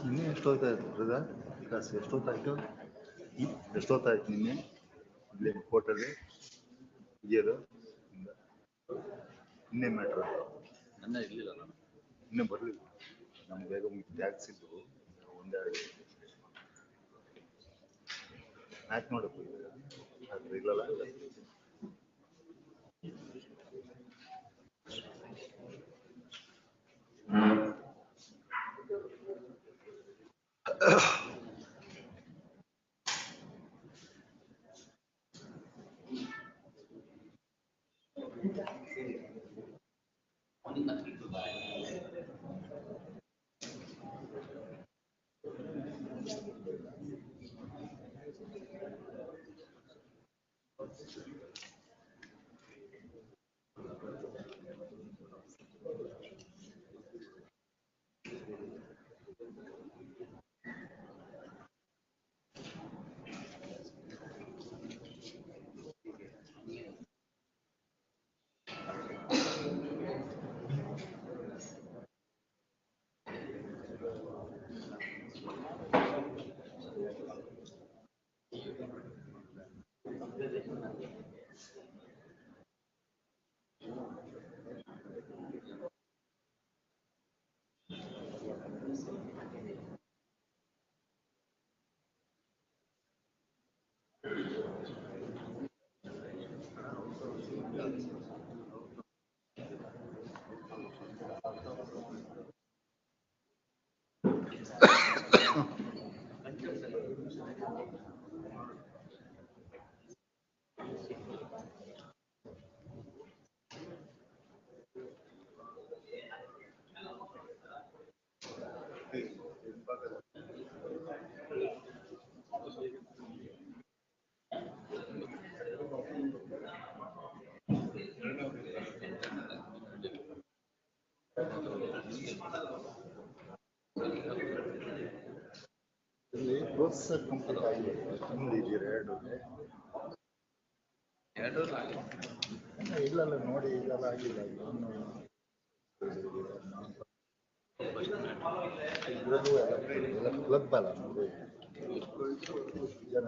ನಿನ್ನೆ ಎಷ್ಟೊತ್ತಾಯ್ತು brother? Class ಎಷ್ಟೊತ್ತಾಯ್ತು? ಎಷ್ಟೊತ್ತಾಯ್ತು ನಿನ್ನೆ ಇಲ್ಲಿ ಕೋರ್ಟಲ್ಲಿ ಇದೆಯದು? ನಿನ್ನೆ ಮ್ಯಾಟ್ರ ನನ್ನ ಇರಲಿಲ್ಲ, ನಾನು ಇನ್ನೇ ಬರಲಿಲ್ಲ. ನಮ್ಗೆ ಬೇಗ ಟ್ಯಾಕ್ಸ್ ಇದ್ದು ಒಂದೇ ಮ್ಯಾಚ್ ನೋಡಕ್ಕೆ ಅದು ಇಲ್ಲಲ್ಲ. ಪ್ರೋಸೆಸ್ ಕಂಪ್ಲೀಟ್ ಆಗಿದೆ. ನಿಮ್ದು ಇದೀರಾ ಎರಡು ಇಲ್ಲ ನೋಡಿ ಇದೆಲ್ಲ ಆಗಿಲ್ಲ ಇದರಲ್ಲೂ ಎಲ್ಲ ಕ್ಲಬ್ ಅಲ್ಲ ನೋಡಿ ಜನ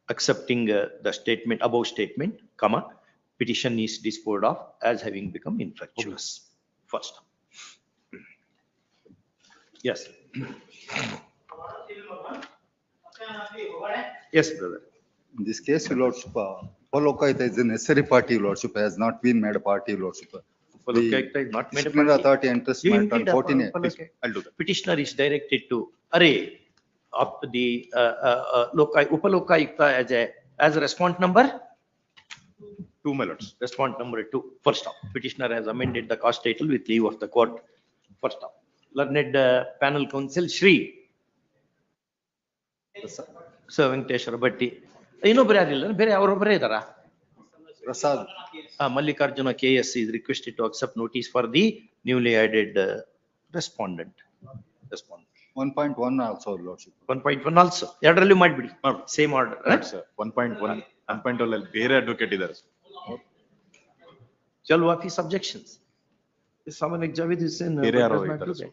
accepting the statement, above statement, comma, petition is disposed of as having become infructuous. First. Yes. Yes, brother. In this case, Your Lordship, Upalokaita is a necessary party, Your Lordship, has not been made a party, Your Lordship. Upalokaita is not made a Disciplinary party. authority interest You matter indeed on 14A. Upalokaita. I'll do that. Petitioner is directed to array of the Upalokaita as a response number 2, my lords. Response number 2. First off, petitioner has amended the cause title with leave of the court. First off, learned panel counsel Shri Venkateshwara Bhatti. Innobru yarilla bere avrobbare idara. Prasad. Mallikarjuna KS is requested to accept notice for the newly added respondent. 1.1 also, Your Lordship. 1.1 also. Errorly madbidi. Same order. Right, sir. 1.1, 1.1 ಬೇರೆ advocate ಇದ್ದಾರೆ. Shall we have his objections? Is someone like Javed Hussain? ಬೇರೆ ಯಾರೋ ಇದ್ದಾರೆ, sir.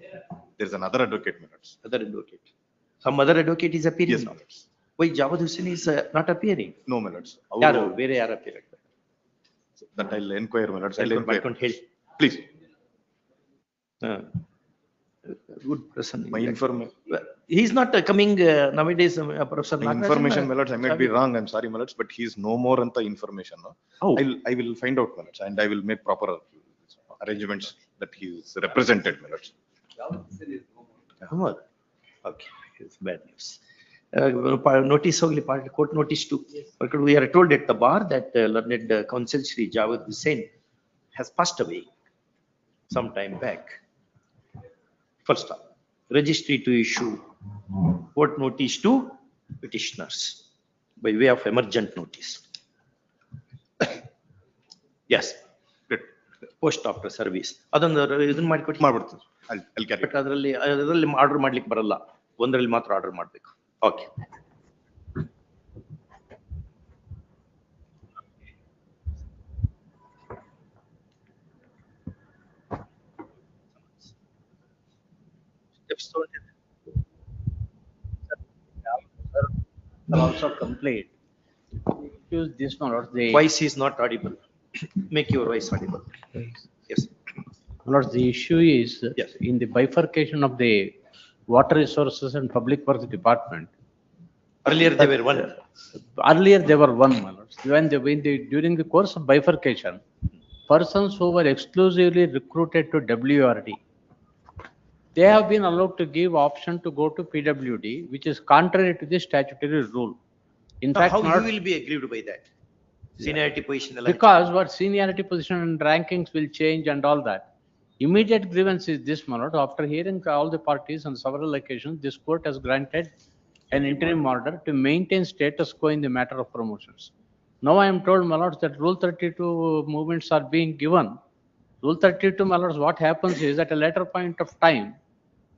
There is another advocate, my lords. Other advocate. Some other advocate is appearing. Yes, now. my lords. Why Javed Hussain is not appearing? No, my lords. ಯಾರು ಬೇರೆ ಯಾರು appearing? That I'll inquire, my lords. I'll inquire. Don't help. Please. Good person. My information. He is not coming nowadays, Professor. My information, my lords, I might be wrong. I'm sorry, my lords, but he is no more on the information. No? Oh. I will find out, my lords, and I will make proper arrangements that he is represented, my lords. Okay, it's bad news. Notice only part court notice too. Because we are told at the bar that learned counsel Shri Javed Hussain has passed away some time back. First up, registry to issue court notice to petitioners by way of emergent notice. Yes, post after service. ಅದೊಂದು ಇದನ್ನ ಮಾಡಿಕೊಟ್ಟು ಮಾಡ್ಬಿಡ್ತೀನಿ. I'll carry but ಅದರಲ್ಲಿ order ಮಾಡ್ಲಿಕ್ಕೆ ಬರಲ್ಲ, ಒಂದರಲ್ಲಿ ಮಾತ್ರ order ಮಾಡ್ಬೇಕು. Okay. Also complaint. Use this one or the. Voice is not audible. Make your voice audible. Yes. Lord, the issue is Yes. in the bifurcation of the water resources and public works department. Earlier they were one. Earlier they were one, my lords. During the course of bifurcation, persons who were exclusively recruited to WRD, they have been allowed to give option to go to PWD, which is contrary to the statutory rule. In fact, How not you will be aggrieved by that? Seniority position. because what seniority position and rankings will change and all that. Immediate grievance is this, my lord. After hearing all the parties on several occasions, this court has granted an interim order to maintain status quo in the matter of promotions. Now I am told, my lords, that Rule 32 movements are being given. Rule 32, my lords, what happens is at a later point of time,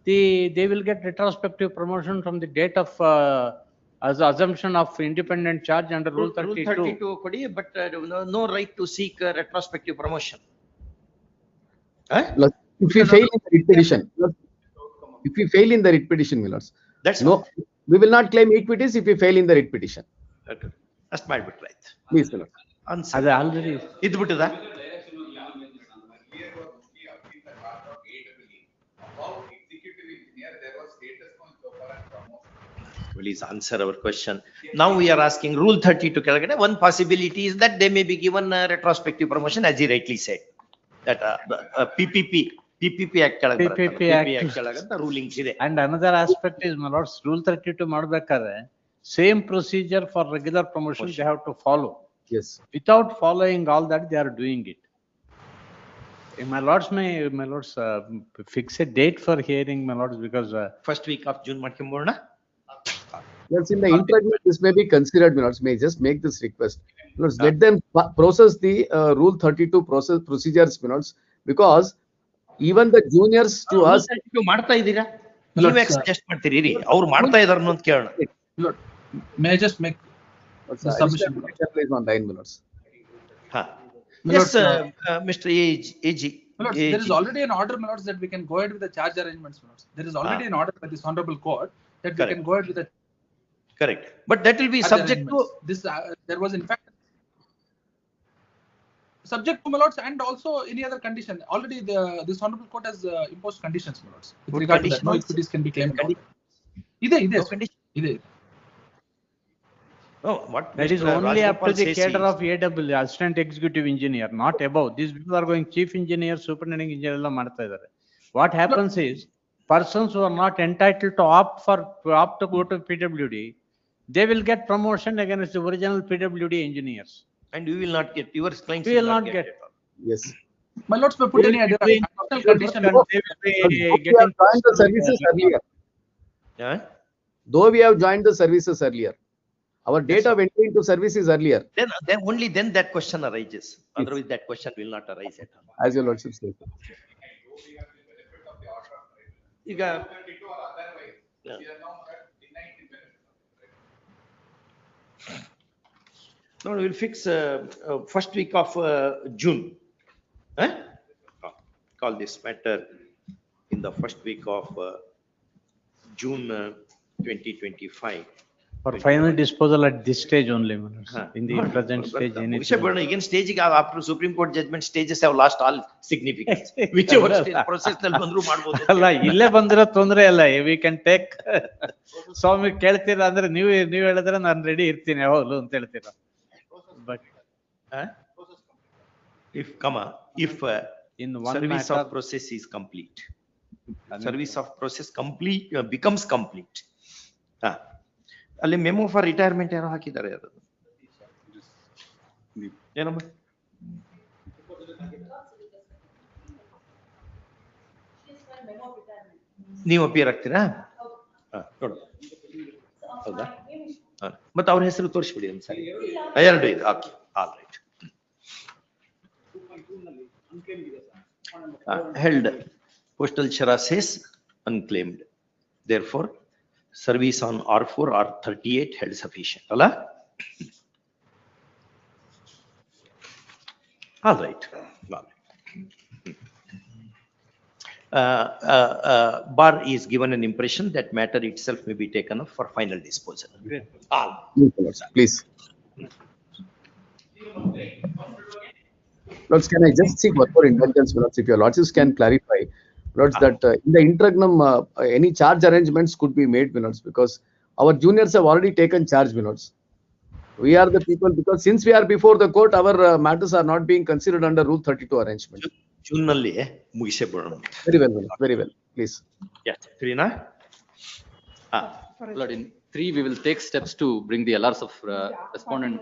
they will get retrospective promotion from the date of as assumption of independent charge under Rule 32. Rule 32 ಕೊಡಿ, but no right to seek retrospective promotion. If we fail in the writ petition, if we fail in the writ petition, Millers, That's no, we will not claim equities if we fail in the writ petition. ಅಷ್ಟು ಮಾಡ್ಬಿಟ್ರೆ ಆಯ್ತು. Please, Millers. ಅದು already ಇದು ಬಿಟ್ಟದ? Please answer our question. Now we are asking Rule 32 ಕೆಳಗಡೆ one possibility is that they may be given retrospective promotion, as he rightly said. That PPP Act ಕೆಳಗೆ ಬರುತ್ತೆ. PPP Act ಕೆಳಗಂತ rulings ಇದೆ. and another aspect is, my lords, Rule 32 ಮಾಡ್ಬೇಕಾದ್ರೆ same procedure for regular promotion they have to follow. Yes. Without following all that, they are doing it. My lords, fix a date for hearing, my lords, because First week of June ಮಾಡ್ಕೊಂಬೋಣ. Yes, in the interim, this may be considered, Millers. May I just make this request. Millers, let them process the Rule 32 procedures, Millers, because even the juniors to us. ನೀವು ಮಾಡ್ತಾ ಇದ್ದೀರಾ? ನೀವೇ suggest ಮಾಡ್ತೀರಿ ರೀ, ಅವ್ರು ಮಾಡ್ತಾ ಇದಾರ ಅಂತ ಕೇಳೋಣ. May I just make the submission? Please on line, Millers. Yes, Mr. AG. Lords, there is already an order, my lords, that we can go ahead with the charge arrangements, my lords. There is already an order by this honorable court that we can go ahead with the. Correct. But that will be At the subject to, arrangements. This there was in fact subject to my lords, and also any other condition. Already this honorable court has imposed conditions, my lords. With What regard to that, condition no also? equities can be claimed. Condi- Ide. no condition. Ide. No, what That is Mr. only up to Rajgopal the says cadre is- of AW, assistant executive engineer, not above. These people are going chief engineer, superintending engineer ಎಲ್ಲ ಮಾಡ್ತಾ ಇದ್ದಾರೆ. What happens is, persons who are not entitled to opt to go to PWD, they will get promotion against the original PWD engineers. And you will not get, your clients We will not get. it. Yes. My lords may put They any will be additional doing- condition. They will be We have getting. joined the services earlier. Yeah? Though we have joined the services earlier. Our date of entry into service is earlier, Then only then that question arises. Otherwise that question will not arise at all. as your lordship said. ಈಗ yeah. No, we will fix first week of June. Huh? Call this matter in the first week of June 2025. For final disposal at this stage only, Manoj. Huh. In the present stage, anything. Again, stage after Supreme Court judgment, stages have lost all significance. Whichever stage process ನಲ್ಲಿ ಬಂದ್ರು ಮಾಡ್ಬೋದು. ಅಲ್ಲ ಇಲ್ಲೇ ಬಂದಿರೋ ತೊಂದ್ರೆ ಅಲ್ಲ, we can take. ಸ್ವಾಮಿ ಕೇಳ್ತೀರಾ ಅಂದ್ರೆ ನೀವು ಹೇಳಿದ್ರೆ ನಾನು ರೆಡಿ ಇರ್ತೀನಿ ಯಾವಾಗಲೂ ಅಂತ ಹೇಳ್ತೀರಾ. But if in one service matter, of process is complete, service of process complete becomes complete. ಅಲ್ಲಿ ಮೆಮೊ ಫಾರ್ ರಿಟೈರ್ಮೆಂಟ್ ಯಾರೋ ಹಾಕಿದ್ದಾರೆ ಅದು ಏನಮ್ಮ ನೀವು ಅಪಿಯರ್ ಆಗ್ತೀರಾ ನೋಡು ಹೌದಾ ಮತ್ತೆ ಅವ್ರ ಹೆಸರು ತೋರಿಸ್ಬಿಡಿ ಒಂದ್ಸರಿ ಎರಡು ಇದು okay all right held postal chassis unclaimed, therefore service on R4 or 38 held sufficient. All right. Bar is given an impression that matter itself may be taken up for final disposal. All. Please. Lords, can I just seek one more indulgence, Lords, if your Lordships can clarify, Lords, that in the interregnum, any charge arrangements could be made, Lords, because our juniors have already taken charge, Lords. We are the people, because since we are before the court, our matters are not being considered under Rule 32 arrangement. June ನಲ್ಲಿ ಮುಗಿಸೇಬಿಡೋಣ. Very well, very well, please. Yes, Trina? Lord, in 3, we will take steps to bring the LRs of respondent.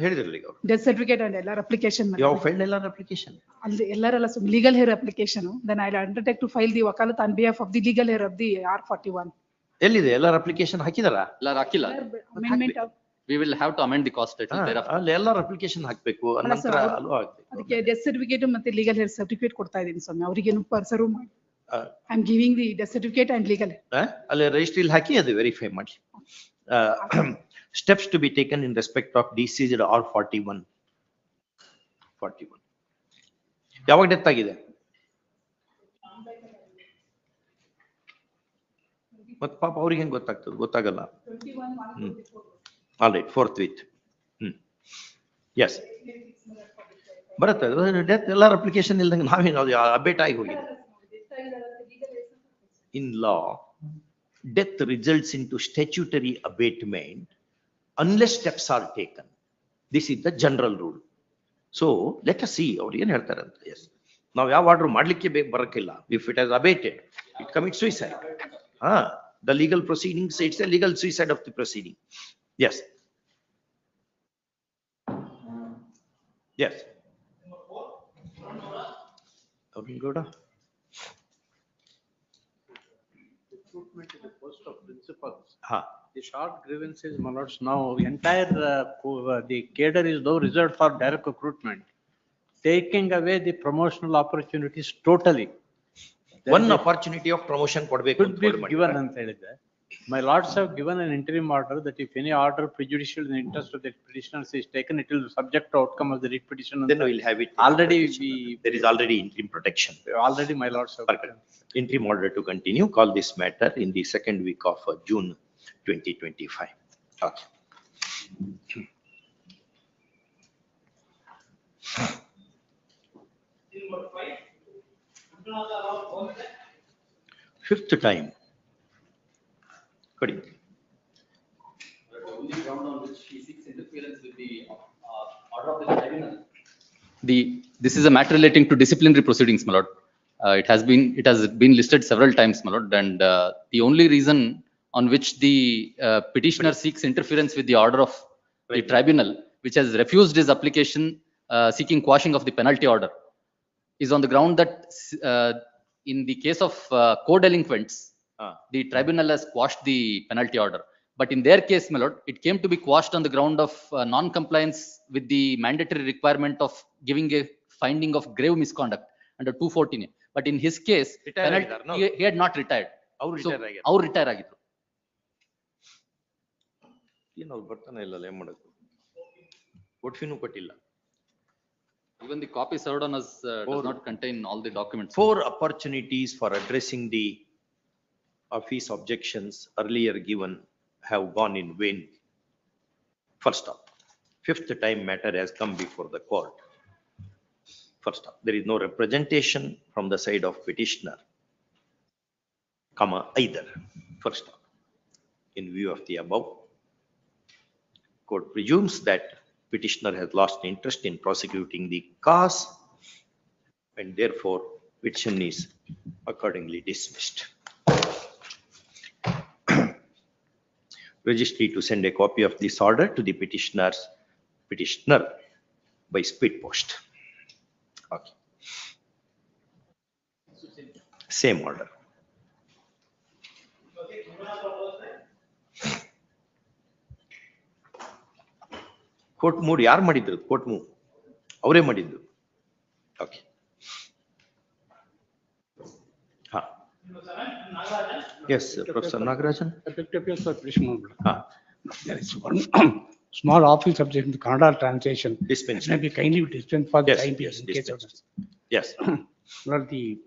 ಹೇಳಿದ್ರಲ್ಲ ಈಗ death certificate and LR application ಯಾವ file ಎಲ್ಲಾರ application ಅಲ್ಲಿ ಎಲ್ಲಾರೆಲ್ಲ legal heir application then I undertake to file the vakalat on behalf of the legal heir of the R41. ಎಲ್ಲಿದೆ ಎಲ್ಲಾರ application ಹಾಕಿದಾರಾ? LR ಹಾಕಿಲ್ಲ. Amendment We will have to amend the cost title thereafter. ಅಲ್ಲಿ ಎಲ್ಲಾರ application ಹಾಕ್ಬೇಕು ನಂತರ ಅಲ್ವಾ ಹಾಕ್ಬೇಕು. ಅದಕ್ಕೆ ಡೆತ್ ಸರ್ಟಿಫಿಕೇಟ್ ಮತ್ತೆ ಲೀಗಲ್ ಹೇರ್ ಸರ್ಟಿಫಿಕೇಟ್ ಕೊಡ್ತಾ ಇದೀನಿ ಸ್ವಾಮಿ, ಅವರಿಗೇನು ಸರ್ವ್ ಮಾಡಿ I am giving the death certificate and legal. ಅಲ್ಲಿ ರಿಜಿಸ್ಟ್ರಿಲಿ ಹಾಕಿ ಅದು ವೆರಿಫೈ ಮಾಡಿ. Steps to be taken in respect of deceased R41. ಯಾವಾಗ ಡೆತ್ ಆಗಿದೆ? ಮತ್ ಪಾಪ ಅವ್ರಿಗೆ ಹೆಂಗ್ ಗೊತ್ತಾಗ್ತದೆ? ಗೊತ್ತಾಗಲ್ಲ. All right, forthwith. ಎಸ್ ಬರುತ್ತೆ ಡೆತ್ ಎಲ್ಲಾರ ಅಪ್ಲಿಕೇಶನ್ ಇಲ್ದಂಗೆ ನಾವೇನು ಅಬೇಟ್ ಆಗಿ ಹೋಗಿದೆ. In law, death results into statutory abatement unless steps are taken. This is the general rule. So let us see ಅವ್ರು ಏನ್ ಹೇಳ್ತಾರೆ ಅಂತ. ಎಸ್, ನಾವು ಯಾವ ಆರ್ಡರ್ ಮಾಡ್ಲಿಕ್ಕೆ ಬರಕ್ಕಿಲ್ಲ. If it has abated, it commits suicide. The legal proceedings, it's a legal suicide of the proceeding. Yes. Yes. Okay, good. Recruitment in the post of principals. The short grievances, my lords, now entire the cadre is now reserved for direct recruitment, taking away the promotional opportunities totally. One opportunity of promotion ಕೊಡ್ಬೇಕು Could be given ಅಂತ ಹೇಳಿದೆ. My lords have given an interim order that if any order prejudicial in the interest of the petitioners is taken, it will subject to outcome of the writ petition. Then we will have it. Already There is already interim protection. Already my lords have. Perfect. Interim order to continue, call this matter in the second week of June 2025. Okay. Fifth time. Good. The only ground on which he seeks interference with the order of the tribunal. This is a matter relating to disciplinary proceedings, my lord. It has been listed several times, my lord, and the only reason on which the petitioner seeks interference with the order of the tribunal, which has refused his application seeking quashing of the penalty order, is on the ground that in the case of co-delinquents, the tribunal has quashed the penalty order. But in their case, my lord, it came to be quashed on the ground of non-compliance with the mandatory requirement of giving a finding of grave misconduct under 214. But in his case, he had not retired. Our retire agitru. Even the copy served on us does not contain all the documents. 4 opportunities for addressing the office objections earlier given have gone in vain. First up, fifth time matter has come before the court. First up, there is no representation from the side of petitioner, either. First up, in view of the above, court presumes that petitioner has lost interest in prosecuting the cause and therefore petition is accordingly dismissed. Registry to send a copy of this order to the petitioner by speed post. Okay. Same order. Court move yaar madidru? Court move avare madidru. Okay. Yes, Professor Nagarajan. There is one small office objection to Kannada translation. Dispense. Maybe kindly dispense for the time being. Yes. Lord, the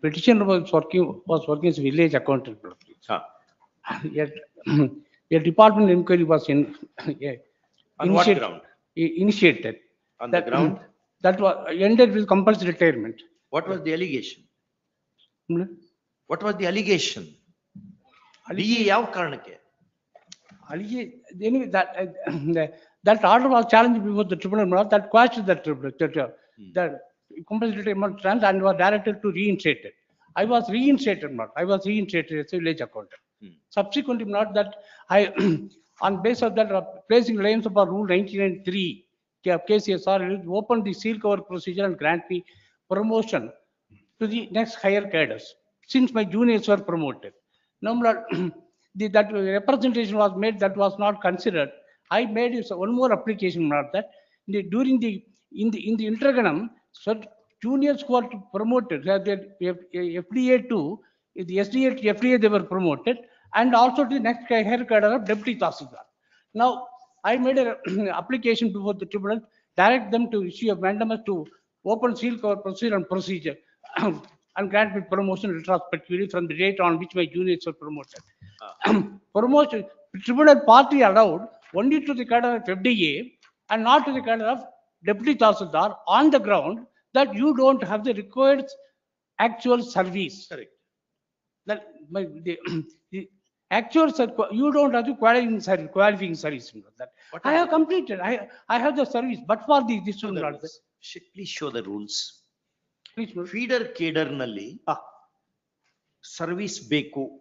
petitioner was working as village accountant. Yet a department inquiry was on what ground? Initiated. On the ground? That was ended with compulsory retirement. What was the allegation? What was the allegation? DE yav karanake? Anyway, that order was challenged before the tribunal. That quashed the tribunal. The compulsory retirement trans and was directed to reinstate it. I was reinstated as a village accountant. Subsequently, not that I, on basis of that, placing claims upon Rule 1993 KCSR, opened the seal cover procedure and grant me promotion to the next higher cadres, since my juniors were promoted. Now, that representation was made, that was not considered. I made one more application, not that in the interregnum, so juniors who are promoted, FDA to the SDA to FDA, they were promoted, and also to the next higher cadre of deputy tahsildar. Now, I made an application before the tribunal, direct them to issue a mandamus to open seal cover procedure and grant me promotion retrospectively from the date on which my juniors were promoted. Promotion, tribunal partly allowed only to the cadre of FDA and not to the cadre of deputy tahsildar on the ground that you don't have the required actual service. Correct. That the actual you don't have the qualifying service. That I have completed. I have the service, but for this one not. Please show the rules. Please. Feeder cadre nalli service beku,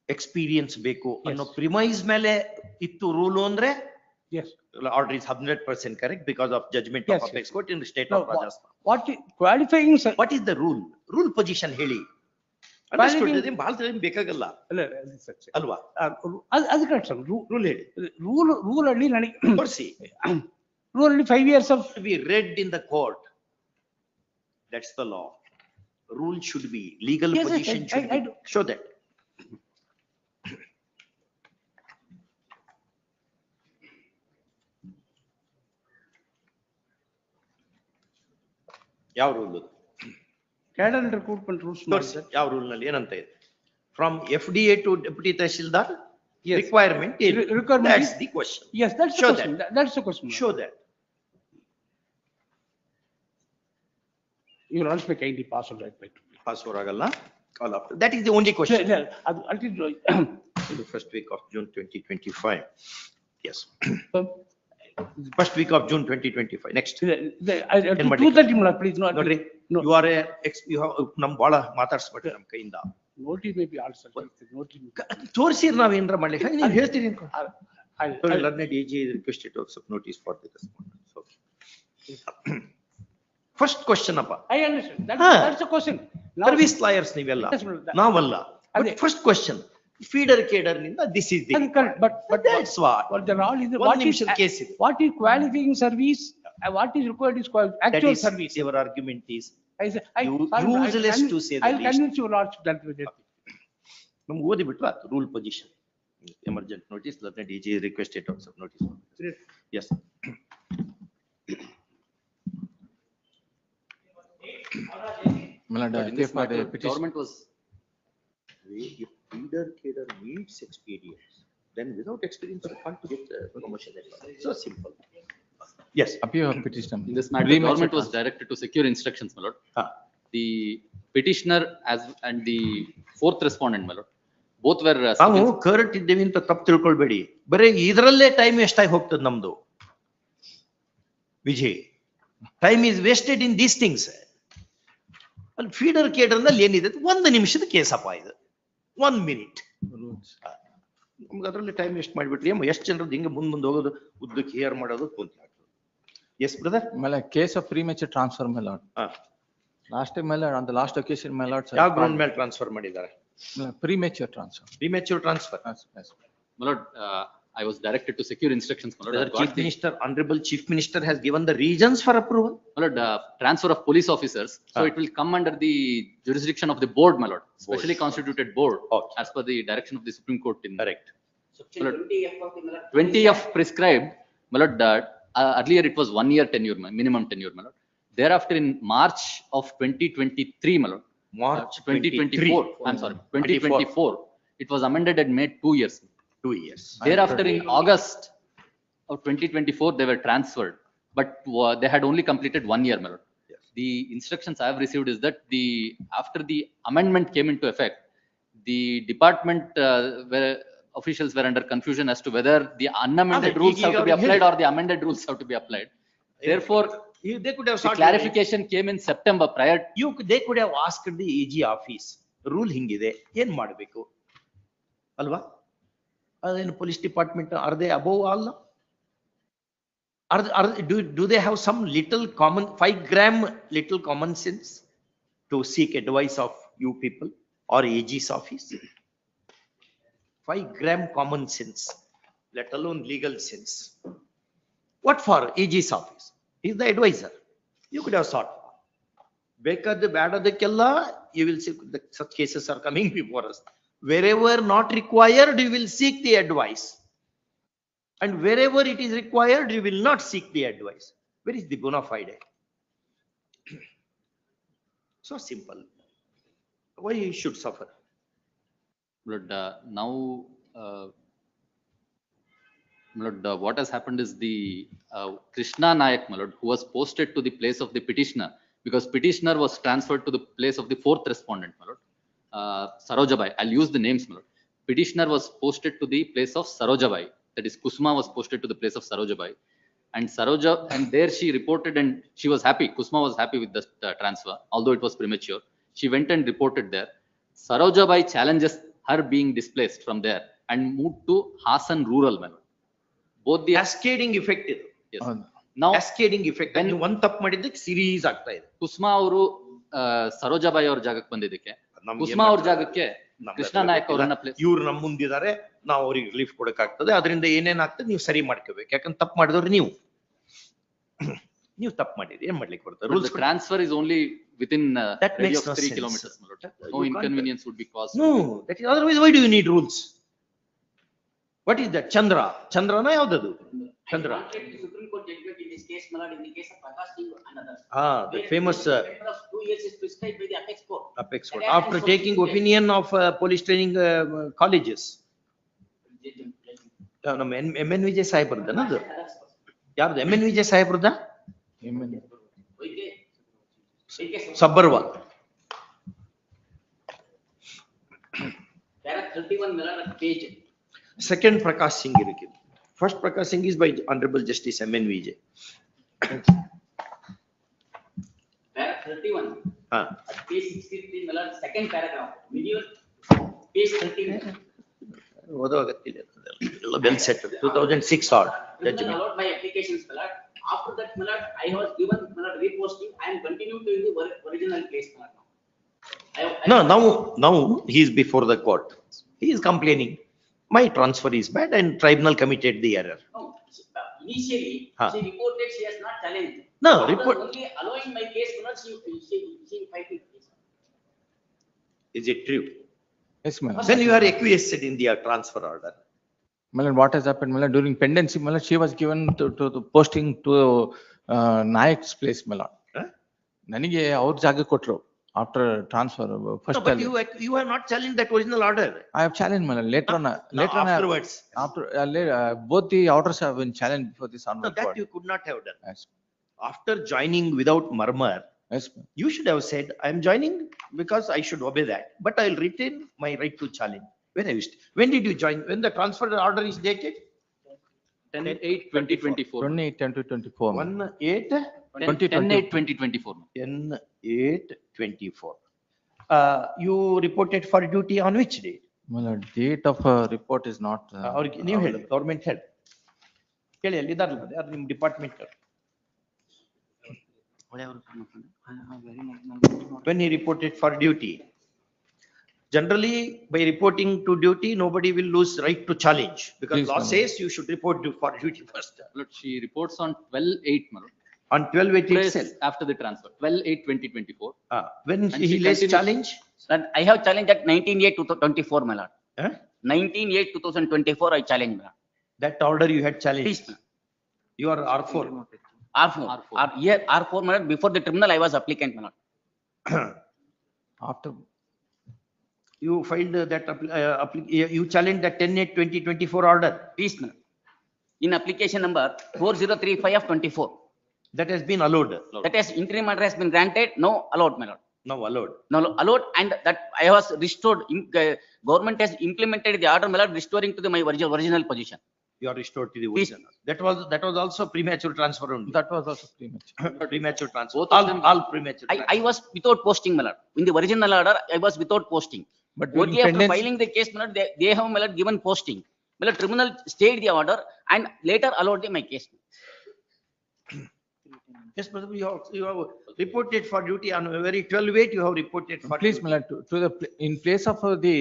experience beku anno premise mele ittu rule andre. Yes. Order is 100% correct because of judgment of apex court in the state of Rajasthan. What qualifying? What is the rule? Rule position heli. Understood? Bekagalla. Alva. Rule only. Rule only 5 years of. To be read in the court. That's the law. Rule should be legal position. Should be. Show that. ಯಾವ rule? Cadre recruitment rules. ತೋರಿಸಿ ಯಾವ rule ನಲ್ಲಿ ಏನಂತ ಇದೆ? From FDA to deputy tahsildar Yes. requirement is. Requirement That's is- the question. Yes, that's the Show question. That's the question. Show that. You will also make kindly pass on right by. Pass ಆಗಲ್ಲ. Call after. That is the only question. The first week of June 2025. Yes. First week of June 2025. Next. 2:30, please, no. ನೋಡ್ರಿ, No. you are you have ನಮ್ ಬಾಳ ಮಾತಾಡ್ಸ್ಬಿಟ್ರಿ ನಮ್ ಕೈಯಿಂದ. Notice may be also. Notice. ತೋರಿಸಿರ್ ನಾವ್ ಏನ್ರ ಮಾಡ್ಲಿಕ್ಕೆ ನೀವು ಹೇಳ್ತೀರಿ ಅನ್ಕೊ. I'll- Learned AG requested also notice for the respondent. So. First question ಅಪ್ಪ. I understand. ಹಾ. That's the question. Now- service lawyers ನೀವೆಲ್ಲ Yes, madam. ನಾವಲ್ಲ. ಅದೇ. ಫಸ್ಟ್ ಕ್ವಶನ್ ಫೀಡರ್ ಕೇಡರ್ ನಿಂದ this is the Correct, but that's what. But there all is, ಒಂದು what is, ನಿಮಿಷದ case ಇದೆ. what is qualifying service, what is required is That actual is service. your argument is I say, useless to say the I'll least. convince you lordship that with it. ನಮ್ಗೆ ಓದಿ ಬಿಟ್ರು ಆಯ್ತು rule position emergent notice learned AG requested also notice. Yes. But in this matter, government was, If feeder cadre needs experience, then without experience you can't get promotion. So simple. Yes. Appeal petition. in this matter, Premature government was transfer. directed to secure instructions, my lord. Ah. The petitioner as and the fourth respondent, my lord, both were ನಾವು correct ಇದ್ದೇವೆ ಅಂತ ತಪ್ಪು ತಿಳ್ಕೊಳ್ಬೇಡಿ. ಬರೀ ಇದರಲ್ಲೇ time ಎಷ್ಟಾಗಿ ಹೋಗ್ತದೆ ನಮ್ದು. Vijay, time is wasted in these things. ಅಲ್ಲಿ feeder cadre ನಲ್ಲಿ ಏನಿದೆ? ಒಂದು ನಿಮಿಷದ ಕೇಸಪ್ಪ ಇದು. 1 minute. ನಮ್ಗೆ ಅದರಲ್ಲಿ ಟೈಮ್ ವೇಸ್ಟ್ ಮಾಡಿಬಿಟ್ರಿ. ಎಷ್ಟು ಜನರದ್ದು ಹಿಂಗೆ ಮುಂದೆ ಹೋಗೋದು, ಉದ್ದಕ್ಕೆ ಹೇರ್ ಮಾಡೋದು ಕುಂತ. S brother. Mala case of premature transfer, my lord. Last time, my lord, on the last occasion, my lord. ಯಾವ ಗ್ರೌಂಡ್ ಮೇಲೆ ಟ್ರಾನ್ಸ್ಫರ್ ಮಾಡಿದ್ದಾರೆ? Premature transfer. Premature transfer. Yes. my lord, I was directed to secure instructions, my lord. I've got Chief the- Minister, Honorable Chief Minister has given the reasons for approval. My lord, transfer of police officers, so Ah. it will come under the jurisdiction of the board, my lord, specially constituted board, Okay. as per the direction of the Supreme Court in. Correct. My lord, 20F prescribed, my lord, earlier it was 1 year tenure, minimum tenure, my lord. Thereafter in March of 2023, my lord, March 2024, I'm sorry, 2024, it was amended and made 2 years. 2 years. Thereafter in August of 2024, they were transferred, but they had only completed 1 year, my lord. Yes. The instructions I have received is that after the amendment came into effect, the department where officials were under confusion as to whether the unamended Ade, rules have to be ಈಗ applied or the amended rules have to be applied. Therefore, They could have the sought clarification came in September prior. they could have asked the AG office. Rule ಹಿಂಗಿದೆ, ಏನ್ ಮಾಡಬೇಕು ಅಲ್ವಾ? ಅದೇನು police department are they above all? Do they have some little common 5 gram little common sense to seek advice of you people or AG's office? 5 gram common sense, let alone legal sense. What for AG's office? He's the advisor. You could have sought. Bekadde badadakella, you will see such cases are coming before us. Wherever not required, you will seek the advice. And wherever it is required, you will not seek the advice. Where is the bona fide? So simple. Why you should suffer? But now, my lord, what has happened is the Krishna Nayak, my lord, who was posted to the place of the petitioner, because petitioner was transferred to the place of the fourth respondent, my lord, Sarojabai. I'll use the names, my lord. Petitioner was posted to the place of Sarojabai. That is, Kusma was posted to the place of Sarojabai. And and there she reported and she was happy. Kusma was happy with the transfer, although it was premature. She went and reported there. Sarojabai challenges her being displaced from there and moved to Hassan rural, my lord. Both the Cascading effect ಇದು. yes. Now Cascading effect. ನೀವು ಒಂದ್ ತಪ್ಪು ಮಾಡಿದ್ದಕ್ಕೆ series ಆಗ್ತಾ ಇದೆ. ಕುಸ್ಮಾ ಅವರು ಸರೋಜಾಬಾಯಿ ಅವ್ರ ಜಾಗಕ್ಕೆ ಬಂದಿದ್ದಕ್ಕೆ, ನಮ್ಗೆ ಕುಸ್ಮಾ ಅವ್ರ ಜಾಗಕ್ಕೆ ಕೃಷ್ಣ ನಾಯಕ್ ಅವರನ್ನ ಪ್ಲೇಸ್. ಇವ್ರು ನಮ್ಮ ಮುಂದಿದ್ದಾರೆ, ನಾವು ಅವ್ರಿಗೆ ರಿಲೀಫ್ ಕೊಡಕ್ ಆಗ್ತದೆ. ಅದರಿಂದ ಏನೇನಾಗ್ತದೆ ನೀವು ಸರಿ ಮಾಡ್ಕೋಬೇಕು. ಯಾಕಂದ್ರೆ ತಪ್ಪು ಮಾಡಿದವ್ರು ನೀವು ತಪ್ಪು ಮಾಡಿದ್ರಿ, ಏನ್ ಮಾಡ್ಲಿಕ್ಕೆ ಬರ್ತದೆ? Rules transfer is only within That makes radius of no 3 sense. kilometers, my lord. You No can't- inconvenience would be caused. No, that is otherwise why do you need rules? What is that? Chandrana ಯಾವ್ದದು? Chandra. Supreme Court judgment in this case case, my lord, in the case of Prakash Singh and others. The famous Minimum of 2 years is prescribed by the apex court. apex court. That has After been taking substituted. opinion of police training colleges. ನಮ್ಮ MN Vijay ಸಾಹೇಬ್ರದ್ದನ ಅದು ಯಾರ್ದು MN Vijay ಸಾಹೇಬ್ರದ ಸಬ್ಬರ್ವಾಲ್ Para 31 Miller page. Second Prakash Singh irukku. First Prakash Singh is by Honorable Justice MN Vijay. Para 31. At page 63 Miller, second paragraph. Video page 13. ಓದೋಗತ್ತಿಲ್ಲ ಎಲ್ಲ well settled. 2006 odd judgment. Allowed my applications, Miller. After that, Miller, I was given Miller reposting. I am continuing to the original place, Miller. No, now he is before the court. He is complaining. My transfer is bad and tribunal committed the error. No, initially, she reported she has not challenged. No, After report. only allowing my case, Miller, she filed it. Is it true? Yes, my lord. Then you are acquiesced in the transfer order. My lord, what has happened, my lord, during pendency, my lord, she was given to the posting to Nayak's place, my lord. ನನಗೆ ಅವ್ರ ಜಾಗ ಕೊಟ್ರು after transfer first. No, but you have not challenged that original order. I have challenged, my lord. Later on, Afterwards. after both the orders have been challenged before this No, honorable that court. you could not have done. Yes, After joining without murmur, yes, ma'am. you should have said, I am joining because I should obey that, but I will retain my right to challenge. When did you join? When the transfer order is dated? 10/8/2024. 28/10/24. 10/8/2024. 10/8/24. You reported for duty on which day? My lord, date of report is not. ಅವ್ರಿಗೆ ನೀವು ಹೇಳಿ, government ಹೇಳಿ. ಕೇಳಿ ಅಲ್ಲಿ ಇದಾರಲ್ಲ, ಯಾರು ನಿಮ್ಮ department? When he reported for duty. Generally, by reporting to duty, nobody will lose right to challenge because Please, law my lord. says you should report for duty first. Lord, she reports on 12/8, my lord. On 12/8 Days itself. after the transfer, 12/8/2024. When And he she lays continues. challenge? Sir, I have challenged at 19/8/2024, my lord. Huh? 19/8/2024, I challenged, my lord. That order you had Please, challenged. ma'am. You are R4. R4. Here, R4, my lord, before the tribunal, I was applicant, my lord. After, You filed that, you challenged that 10/8/2024 order. Please, my lord. In application number 4035/24. That has been allowed. That has interim order has been granted, no allowed, my lord. Now allowed. No, allowed, and that I was restored, government has implemented the order, my lord, restoring to my original position. You are restored to the Please. original. That was also premature transfer only. that was also premature. Premature transfer. Both of them. All premature. I was without posting, my lord. In the original order, I was without posting. But during Only after pendency- filing the case, my lord, they have, my lord, given posting. My lord, tribunal stayed the order and later allowed my case. Yes, but you have reported for duty on very 12/8, you have reported for. Please, duty. my lord, to the, in place of the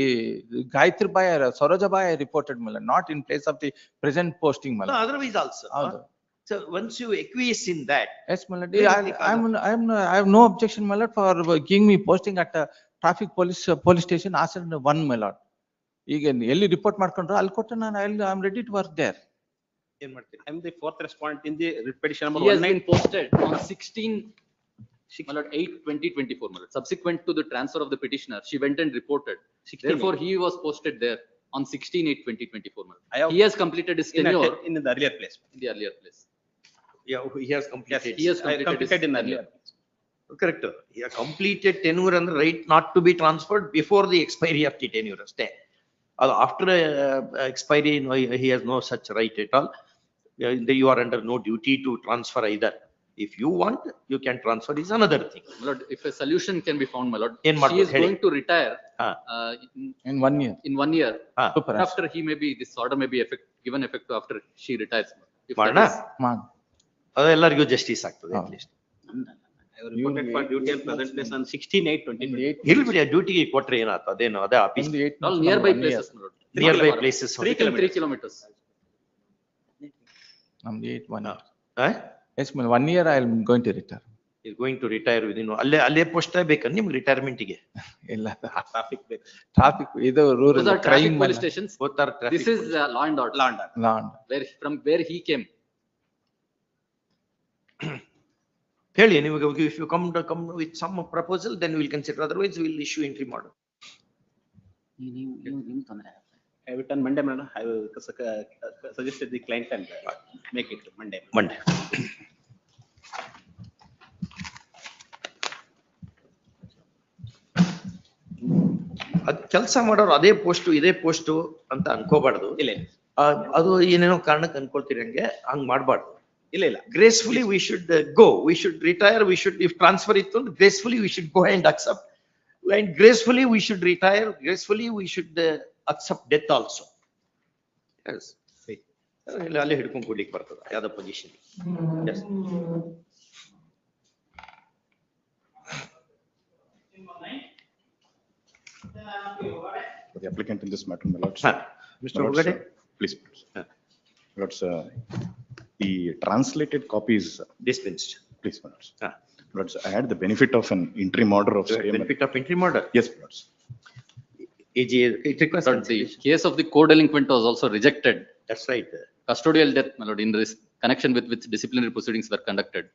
Gayatri Bai or Saroja Bai, I reported, my lord, not in place of the present posting, my No, lord. otherwise also. ಹೌದು. So once you acquiesce in that, Yes, my lord. Where is the I have no objection, my lord, for giving me posting at traffic police station, Asset 1, my lord. ಈಗ ಎಲ್ಲಿ report ಮಾಡ್ಕೊಂಡ್ರು ಅಲ್ಲಿ ಕೊಟ್ಟು ನಾನು I am ready to work there. ಏನ್ ಮಾಡ್ತೀರಿ? I am the fourth respondent in the petition number He has 19. been posted on 16/8/2024, my lord. Subsequent to the transfer of the petitioner, she went and reported. 16/8. Therefore, he was posted there on 16/8/2024, my I lord. have- He has completed his tenure In the earlier place. in the earlier place. Yeah, he has Yes, completed. He has I completed in the earlier. Correct. He has completed tenure and right not to be transferred before the expiry of the tenure. Stay. After expiry, no, he has no such right at all. You are under no duty to transfer either. If you want, you can transfer is another thing. My lord, if a solution can be found, my lord, ಏನ್ she ಮಾಡ್ಬೋದು is ಹೇಳಿ? going to retire Ah. in In 1 year. 1 year. Super. After he may be, this order may be given effect after she retires. If that ಮಾಡೋಣ? is- ಅದೆಲ್ಲರಿಗೂ justice ಆಗ್ತದೆ ಹಾ. at least. I was reported for duty and present place on 16/8/2024. ಇರ್ಲಿ ಬಿಡಿ, ಡ್ಯೂಟಿಗೆ ಕೊಟ್ರೆ ಏನಾಯ್ತು? ಅದೇನು ಅದೇ office All nearby places, my lord. Near by places. 3 kilometers. ನಮ್ದು 8 1 year. Huh? Yes, my 1 year I am going to retire. Is going to retire within, ಅಲ್ಲೇ post ಬೇಕಾ ನಿಮ್ಗೆ ರಿಟೈರ್ಮೆಂಟ್ಗೆ? ಇಲ್ಲ Traffic ಬೇಕು. ಟ್ರಾಫಿಕ್ ಇದು Those rural are traffic crime police stations. Both are traffic This is law and order. Law and order. ಲಾಂಡ್. From where he came. ಹೇಳಿ ನಿಮಗೆ, if you come with some proposal, then we'll consider, otherwise we'll issue entry model. ನೀವು ತೊಂದರೆ ಆಗುತ್ತೆ. I will on Monday, madam. I will suggested the client and make it Monday. Monday. ಅದ್ ಕೆಲಸ ಮಾಡೋರು ಅದೇ post ಇದೇ ಪೋಸ್ಟ್ ಅಂತ ಅನ್ಕೋಬಾರ್ದು. ಇಲ್ಲ ಅದು ಏನೇನೋ ಕಾರಣಕ್ಕೆ ಅನ್ಕೊಳ್ತೀರಿ, ಹಂಗೆ ಹಂಗ್ ಮಾಡ್ಬಾರ್ದು. ಇಲ್ಲ Gracefully we should go, we should retire, we should, if transfer ಇತ್ತು, gracefully we should go and accept, and gracefully we should retire, gracefully we should accept death also. Yes. ಇಲ್ಲ ಅಲ್ಲೇ ಹಿಡ್ಕೊಂಡು ಕೊಡ್ಲಿಕ್ಕೆ ಬರ್ತದ ಯಾವ್ದೋ position. Yes. The applicant in this matter, my lords. Mr. Ogade. Please. Lords, the translated copies, Dispensed. please, my lords. Lords, I had the benefit of an interim order of. Benefit of entry model. Yes, my lords. AG, it requires. But the case of the co-delinquent was also rejected. That's right. Custodial death, my lord, in this connection with which disciplinary proceedings were conducted.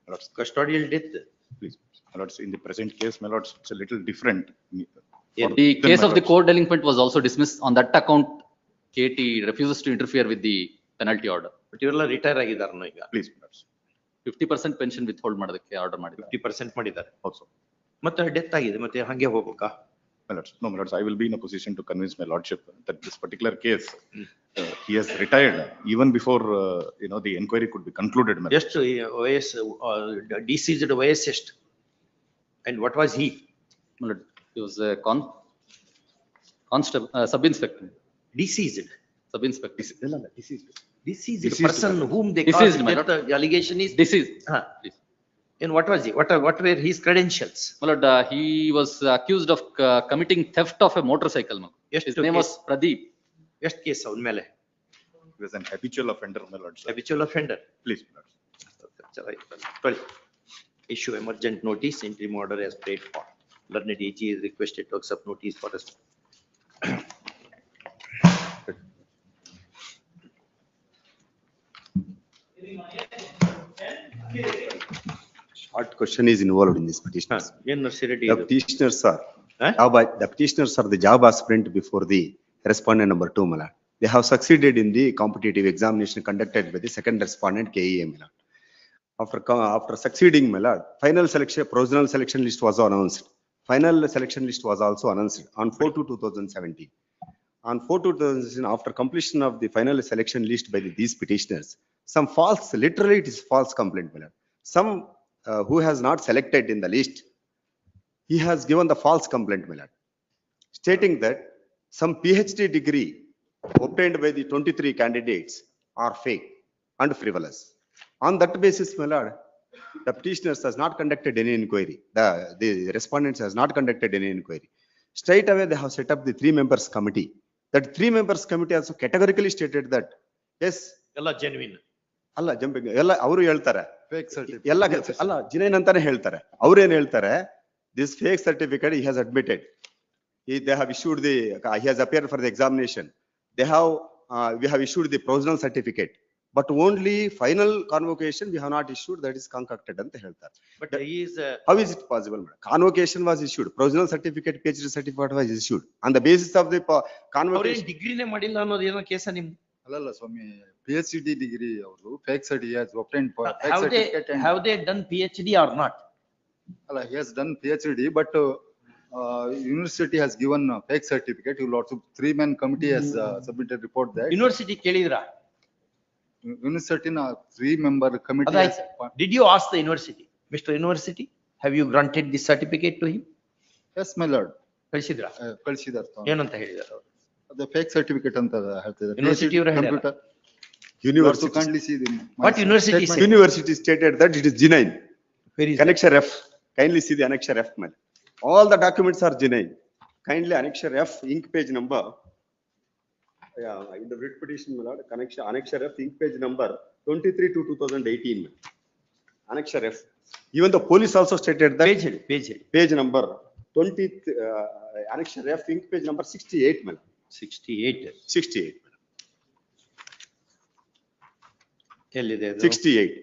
My lords, Custodial death. please. My lords, in the present case, my lords, it's a little different. The case of the co-delinquent was also dismissed. On that account, KT refuses to interfere with the penalty order. But ಇವರೆಲ್ಲ retire ಆಗಿದಾರನ ಈಗ. Please, my lords. 50% pension withhold ಮಾಡೋದಕ್ಕೆ order ಮಾಡಿದ್ದಾರೆ. 50% ಮಾಡಿದ್ದಾರೆ. Also, ಮತ್ತೆ death ಆಗಿದೆ, ಮತ್ತೆ ಹಂಗೆ ಹೋಗ್ಬೇಕಾ? my lords, no, my lords, I will be in a position to convince my lordship that this particular case, he has retired even before, the inquiry could be concluded, my lords. ಎಷ್ಟು ವಯಸ್ಸು, deceased ವಯಸ್ಸು ಎಷ್ಟು? And what was he? My lord, he was a constable, sub-inspector. Deceased. Sub-inspector. Deceased Deceased. person whom they Deceased, caused my death, the allegation is. Deceased. Please. And what was he? What were his credentials? My lord, he was accused of committing theft of a motorcycle. My lord. Yes, His to name was case. Pradeep. ಎಷ್ಟು case ಅವನ ಮೇಲೆ? He was an habitual offender, my lords. Habitual offender. Please, my lords. Issue emergent notice, interim order as prayed for. Learned AG is requested to accept notice for us. Short question is involved in this petition. ಏನ್ ನರ್ಸಿರೆಡ್ಡಿ The petitioners are, Huh? the petitioners are the job aspirant before the respondent number 2, my lord. They have succeeded in the competitive examination conducted by the second respondent KEA, my lord. After succeeding, my lord, final selection, provisional selection list was announced. Final selection list was also announced on 4/2/2017. On 4/2/2017, after completion of the final selection list by these petitioners, some false, literally it is false complaint, my lord. Some who has not selected in the list, he has given the false complaint, my lord, stating that some PhD degree obtained by the 23 candidates are fake and frivolous. On that basis, my lord, the petitioners has not conducted any inquiry. The respondents has not conducted any inquiry. Straight away, they have set up the 3 members committee. That 3 members committee also categorically stated that, yes, ಎಲ್ಲ genuine. ಅಲ್ಲ jumping ಎಲ್ಲ ಅವರು ಹೇಳ್ತಾರೆ, ಎಲ್ಲ ಅಲ್ಲ ಜಿನೈನ್ ಅಂತಾನೆ ಹೇಳ್ತಾರೆ. ಅವ್ರೇನ್ ಹೇಳ್ತಾರೆ, this fake certificate he has admitted. They have issued he has appeared for the examination. We have issued the provisional certificate. But only final convocation we have not issued, that is concocted ಅಂತ ಹೇಳ್ತಾರೆ. But he is How is it possible, madam? Convocation was issued, provisional certificate, PhD certificate was issued. On the basis of the convocation. ಅವ್ರೇನ್ ಡಿಗ್ರಿನೇ ಮಾಡಿಲ್ಲ ಅನ್ನೋದು ಏನೋ ಕೇಸ ನಿಮ್. ಅಲ್ಲಲ್ಲ ಸ್ವಾಮಿ, PhD degree ಅವರು fake certificate has obtained for fake Have certificate and they done PhD or not? ಅಲ್ಲ, he has done PhD, but university has given a fake certificate. You also 3-man committee has submitted report that university ಕೇಳಿದ್ರಾ? university na 3-member committee Right. has. Did you ask the university, Mr. University, have you granted the certificate to him? Yes, my lord. ಕಳಿಸಿದ್ರಾ? ಕಳಿಸಿದಾರೆ. ಏನಂತ ಹೇಳಿದಾರೆ ಅವರು? ಅದು fake certificate ಅಂತ ಹೇಳ್ತಿದ್ದಾರೆ. University ಅವರು ಹೇಳಿದಾರಾ? University kindly see the. What university statement. said? University stated that it is genuine. Where is that? Annexure F, kindly see the annexure F, man. All the documents are genuine. Kindly annexure F, ink page number. Yeah, in the writ petition, my lord, annexure F, ink page number 23/2018. Annexure F. Even the police also stated that. Page number 20, annexure F, ink page number 68, man. 68. 68. ಎಲ್ಲಿದೆ ಅದು? 68,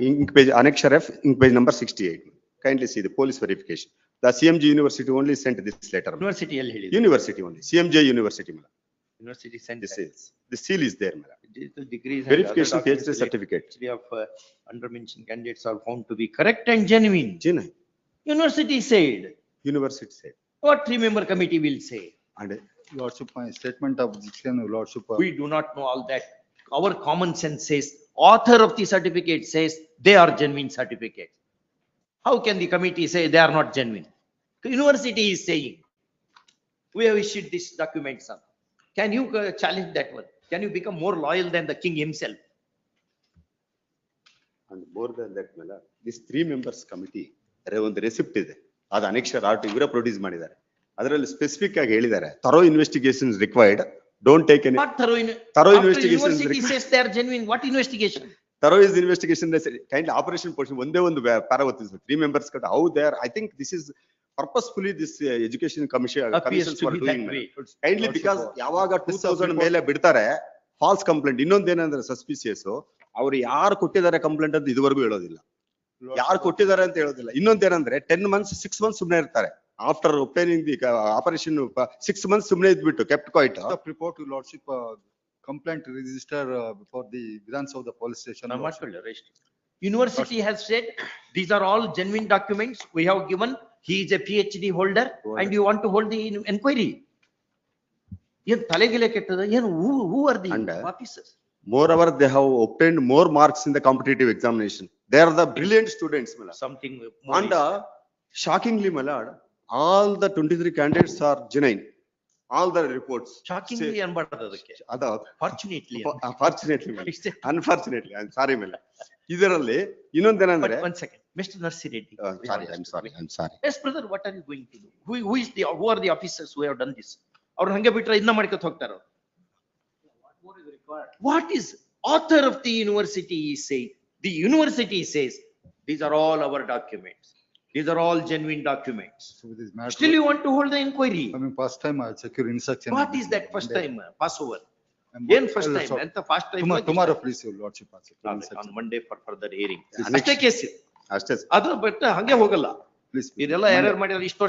ink page, annexure F, ink page number 68. Kindly see the police verification. The CMG University only sent this letter. University ಎಲ್ಲಿ ಹೇಳಿದೆ? University only, CMJ University. University sent The seal is there. digital degrees Verification PhD certificate. of under-mentioned candidates are found to be correct and genuine. Genuine. University said, University said. what three-member committee will say? And Lordship, my statement of objection, Lordship. We do not know all that. Our common sense says, author of the certificate says they are genuine certificates. How can the committee say they are not genuine? The university is saying, we have issued this document, sir. Can you challenge that one? Can you become more loyal than the king himself? And more than that, this 3 members committee, ಒಂದು receipt ಇದೆ, ಅದು annexure art ಇವರೇ produce ಮಾಡಿದ್ದಾರೆ. ಅದರಲ್ಲಿ specific ಆಗಿ ಹೇಳಿದ್ದಾರೆ, thorough investigation required, don't take any What thorough thorough after investigation is university says they are genuine. What investigation? Thorough is investigation kind operation portion ಒಂದೇ ಒಂದು ಪ್ಯಾರಾ ಓದಿದ್ರು 3 members cut how they are. I think this is purposefully this education commission Appears to for be doing that way. kindly because ಯಾವಾಗ 2000 ಮೇಲೆ ಬಿಡ್ತಾರೆ false complaint. ಇನ್ನೊಂದೇನಂದ್ರೆ ಸಸ್ಪಿಸಿಯಸ್, ಅವ್ರು ಯಾರು ಕೊಟ್ಟಿದ್ದಾರೆ complaint ಅಂತ ಇದುವರೆಗೂ ಹೇಳೋದಿಲ್ಲ, ಯಾರು ಕೊಟ್ಟಿದ್ದಾರೆ ಅಂತ ಹೇಳೋದಿಲ್ಲ. ಇನ್ನೊಂದೇನಂದ್ರೆ 10 months 6 months ಸುಮ್ಮನೆ ಇರ್ತಾರೆ. After obtaining the operation 6 months ಸುಮ್ಮನೆ ಇದ್ಬಿಟ್ಟು kept quiet. Report to Lordship, complaint register before the grants of the police station. University has said these are all genuine documents we have given. He is a PhD holder and you want to hold the inquiry. Yen talegile kettada yen who are the officers? Moreover, they have obtained more marks in the competitive examination. They are the brilliant students, my lord. Something And shockingly, my lord, all the 23 candidates are genuine. All the reports. shockingly anbadadu adakke. Fortunately. Unfortunately, unfortunately, I'm sorry, my lord. ಇದರಲ್ಲಿ ಇನ್ನೊಂದೇನಂದ್ರೆ, one second, Mr. Narsi Reddy. I'm sorry. Yes, brother, what are you going to do? Who are the officers who have done this? ಅವ್ರು ಹಂಗೆ ಬಿಟ್ರೆ ಇನ್ನ ಮಾಡ್ಕೊತ ಹೋಗ್ತಾರ. What is author of the university is saying? The university says these are all our documents. These are all genuine documents. So this matter. Still you want to hold the inquiry? I mean, first time I secure instruction. What is that first time passover? And First time? Enta first time? Tomorrow, please, your Lordship. On Monday for further hearing. ಅಷ್ಟೇ case. ಅಷ್ಟೇ ಅದು ಬಿಟ್ಟು ಹಂಗೆ ಹೋಗಲ್ಲ. Please. ಇದೆಲ್ಲ error ಮಾಡಿದ್ರೆ ಎಷ್ಟು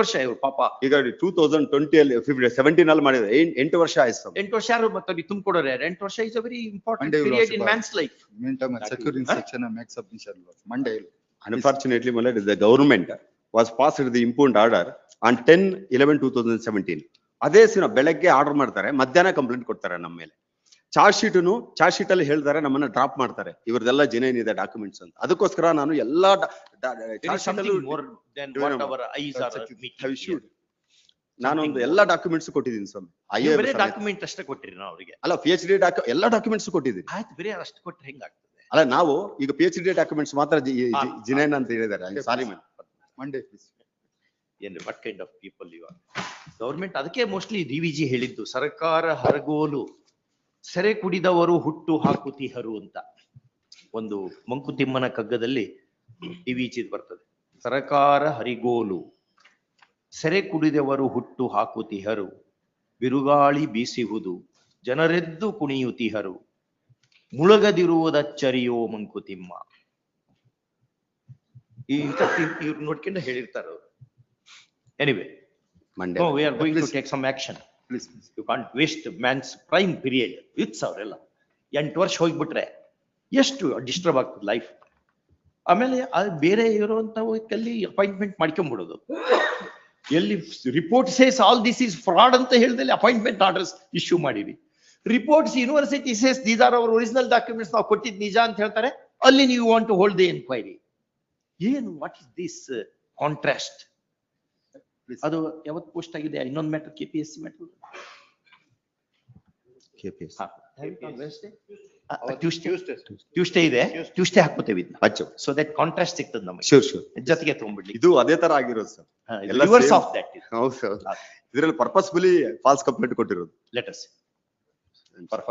ವರ್ಷ ಇವ್ರು ಪಾಪ. ಈಗ 2020 ಅಲ್ಲಿ 17 ಅಲ್ಲಿ ಮಾಡಿದ್ರೆ 8 ವರ್ಷ ಆಯ್ತು. 8 ವರ್ಷ ಯಾರು ಮತ್ತೆ ತುಂಬಿಕೊಡೋರು ಯಾರು? 8 ವರ್ಷ is a very important Monday, period in Lordship. man's life. Meantime, I secure instruction and make submission. Monday. Unfortunately, my lord, the government was passed the impound order on 10/11/2017. ಅದೇ ದಿನ ಬೆಳಗ್ಗೆ ಆರ್ಡರ್ ಮಾಡ್ತಾರೆ, ಮಧ್ಯಾಹ್ನ ಕಂಪ್ಲೇಂಟ್ ಕೊಡ್ತಾರೆ ನಮ್ಮ ಮೇಲೆ. Charge sheet ಅಲ್ಲಿ ಹೇಳ್ತಾರೆ ನಮ್ಮನ್ನ ಡ್ರಾಪ್ ಮಾಡ್ತಾರೆ, ಇವ್ರದೆಲ್ಲ ಜೆನ್ಯೂನ್ ಇದೆ ಡಾಕ್ಯುಮೆಂಟ್ಸ್ ಅಂತ. ಅದಕ್ಕೋಸ್ಕರ ನಾನು ಎಲ್ಲಾ ನಾನು ಒಂದು ಎಲ್ಲಾ ಡಾಕ್ಯುಮೆಂಟ್ಸ್ ಕೊಟ್ಟಿದ್ದೀನಿ ಸ್ವಾಮಿ. ಡಾಕ್ಯುಮೆಂಟ್ ಅಷ್ಟೇ ಕೊಟ್ಟಿರಿ ನಾವು ಅವರಿಗೆ? ಅಲ್ಲ, PhD ಎಲ್ಲಾ ಡಾಕ್ಯುಮೆಂಟ್ಸ್ ಕೊಟ್ಟಿದ್ದೀನಿ. ಆಯ್ತು, ಬೇರೆ ಅಷ್ಟು ಕೊಟ್ಟರೆ ಹೆಂಗಾಗ್ತದೆ? ಅಲ್ಲ, ನಾವು ಈಗ PhD ಡಾಕ್ಯುಮೆಂಟ್ಸ್ ಮಾತ್ರ ಜಿನೇನ್ ಅಂತ ಹೇಳಿದ್ದಾರೆ. Sorry ma'am. Monday, please. ಏನು what kind of people you are? Government ಅದಕ್ಕೆ ಮೋಸ್ಟ್ಲಿ DVG ಹೇಳಿದ್ದು, ಸರ್ಕಾರ ಹರಗೋಲು ಸೆರೆ ಕುಡಿದವರು ಹುಟ್ಟು ಹಾಕುತಿಹರು ಅಂತ. ಒಂದು ಮಂಕುತಿಮ್ಮನ ಕಗ್ಗದಲ್ಲಿ DVG ಬರ್ತದೆ. ಸರ್ಕಾರ ಹರಿಗೋಲು ಸೆರೆ ಕುಡಿದವರು ಹುಟ್ಟು ಹಾಕುತಿಹರು, ಬಿರುಗಾಳಿ ಬೀಸುವುದು ಜನರೆದ್ದು ಕುಣಿಯುತಿಹರು, ಮುಳುಗದಿರುವುದಚ್ಚರಿಯೋ ಮಂಕುತಿಮ್ಮ. ಇವ್ರು ನೋಡ್ಕೊಂಡು ಹೇಳಿರ್ತಾರ ಅವರು. Anyway, Monday. no, we are going to take some action. Please. You can't waste man's prime period. It's ಅವರೆಲ್ಲ 8 ವರ್ಷ ಹೋಗ್ಬಿಟ್ರೆ ಎಷ್ಟು ಡಿಸ್ಟರ್ಬ್ ಆಗ್ತದೆ ಲೈಫ್. ಆಮೇಲೆ ಬೇರೆ ಇರುವಂತ ಅಲ್ಲಿ ಅಪಾಯಿಂಟ್ಮೆಂಟ್ ಮಾಡ್ಕೊಂಡ್ಬಿಡೋದು. ಎಲ್ಲಿ report says all this is fraud ಅಂತ ಹೇಳಿದಲ್ಲಿ ಅಪಾಯಿಂಟ್ಮೆಂಟ್ ಆರ್ಡರ್ಸ್ ಇಶ್ಯೂ ಮಾಡಿವಿ. Reports university says these are our original documents, ನಾವು ಕೊಟ್ಟಿದ್ ನಿಜ ಅಂತ ಹೇಳ್ತಾರೆ. ಅಲ್ಲಿ ನೀವು want to hold the enquiry. ಏನು ವಾಟ್ ಇಸ್ ದಿಸ್ ಕಾಂಟ್ರಾಸ್ಟ್? ಅದು ಯಾವತ್ತು ಪೋಸ್ಟ್ ಆಗಿದೆ? ಇನ್ನೊಂದು ಮ್ಯಾಟರ್ KPSC ಮ್ಯಾಟರ್. ಟ್ಯೂಸ್ಡೇ ಇದೆ, ಟ್ಯೂಸ್ಡೇ ಹಾಕೋತೇವೆ ಸೊ ದಟ್ ಕಾಂಟ್ರಾಸ್ಟ್ ಸಿಗ್ತದೆ ನಮಗೆ. ಶೂರ್ ಜೊತೆಗೆ ತಗೊಂಡ್ಬಿಡ್ಲಿ. ಇದು ಅದೇ ತರ ಆಗಿರೋದು ಸರ್. Reverse of that. ಹೌದು ಸರ್, ಇದರಲ್ಲಿ ಪರ್ಪಸ್ಫುಲಿ ಫಾಲ್ಸ್ ಕಂಪ್ಲೇಂಟ್ ಕೊಟ್ಟಿರೋದು. Let us for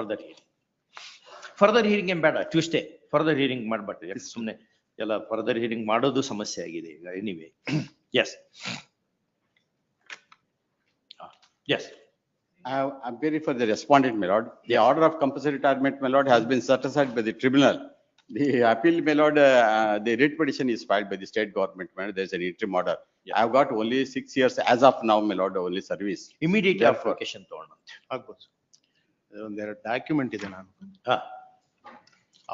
further hearing ಏನ್ ಬೇಡ, ಟ್ಯೂಸ್ಡೇ ಫರ್ದರ್ ಹಿಯರಿಂಗ್ ಮಾಡ್ಬಾರ್ದು. ಸುಮ್ಮನೆ ಎಲ್ಲ ಫರ್ದರ್ ಹಿಯರಿಂಗ್ ಮಾಡೋದು ಸಮಸ್ಯೆ ಆಗಿದೆ ಈಗ. Anyway, yes yes. I'm query for the respondent, my lord. The order of compulsory retirement, my lord, has been set aside by the tribunal The appeal, my lord, the writ petition is filed by the state government, my lord. There's an interim order. Yeah. I've got only 6 years as of now, my lord, only service. Immediate Therefore- application ತಗೊಂಡಂತೆ ಆಗ್ಬೋದು. ಒಂದೆರಡು document ಇದೆ ನಾನು. ಹಾ.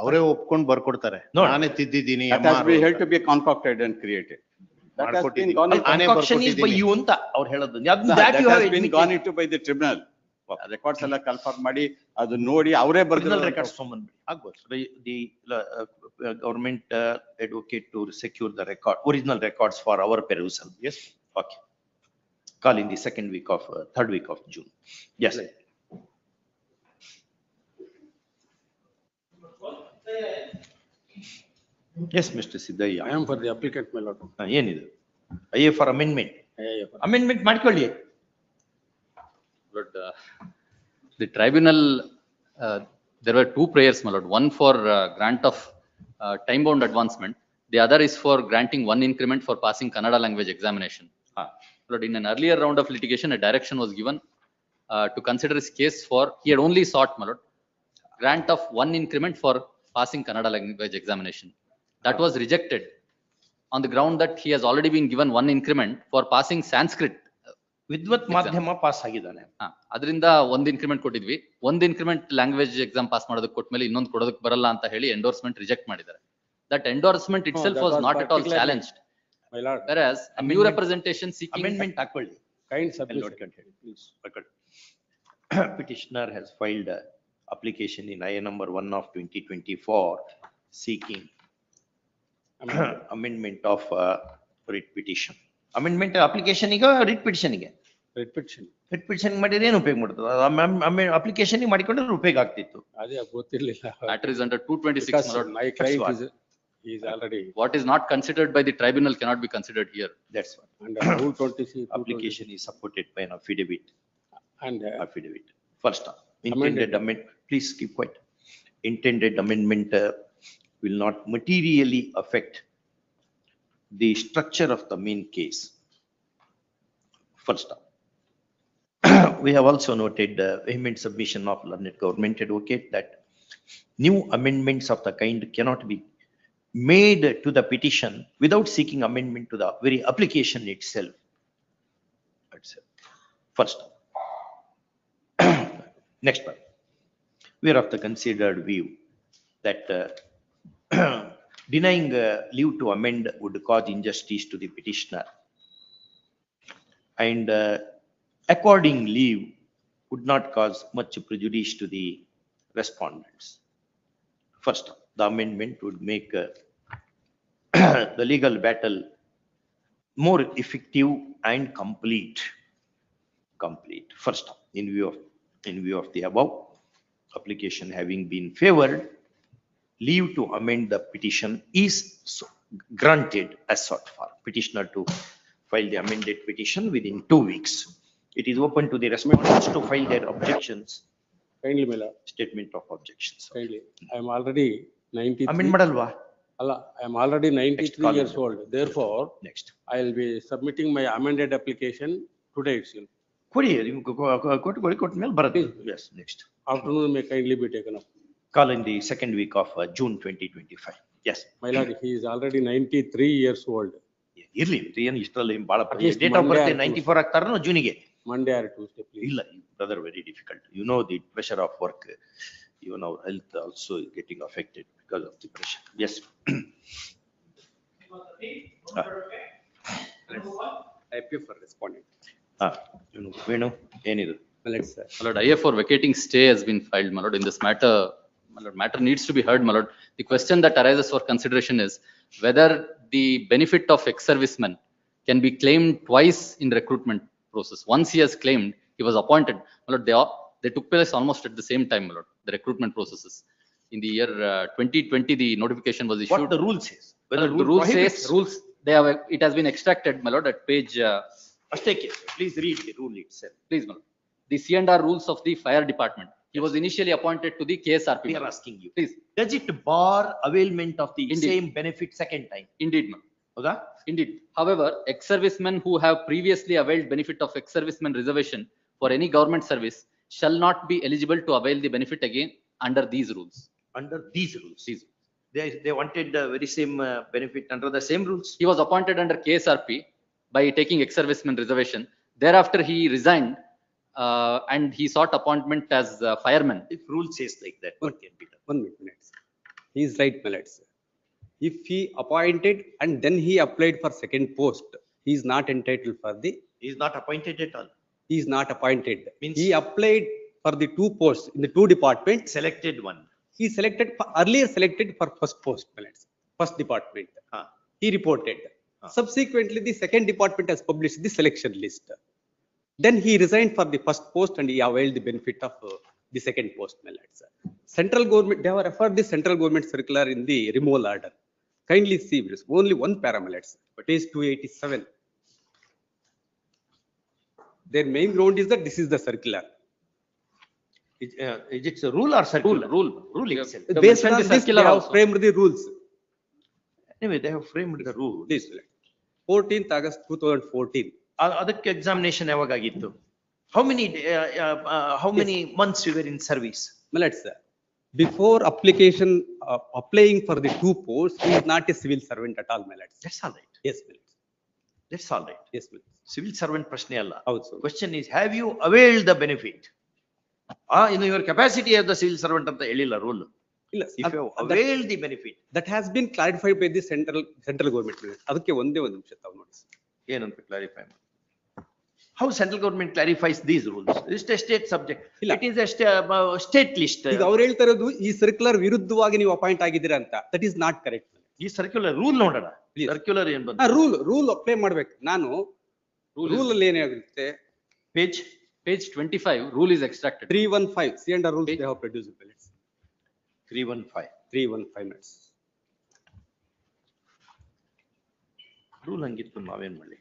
ಅವರೇ ಒಪ್ಕೊಂಡು ಬರ್ಕೊಡ್ತಾರೆ. ನೋಡಿ. ನಾನೇ ತಿದ್ದಿದ್ದೀನಿ. That has been held to be concocted and created. That has been gone into, ನಾನೇ Concoction is by ಬರ್ಕೊಟ್ಟಿದ್ದೀನಿ. you ಅಂತ ಅವ್ರು ಹೇಳೋದು. that has been gone into by the tribunal. Records ಎಲ್ಲ ಕನ್ಫರ್ಮ್ ಮಾಡಿ ಅದು ನೋಡಿ ಅವರೇ Original ಬರ್ದಿರೋ records ತೊಗೊಂಡ್ಬಿಡಿ. ಆಗ್ಬೋದು. The government advocate to secure the record, original records for our perusal. Yes. Okay. Call in the third week of June. Yes. Yes, Mr. Siddhaya. I am for the applicant, my lord. ಏನಿದೆ? IA for amendment. Amendment ಮಾಡ್ಕೊಳ್ಳಿ. But the tribunal, there were two prayers, my lord. One for grant of time-bound advancement. The other is for granting one increment for passing Kannada language examination. But in an earlier round of litigation, a direction was given to consider his case for, he had only sought, my lord, grant of one increment for passing Kannada language examination. That was rejected on the ground that he has already been given one increment for passing Sanskrit. ವಿದ್ವತ್ ಮಾಧ್ಯಮ pass ಆಗಿದ್ದಾನೆ. ಅದರಿಂದ ಒಂದ್ increment ಕೊಟ್ಟಿದ್ವಿ. ಒಂದ್ increment language exam pass ಮಾಡೋದಕ್ಕೆ ಕೊಟ್ಮೇಲೆ ಇನ್ನೊಂದು ಕೊಡೋದಕ್ಕೆ ಬರಲ್ಲ ಅಂತ ಹೇಳಿ ಎಂಡೋರ್ಸ್ಮೆಂಟ್ ರಿಜೆಕ್ಟ್ ಮಾಡಿದ್ದಾರೆ. That endorsement itself was not at all challenged. My lord. Whereas a new representation seeking Amendment ಹಾಕೊಳ್ಳಿ. Kind submission. Please. Petitioner has filed a application in IA number 1 of 2024 seeking amendment of writ petition. Amendment application ಈಗ writ petition ಗೆ. Writ petition. writ petition ಮಾಡಿದ್ರೆ ಏನು ಉಪಯೋಗ ಮಾಡ್ತದೆ? Application ಮಾಡಿಕೊಂಡ್ರೆ ಉಪಯೋಗ ಆಗ್ತಿತ್ತು. ಅದೇ ಗೊತ್ತಿರ್ಲಿಲ್ಲ. matter is under 226, my lord. My client is already. What is not considered by the tribunal cannot be considered here. That's what. Under Rule 26. Application is supported by an affidavit. And Affidavit. First, intended amendment, please keep quiet. Intended amendment will not materially affect the structure of the main case. First, we have also noted the vehement submission of learned government advocate that new amendments of the kind cannot be made to the petition without seeking amendment to the very application itself. First. Next one. We are of the considered view that denying leave to amend would cause injustice to the petitioner, and according leave would not cause much prejudice to the respondents. First, the amendment would make the legal battle more effective and complete. First, in view of the above, application having been favored, leave to amend the petition is granted as sought for. Petitioner to file the amended petition within 2 weeks. It is open to the respondents to file their objections. kindly, my lord. Statement of objections. Kindly. I am already 93. Amend ಮಾಡಲ್ವಾ? Allah, I am already 93 call years it. old. Therefore, Next. I will be submitting my amended application today itself. ಕೊಡಿ, ಕೊಟ್ಟ ಮೇಲೆ ಬರುತ್ತೆ. Yes, next. Afternoon may kindly be taken up. Call in the second week of June 2025. Yes. My lord, he is already 93 years old. ಇರ್ಲಿ, ಏನು ಇಷ್ಟರಲ್ಲಿ ಬಹಳ least date of Monday birth or 94 ಆಗ್ತಾರ ಜೂನಿಗೆ. Monday or Tuesday, please. ಇಲ್ಲ, brother, very difficult. You know the pressure of work. Even our health also is getting affected because of the pressure. Yes. I appeal for respondent. Venu, ಏನಿದು? Sir. My lord, IA for vacating stay has been filed, my lord. In this matter, my lord, matter needs to be heard, my lord. The question that arises for consideration is whether the benefit of ex-serviceman can be claimed twice in recruitment process. Once he has claimed, he was appointed. My lord, they took place almost at the same time, my lord, the recruitment processes. In the year 2020, the notification was issued. What the rule says? Well, the rule says, it has been extracted, my lord, at page, Please read the rule itself. please, my lord. The C&R rules of the fire department. He was initially appointed to the KSRP. We my are lord. asking you. Please, Does it bar availment of the Indeed. same benefit second time? indeed, my lord. ಹೌದಾ? Indeed. However, ex-servicemen who have previously availed benefit of ex-serviceman reservation for any government service shall not be eligible to avail the benefit again under these rules. Under these rules. These. They wanted the very same benefit under the same rules. He was appointed under KSRP by taking ex-serviceman reservation. Thereafter, he resigned and he sought appointment as a fireman. If rule says like that, what can be done? 1 minute. He is right, my lords. If he appointed and then he applied for second post, he is not entitled for the, He is not appointed at all. he is not appointed. Means- He applied for the 2 posts in the 2 departments. Selected one. He selected, earlier selected for first post, my lords, first department. He reported. Subsequently, the second department has published the selection list. Then he resigned for the first post and he availed the benefit of the second post, my lords. Central government, they have referred the central government circular in the removal order. Kindly see, this only one parameter, page 287. Their main ground is that this is the circular. Is it a rule or circular? Rule itself. Based on this, they have framed the rules. Anyway, they have framed the rule. This 14th August 2014. ಅದಕ್ಕೆ examination ಯಾವಾಗಾಗಿತ್ತು? How many months you were in service? Let's say, before application, applying for the 2 posts, he is not a civil servant at all, my lords. That's all right. Yes, my lords. That's all right. Yes, my lords. Civil servant ಪ್ರಶ್ನೆ ಅಲ್ಲ. Also. Question is, have you availed the benefit? In your capacity as the civil servant ಅಂತ ಹೇಳಿಲ್ಲ rule. If you have availed the benefit. That has been clarified by the central government. ಅದಕ್ಕೆ ಒಂದೇ ಒಂದು ನಿಮಿಷ ತಾವು ನೋಡಿ. ಏನಂತ clarify ಮಾಡಿ? How central government clarifies these rules? It's a state subject. It is a state list. ಈಗ ಅವ್ರು ಹೇಳ್ತಾ ಇರೋದು ಈ ಸರ್ಕ್ಯುಲರ್ ವಿರುದ್ಧವಾಗಿ ನೀವು ಅಪಾಯಿಂಟ್ ಆಗಿದ್ದೀರಾ ಅಂತ. That is not correct. ಈ ಸರ್ಕ್ಯುಲರ್ ರೂಲ್ ನೋಡೋಣ. ಸರ್ಕ್ಯುಲರ್ ಏನ್ ಬಂತು? ರೂಲ್ ಅಪ್ಲೈ ಮಾಡ್ಬೇಕು. ನಾನು ರೂಲ್ ಅಲ್ಲಿ ಏನಾಗುತ್ತೆ? Page 25, rule is extracted. 315, see under rules they have produced minutes. 315 minutes. Rule ಹಂಗಿತ್ತು ನಾವೇನ್ ಮಾಡ್ಲಿ?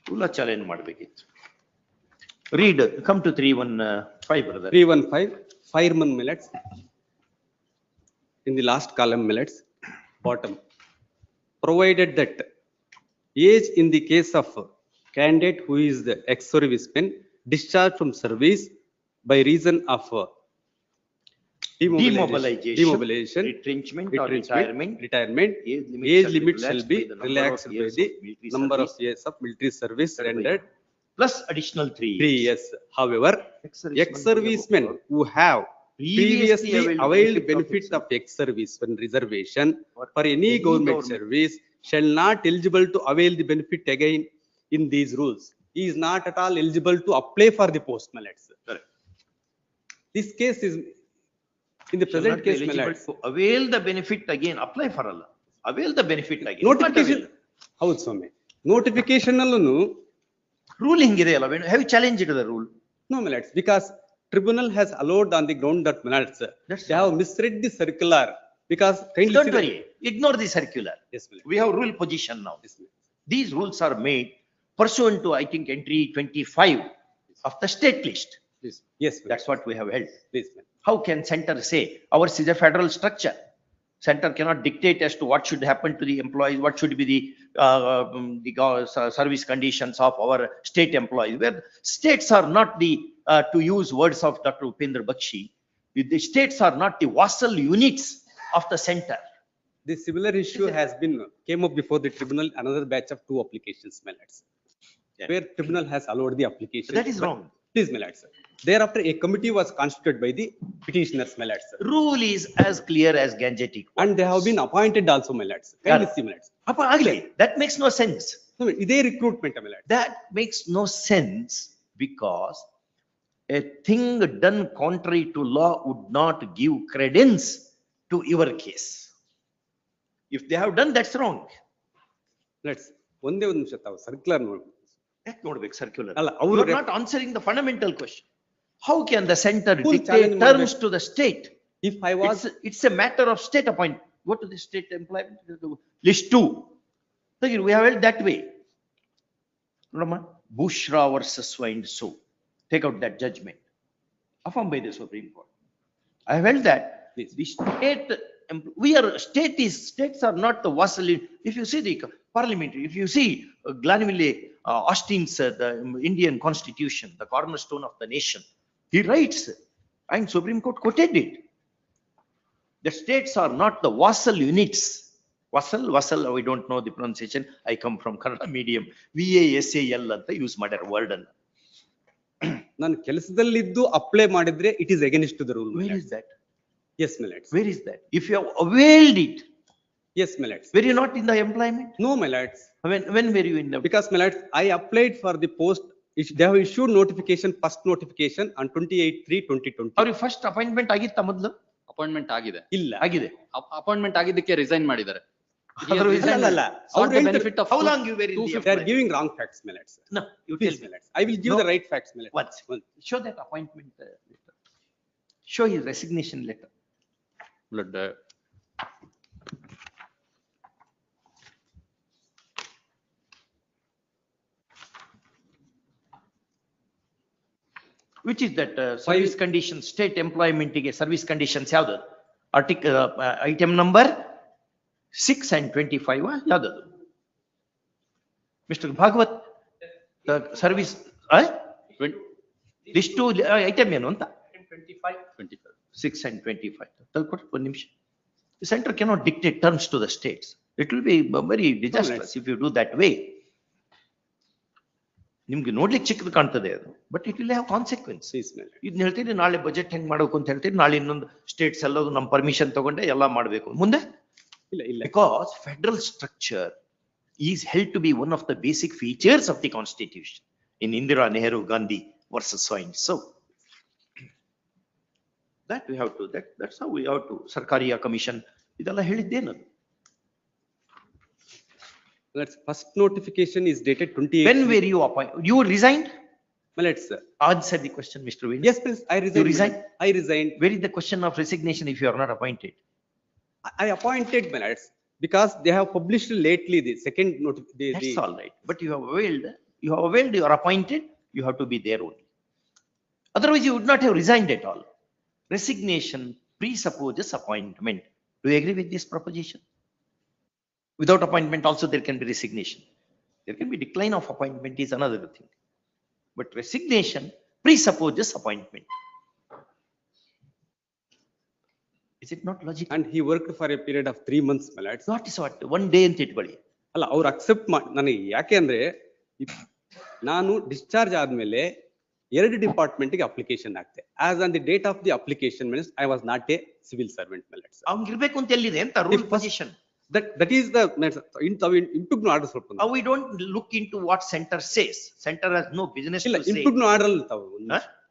ರೂಲ ಚಾಲೆಂಜ್ ಮಾಡ್ಬೇಕಿತ್ತು. Read, come to 315, brother. 315, fireman minutes. In the last column minutes, bottom. Provided that age in the case of candidate who is the ex-serviceman discharged from service by reason of demobilization, retrenchment or retirement, age limit shall be relaxed by the number of years of military service rendered plus additional 3 years. However, ex-servicemen who have previously availed benefits of ex-serviceman reservation for any government service shall not eligible to avail the benefit again in these rules. He is not at all eligible to apply for the post, my lords. This case is in the present case, my lords. To avail the benefit again, apply for Allah. Avail the benefit again. Notification. How so, me? Notification alone. Ruling ಇದೆ ಅಲ್ಲ? Have you challenged the rule? No, my lords, because tribunal has allowed on the ground that, my lords, they have misread the circular. Because don't worry, ignore the circular. Yes, my lords. We have rule position now. These rules are made pursuant to, I think, entry 25 of the state list. Yes, that's what we have held. Yes, how can center say ours is a federal structure? Center cannot dictate as to what should happen to the employees, what should be the service conditions of our state employees. Where states are not the, to use words of Dr. Upendra Bakshi, the states are not the vassal units of the center. The similar issue has been came up before the tribunal, another batch of 2 applications, my lords, where tribunal has allowed the application. That is wrong. Please, my lords. Thereafter, a committee was constituted by the petitioners, my lords. Rule is as clear as Gangetic. And they have been appointed also, my lords. That makes no sense. They recruitment, my lords. That makes no sense because a thing done contrary to law would not give credence to your case. If they have done, that's wrong. Let's ಒಂದೇ ಒಂದು ನಿಮಿಷ ತಾವು circular ನೋಡಿ. ಯಾಕೆ ನೋಡ್ಬೇಕು circular? ಅಲ್ಲ, you are not answering the fundamental question. How can the center dictate terms to the state? If I was, it's a matter of state appointment. Go to the state employment list 2. We have held that way. Bushra versus so and so. Take out that judgment. Affirmed by the Supreme Court. I have held that. The state, states are not the vassal. If you see the parliamentary, if you see Glanville Austin's the Indian Constitution, the cornerstone of the nation, he writes, and Supreme Court quoted it. The states are not the vassal units. Vassal, we don't know the pronunciation. I come from Kannada medium. VASAL anta use madar word ಅನ್ನು. ನಾನು ಕೆಲಸದಲ್ಲಿದ್ದು apply ಮಾಡಿದ್ರೆ it is against the rule. Where is that? Yes, my lords. Where is that? If you have availed it, Yes, my lords. were you not in the employment? No, my lords. When were you in the? Because, my lords, I applied for the post. They have issued notification, first notification on 28/3/2020. ಅವ್ರಿಗೆ first appointment ಆಗಿತ್ತ ಮೊದಲು? Appointment ಆಗಿದೆ. ಇಲ್ಲ. ಆಗಿದೆ. Appointment ಆಗಿದ್ದಕ್ಕೆ resign ಮಾಡಿದ್ದಾರೆ. ಅಲ್ಲ. Sought the benefit of How long you were in the They are employment? giving wrong facts, my lords. No, you Please, tell my me. lords. I will give No. the right facts, my lords. Once. Show that appointment letter. Show his resignation letter. Blood. Which is that service conditions, state employment ಗೆ service conditions ಯಾವುದು? Article item number 6 and 25 ಯಾವುದು? Mr. Bhagavat, the service these two item ಏನು ಅಂತ? 25. 6 and 25. ತಗೊಳ್ಳಿ ಒಂದು ನಿಮಿಷ. The center cannot dictate terms to the states. It will be very disastrous if you do that way. ನಿಮ್ಗೆ ನೋಡ್ಲಿಕ್ಕೆ ಚಿಕ್ಕದು ಕಾಣ್ತದೆ ಅದು, but it will have consequence. ಇದನ್ನ ಹೇಳ್ತೀರಿ, ನಾಳೆ ಬಜೆಟ್ ಹೆಂಗ್ ಮಾಡಬೇಕು ಅಂತ ಹೇಳ್ತೀರಿ, ನಾಳೆ ಇನ್ನೊಂದು ಸ್ಟೇಟ್ಸ್ ಎಲ್ಲದು ನಮ್ಮ ಪರ್ಮಿಷನ್ ತಗೊಂಡೆ ಎಲ್ಲ ಮಾಡಬೇಕು ಮುಂದೆ. Because federal structure is held to be one of the basic features of the constitution in Indira, Nehru, Gandhi versus so and so. That we have to that's how we have to. Sarkaria commission ಇದೆಲ್ಲ ಹೇಳಿದ್ದೇನದು. Let's first notification is dated 28. When were you appointed? You resigned? Well, let's answer the question, Mr. Win. Yes, please. I resigned. You resigned? I resigned. Where is the question of resignation if you are not appointed? I appointed, my lords, because they have published lately the second notification. That's all right. But you have availed. You are appointed. You have to be there only. Otherwise, you would not have resigned at all. Resignation presupposes appointment. Do you agree with this proposition? Without appointment also there can be resignation. There can be decline of appointment is another thing. But resignation presupposes appointment. Is it not logical? And he worked for a period of 3 months, my lords. Not is what, one day ಅಂತ ಇಟ್ಕೊಳ್ಳಿ. ಅಲ್ಲ, ಅವ್ರು accept ನನಗೆ ಯಾಕೆ ಅಂದ್ರೆ ನಾನು discharge ಆದ್ಮೇಲೆ 2 department ಗೆ ಅಪ್ಲಿಕೇಶನ್ ಹಾಕ್ತೆ. As on the date of the application means I was not a civil servant, my lords. ಅವ್ನು ಇರಬೇಕು ಅಂತ ಎಲ್ಲಿದೆ ಅಂತ rule position. That is the impugno order. We don't look into what center says. Center has no business to say. Impugno order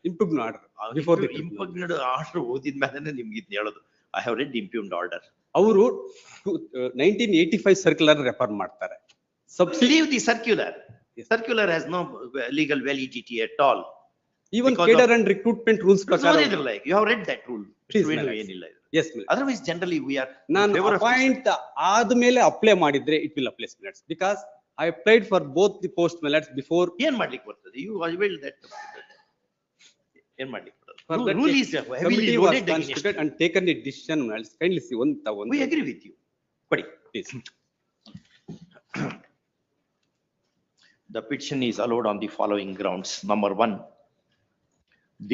impugno order before the impugno order ಓದಿದ ಮೇಲೆ ನಿಮಗೆ ಇದನ್ನ ಹೇಳೋದು. I have read impugno order. ಅವರು 1985 circular refer ಮಾಡ್ತಾರೆ. Leave the circular. Circular has no legal validity at all. Even cadre and recruitment rules ಪ್ರಕಾರ you have read that rule. Yes, otherwise generally we are ನಾನು appoint ಆದ್ಮೇಲೆ apply ಮಾಡಿದ್ರೆ it will apply, because I applied for both the post, before. ಏನ್ ಮಾಡ್ಲಿಕ್ಕೆ ಬರ್ತದೆ? You will that ಏನ್ ಮಾಡ್ಲಿಕ್ಕೆ ಬರ್ತದೆ? Rule is heavily loaded constituted and taken the decision. Kindly see one. We agree with you. Padi please. The petition is allowed on the following grounds. Number 1,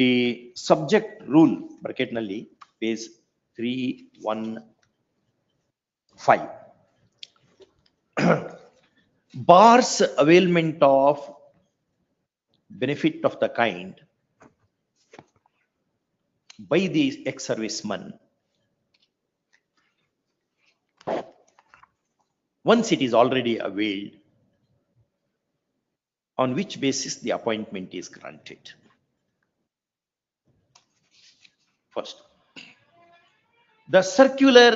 the subject rule bracket nalli page 315 bars availment of benefit of the kind by the ex-serviceman once it is already availed, on which basis the appointment is granted. First, the circular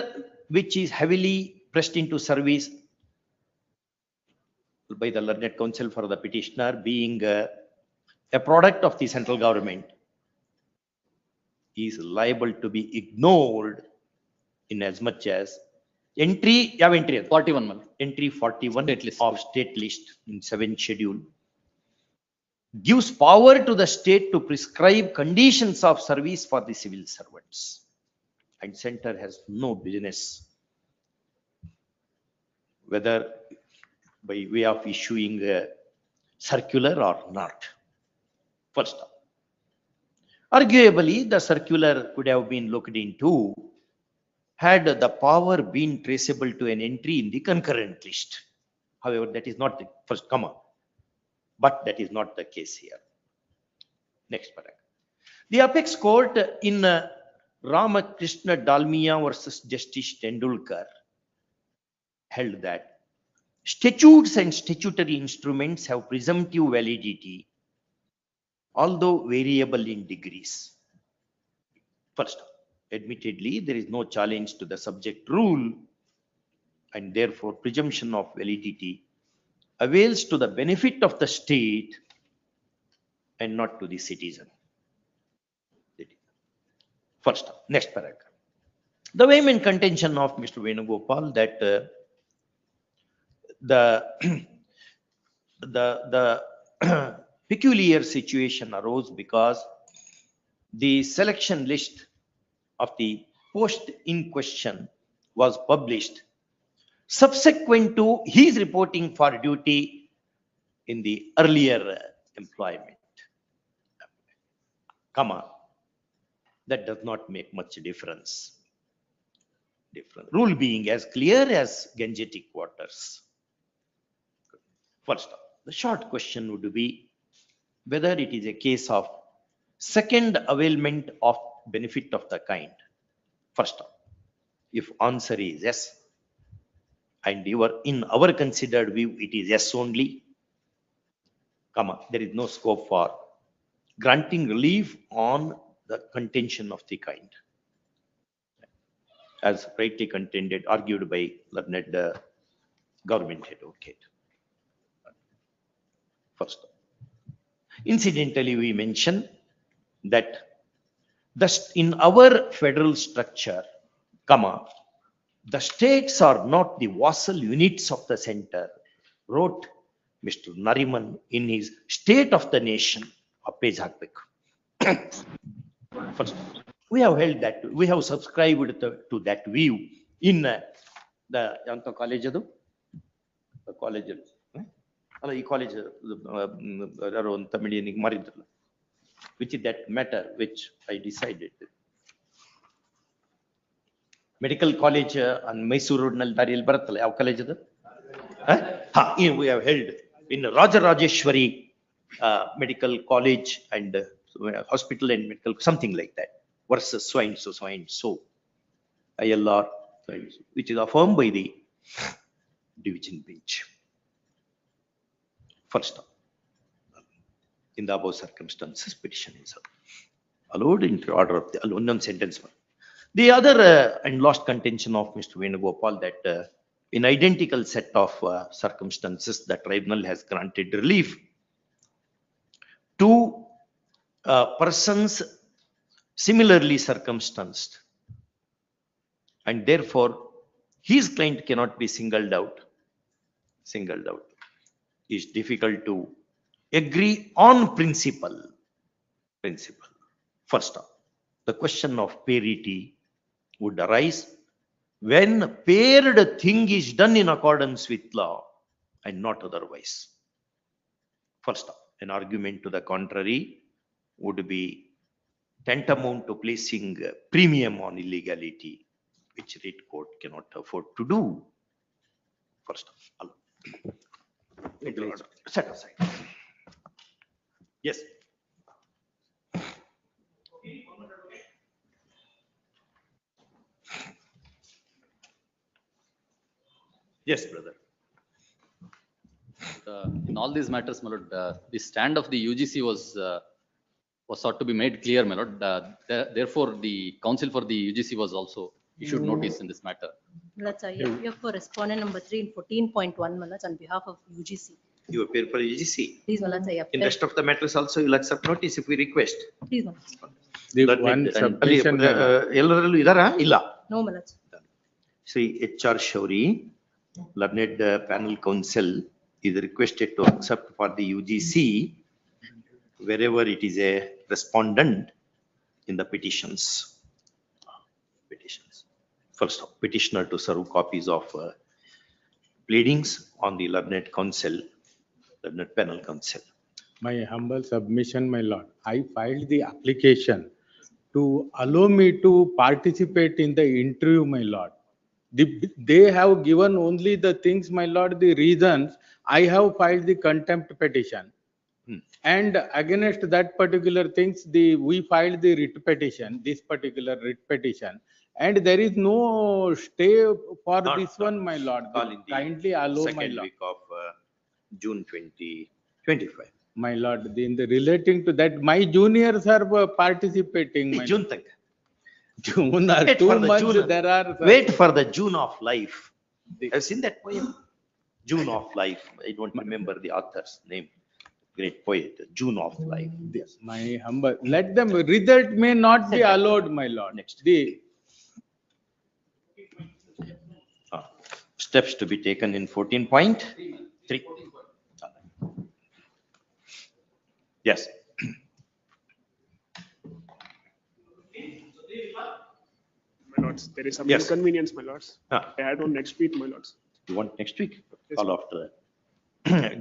which is heavily pressed into service by the learned counsel for the petitioner, being a product of the central government, is liable to be ignored in as much as entry 41 of state list in 7th schedule gives power to the state to prescribe conditions of service for the civil servants, and center has no business whether by way of issuing a circular or not. First, arguably the circular could have been looked into had the power been traceable to an entry in the concurrent list. However, that is not the first comma, but that is not the case here. Next paragraph. The apex court in Ramakrishna Dalmia versus Justice Tendulkar held that statutes and statutory instruments have presumptive validity, although variable in degrees. First, admittedly, there is no challenge to the subject rule, and therefore presumption of validity avails to the benefit of the state and not to the citizen. First, next paragraph. The vehement contention of Mr. Venugopal that the peculiar situation arose because the selection list of the post in question was published subsequent to his reporting for duty in the earlier employment, comma, that does not make much difference. Rule being as clear as Gangetic waters. First, the short question would be whether it is a case of second availment of benefit of the kind. First, if answer is yes, and in our considered view it is yes only, comma, there is no scope for granting relief on the contention of the kind, as rightly contended, argued by learned government advocate. First, incidentally, we mention that in our federal structure, comma, the states are not the vassal units of the center, wrote Mr. Nariman in his State of the Nation of page Hakbek. First, we have held that, we have subscribed to that view in the college, the college, college, which is that matter which I decided. Medical college on Mysore Road nal Dariyal Barattala, ಯಾವ college ಅದು? We have held in Rajarajeshwari Medical College and Hospital and Medical, something like that, versus so and so, ILR, which is affirmed by the division bench. First, in the above circumstances, petition is allowed in order of the unknown sentence. The other and lost contention of Mr. Venugopal that in identical set of circumstances, the tribunal has granted relief to persons similarly circumstanced, and therefore his client cannot be singled out. It's difficult to agree on principle. First, the question of parity would arise when paired thing is done in accordance with law and not otherwise. First, an argument to the contrary would be tantamount to placing premium on illegality, which Red Court cannot afford to do. First of all, set aside. Yes. Yes, brother. In all these matters, my lord, the stand of the UGC was sought to be made clear, my lord. Therefore, the counsel for the UGC was also issued notice in this matter. Malaj, I appear for respondent number 3 in 14.1, Malaj, on behalf of UGC. You appear for UGC. Please, Malaj, I appear. In rest of the matters also, you will accept notice if we request. Please, Malaj. The one submission. ಎಲ್ಲರಲ್ಲೂ ಇದಾರಾ? ಇಲ್ಲ. No, Malaj. Sri HR Shauri, learned panel counsel, is requested to accept for the UGC wherever it is a respondent in the petitions. First, petitioner to serve copies of pleadings on the learned counsel, learned panel counsel. My humble submission, my lord. I filed the application to allow me to participate in the interview, my lord. They have given only the things, my lord, the reasons. I have filed the contempt petition. And against that particular things, we filed the writ petition, this particular writ petition. And there is no stay for this one, my lord. Kindly allow, my Second lord. week of June 2025. My lord, in the relating to that, my juniors are participating. My June tak. June or Wait for 2 the months, June. there are. Wait for the June of life. I've seen that poem. June of life. I don't remember the author's name. Great poet. June of life. Yes. My humble, let them, result may not be allowed, my lord. Next. The Steps to be taken in 14.3. Yes. My lords, there is some Yes. inconvenience, my lords. Ah. I had one next week, my lords. You want next week? Yes, Call after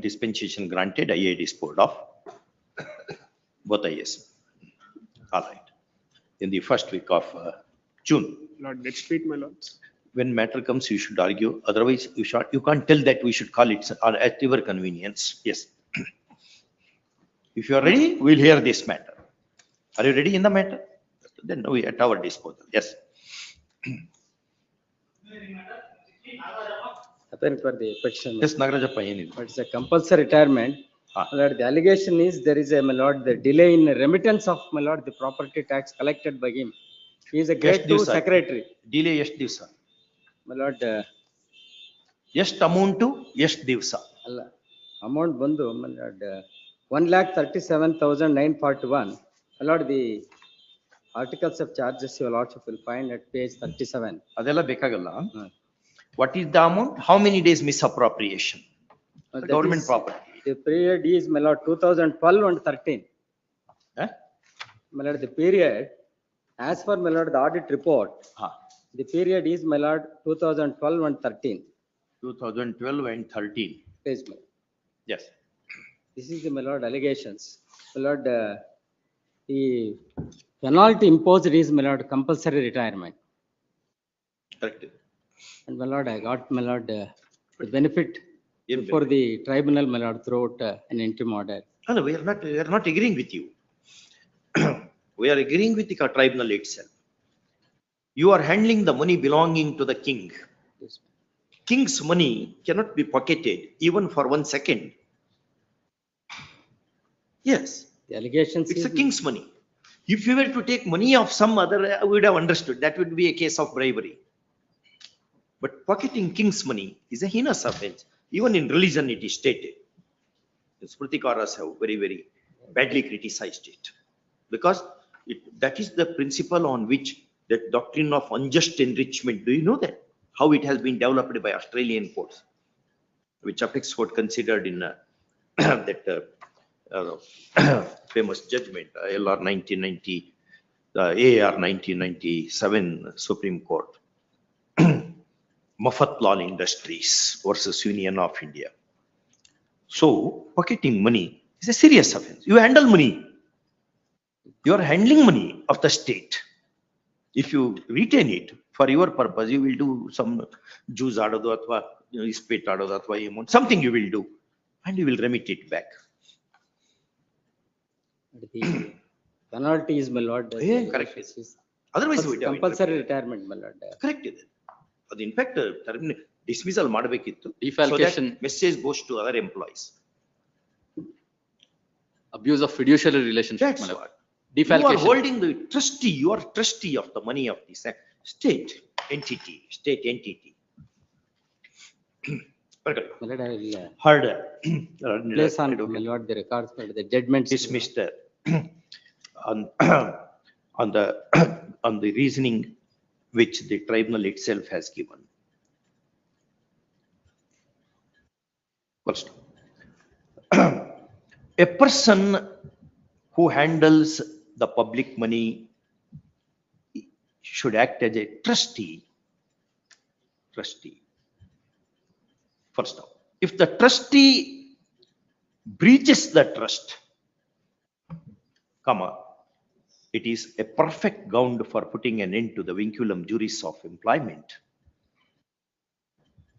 dispensation granted, IA disposed of. Both IS. All right. In the first week of June. Lord, next week, my lords. When matter comes, you should argue. Otherwise, you can't tell that we should call it at your convenience. Yes. If you are ready, we'll hear this matter. Are you ready in the matter? Then we at our disposal. Yes. Appearing for the petition. Yes, Nagarajappa, ಏನಿದೆ? But it's a compulsory retirement. My lord, the allegation is there is a, my lord, the delay in remittance of, my lord, the property tax collected by him. He is a grade 2 secretary. Delay ಎಷ್ಟು ದಿವಸ? My lord, ಎಷ್ಟು amount ಎಷ್ಟು ದಿವಸ? ಅಲ್ಲ, amount ಬಂದು, my lord, 1,37,941. My lord, the articles of charges your lordship will find at page 37. ಅದೆಲ್ಲ ಬೇಕಾಗಲ್ಲ. What is the amount? How many days misappropriation? That Government is- property. The period is, my lord, 2012 and 13. My lord, the period, as per, my lord, the audit report, the period is, my lord, 2012 and 13. 2012 and 13. Please, my lord. Yes. This is the, my lord, allegations. My lord, the penalty imposed is, my lord, compulsory retirement. Correct. And my lord, I got, my lord, the benefit for the tribunal, my lord, throughout an interim order. No, we are not agreeing with you. We are agreeing with the tribunal itself. You are handling the money belonging to the king. Yes. King's money cannot be pocketed even for 1 second. Yes. The allegations It's is, a king's money. If you were to take money of some other, I would have understood. That would be a case of bribery. But pocketing king's money is a heinous offense. Even in religion, it is stated. The Smritikaras have very, very badly criticized it. Because that is the principle on which that doctrine of unjust enrichment, do you know that? How it has been developed by Australian courts, which apex court considered in that famous judgment, LR 1990, AR 1997 Supreme Court. Mafatlal Industries versus Union of India. So, pocketing money is a serious offense. You handle money. You are handling money of the state. If you retain it for your purpose, you will do some juice adodu athwa spit adodu athwa amount, something you will do, and you will remit it back. the penalty is, my lord. Correct. Otherwise, we compulsory retirement, my lord. Correct. ಅದು in fact dismissal ಮಾಡಬೇಕಿತ್ತು. Defalcation. Message goes to other employees. Abuse of fiduciary relationship. That's my lord. what. Defalcation. You are holding the trustee. You are trustee of the money of the state entity. State entity. My lord, I will Heard. place on, my lord, the records for the judgment. Dismissed on the reasoning which the tribunal itself has given. First, a person who handles the public money should act as a trustee. First of all, if the trustee breaches the trust, it is a perfect ground for putting an end to the vinculum juris of employment.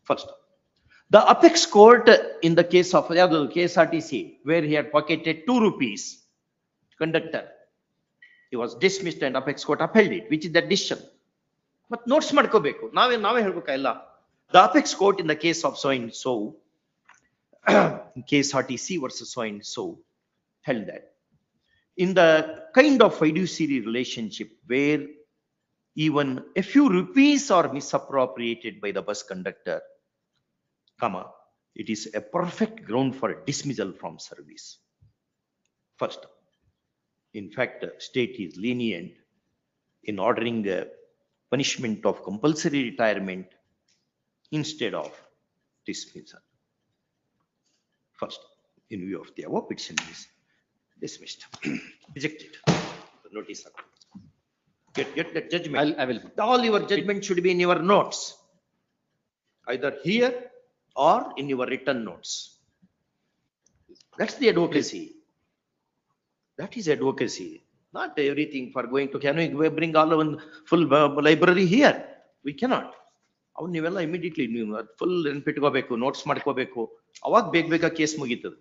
First, the apex court in the case of KSRTC, where he had pocketed 2 rupees, conductor, he was dismissed and apex court upheld it, which is the decision. But notes madkobeku. Nave helbekilla. The apex court in the case of so and so, KSRTC versus so and so, held that in the kind of fiduciary relationship where even a few rupees are misappropriated by the bus conductor, it is a perfect ground for dismissal from service. First, in fact, state is lenient in ordering a punishment of compulsory retirement instead of dismissal. First, in view of the above, petition is dismissed, rejected. The notice. Get the judgment. I will. All your judgment should be in your notes, either here or in your written notes. That's the advocacy. That is advocacy. Not everything for going to, can we bring all one full library here? We cannot. Immediately full notes madkobeku. Avag bega case mugitadu.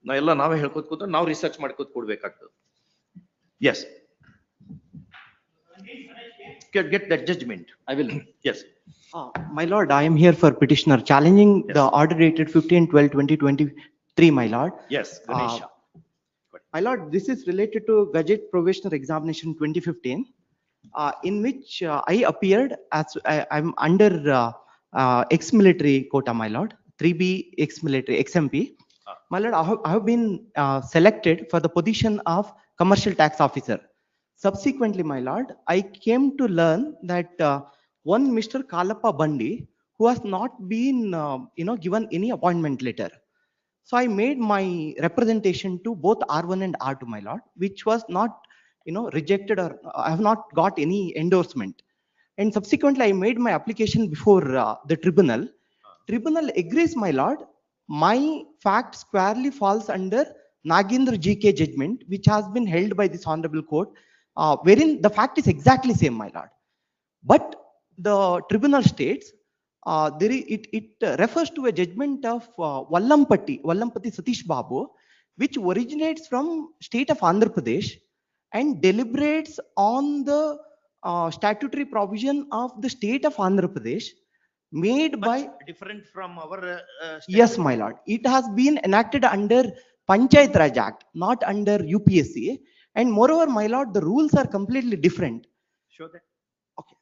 Now research madkot kodbekaಗ್ತದೆ. Yes. Get that judgment. I will. Yes. My lord, I am here for petitioner challenging the order dated 15/12/2023, my lord. Yes, Ganesha. My lord, this is related to Gadget Provisional Examination 2015, in which I appeared as I'm under ex-military quota, my lord, 3B ex-military, XMP. My lord, I have been selected for the position of commercial tax officer. Subsequently, my lord, I came to learn that one Mr. Kalappa Bandi, who has not been, given any appointment letter. So I made my representation to both R1 and R2, my lord, which was not, rejected, or I have not got any endorsement. And subsequently, I made my application before the tribunal. Tribunal agrees, my lord, my fact squarely falls under Nagendra GK judgment, which has been held by this honorable court, wherein the fact is exactly same, my lord. But the tribunal states, it refers to a judgment of Vallampati Satish Babu, which originates from state of Andhra Pradesh and deliberates on the statutory provision of the state of Andhra Pradesh made by different from our yes, my lord. It has been enacted under Panchayat Raj Act, not under UPSC. And moreover, my lord, the rules are completely different. Show that. Okay.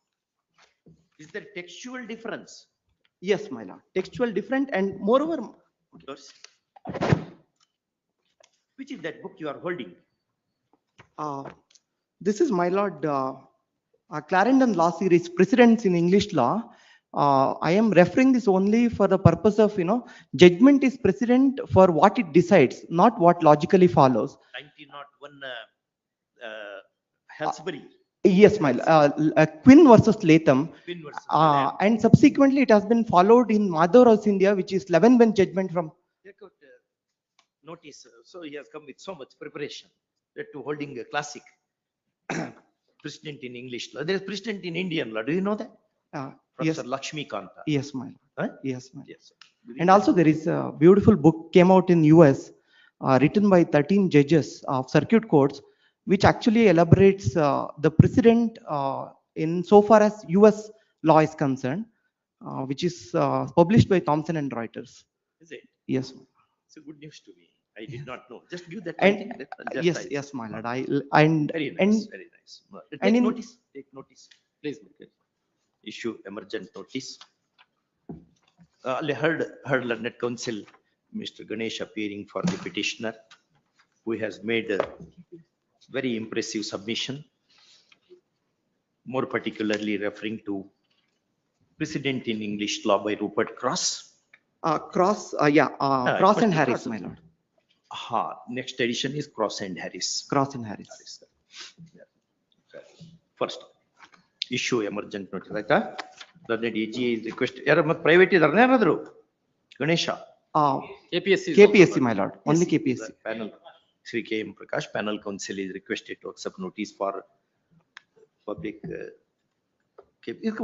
Is there textual difference? Yes, my lord. Textual different, and moreover, which is that book you are holding? This is, my lord, Clarendon Law Series, Precedents in English Law. I am referring this only for the purpose of, judgment is precedent for what it decides, not what logically follows. 1901 Halsbury. Yes, my Quinn versus Latham. Quinn versus And subsequently, it has been followed in Madhav House India, which is 11 bench judgment from. Check out notice. So he has come with so much preparation to holding a classic precedent in English law. There is precedent in Indian law. Do you know that? Yes. Professor Lakshmi Kanta. Yes, my lord. Huh? Yes, my lord. Yes. And also there is a beautiful book came out in US, written by 13 judges of circuit courts, which actually elaborates the precedent in so far as US law is concerned, which is published by Thomson and Reuters. Is it? Yes. It's a good news to me. I did not know. Just give that. And yes, my lord. Very nice. Very nice. Take notice. Take notice. Please. Issue emergent notice. Heard learned counsel, Mr. Ganesh appearing for the petitioner, who has made a very impressive submission, more particularly referring to precedent in English law by Rupert Cross. Cross and Harris, my lord. Next edition is Cross and Harris. Cross and Harris. First, issue emergent notice. Right? The AG is request. Private is Ganesha. KPSC, my lord. Only KPSC. Panel. Sri K.M. Prakash, panel counsel is requested to accept notice for public.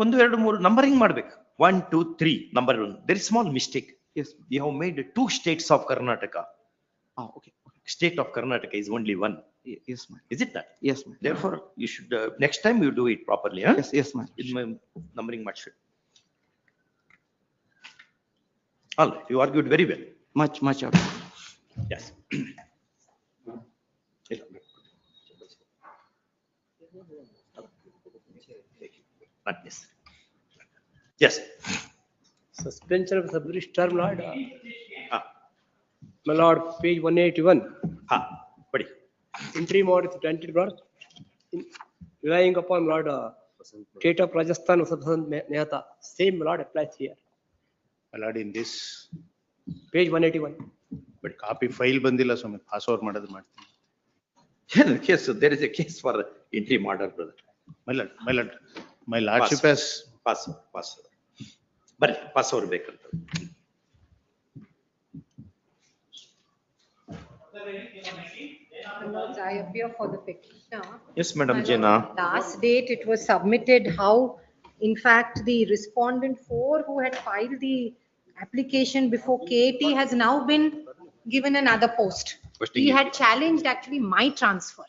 ಒಂದು ಎರಡು ಮೂರು numbering ಮಾಡ್ಬೇಕು 1 2 3 number 1 there is small mistake. Yes. You have made 2 states of Karnataka. Okay. State of Karnataka is only one. Yes, ma'am. Is it that? Yes, ma'am. Therefore you should next time you do it properly, huh? Yes, yes, ma'am. In my numbering much. All right, you argued very well. Much. Yes. Not this. Yes. Suspension of sub registrar, my lord. My lord, page 181. Buddy. Interim order is granted, my lord. Relying upon, my lord, state of Rajasthan, Mehta. Same, my lord, applies here. My lord, in this. Page 181. But copy file bandila, so me pass over madad ಮಾಡ್ತೀನಿ. Yes, so there is a case for interim order, brother. My lordship has pass. But pass over ಬೇಕಂತ. I appear for the petitioner. Yes, Madam Jena. Last date it was submitted how, in fact, the respondent 4 who had filed the application before KT has now been given another post. He had challenged actually my transfer.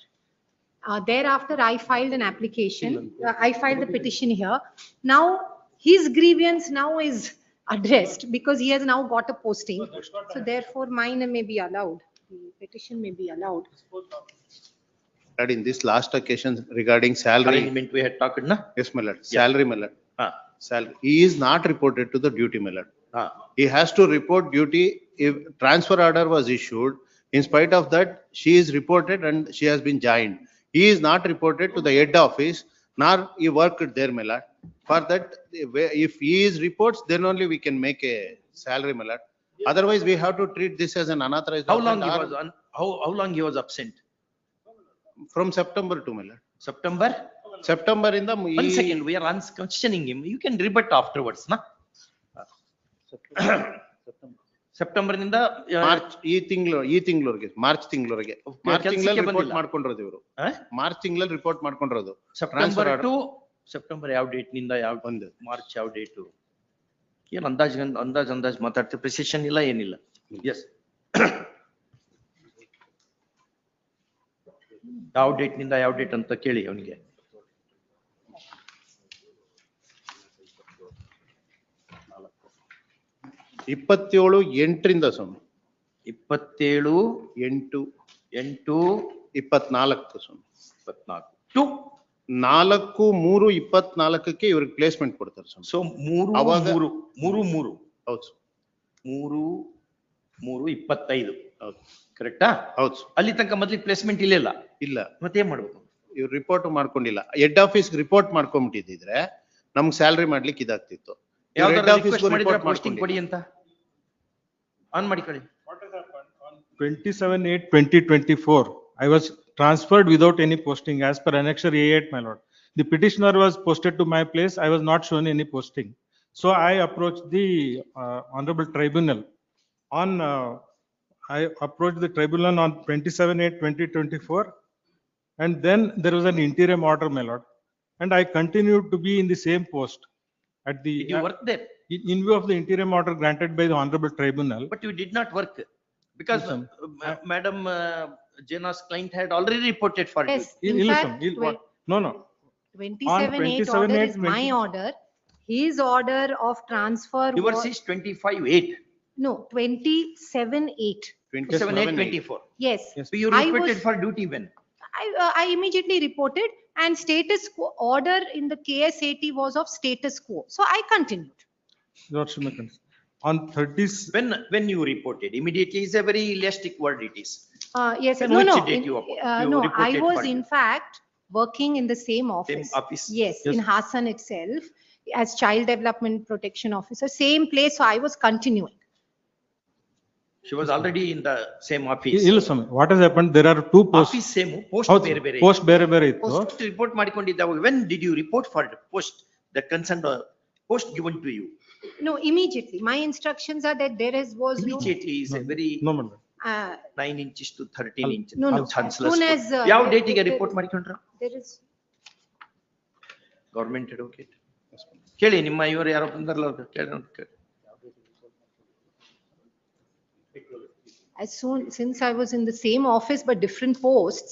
Thereafter, I filed an application. I filed the petition here. Now, his grievance now is addressed because he has now got a posting. So therefore, mine may be allowed. The petition may be allowed. Lord, in this last occasion regarding salary. Arrangement we had talked, na? Yes, my lord. Salary, my lord. Salary. He is not reported to the duty, my lord. He has to report duty if transfer order was issued. In spite of that, she is reported and she has been joined. He is not reported to the head office, nor he worked there, my lord. For that, if he is reports, then only we can make a salary, my lord. Otherwise, we have to treat this as an unauthorized. How long he was how long he was absent? From September to, my lord. September in the. 1 second, we are questioning him. You can rebut afterwards, na? September ನಿಂದ March ಈ ತಿಂಗಳವರೆಗೆ March ತಿಂಗಳಲ್ಲಿ report ಮಾಡ್ಕೊಂಡಿರೋದು ಇವರು March ತಿಂಗಳಲ್ಲಿ report ಮಾಡ್ಕೊಂಡಿರೋದು September ಯಾವ date ನಿಂದ ಯಾವ ಬಂದು ಮಾರ್ಚ್ ಯಾವ ಡೇಟ್ ಏನ್ ಅಂದಾಜ್ ಮಾತಾಡ್ತೀವಿ ಪ್ರಿಸಿಷನ್ ಇಲ್ಲ ಏನಿಲ್ಲ. ಎಸ್ ಯಾವ ಡೇಟ್ ನಿಂದ ಯಾವ ಡೇಟ್ ಅಂತ ಕೇಳಿ ಅವನಿಗೆ. 27/8 ಸ್ವಾಮಿ 27/8/24 ಸ್ವಾಮಿ 4/3/24 ಇವ್ರಿಗೆ ಪ್ಲೇಸ್ಮೆಂಟ್ ಕೊಡ್ತಾರೆ ಸ್ವಾಮಿ. ಸೊ 3/3 ಹೌದು 3/3/25 ಹೌದು ಕರೆಕ್ಟಾ? ಹೌದು. ಅಲ್ಲಿ ತನಕ ಮೊದಲಿಗೆ ಪ್ಲೇಸ್ಮೆಂಟ್ ಇಲ್ಲ ಮತ್ತೆ ಏನ್ ಮಾಡ್ಬೇಕು? ಇವ್ರು ರಿಪೋರ್ಟ್ ಮಾಡ್ಕೊಂಡಿಲ್ಲ. ಹೆಡ್ ಆಫೀಸ್ ರಿಪೋರ್ಟ್ ಮಾಡ್ಕೊಂಡ್ಬಿಟ್ಟಿದ್ರೆ ನಮ್ಗೆ ಸ್ಯಾಲರಿ ಮಾಡ್ಲಿಕ್ಕೆ ಇದಾಗ್ತಿತ್ತು. ಪೋಸ್ಟಿಂಗ್ ಕೊಡಿ ಅಂತ ಆನ್ ಮಾಡಿಕೊಳ್ಳಿ. 27/8/2024 I was transferred without any posting as per annexure A8, my lord. The petitioner was posted to my place. I was not shown any posting. So I approached the honorable tribunal on I approached the tribunal on 27/8/2024, and then there was an interim order, my lord, and I continued to be in the same post at the. Did you work there? In view of the interim order granted by the honorable tribunal. But you did not work because Madam Jena's client had already reported for yes, you. In fact, No. 27/8 order is my order. His order of transfer. Yours is 25/8. No, 27/8. 27/8/24. Yes. So you reported for duty when? I immediately reported, and status quo order in the KS80 was of status quo. So I continued. On 30. When you reported immediately is a very elastic word it is. Yes, When no. I was in fact working in the same office. Yes, in Hassan itself as child development protection officer, same place. So I was continuing. She was already in the same office. What has happened? There are two posts. Office same, post ಬೇರೆ. Post ಬೇರೆ ಇತ್ತು. Post report ಮಾಡಿಕೊಂಡಿದ್ದಾಗ when did you report for the post that concerned post given to you? No, immediately. My instructions are that there was immediately is a very. No, madam. 9 inches to 13 inches. No, no. As soon as, ಯಾವ there- ಡೇಟಿಗೆ there- report ಮಾಡಿಕೊಂಡ್ರ There is, government advocate ಕೇಳಿ, ನಿಮ್ಮ ಇವರು ಯಾರೋ ಬಂದಾರಲ್ಲ ಅವ್ರು ಕೇಳಿ. as soon, since I was in the same office but different posts.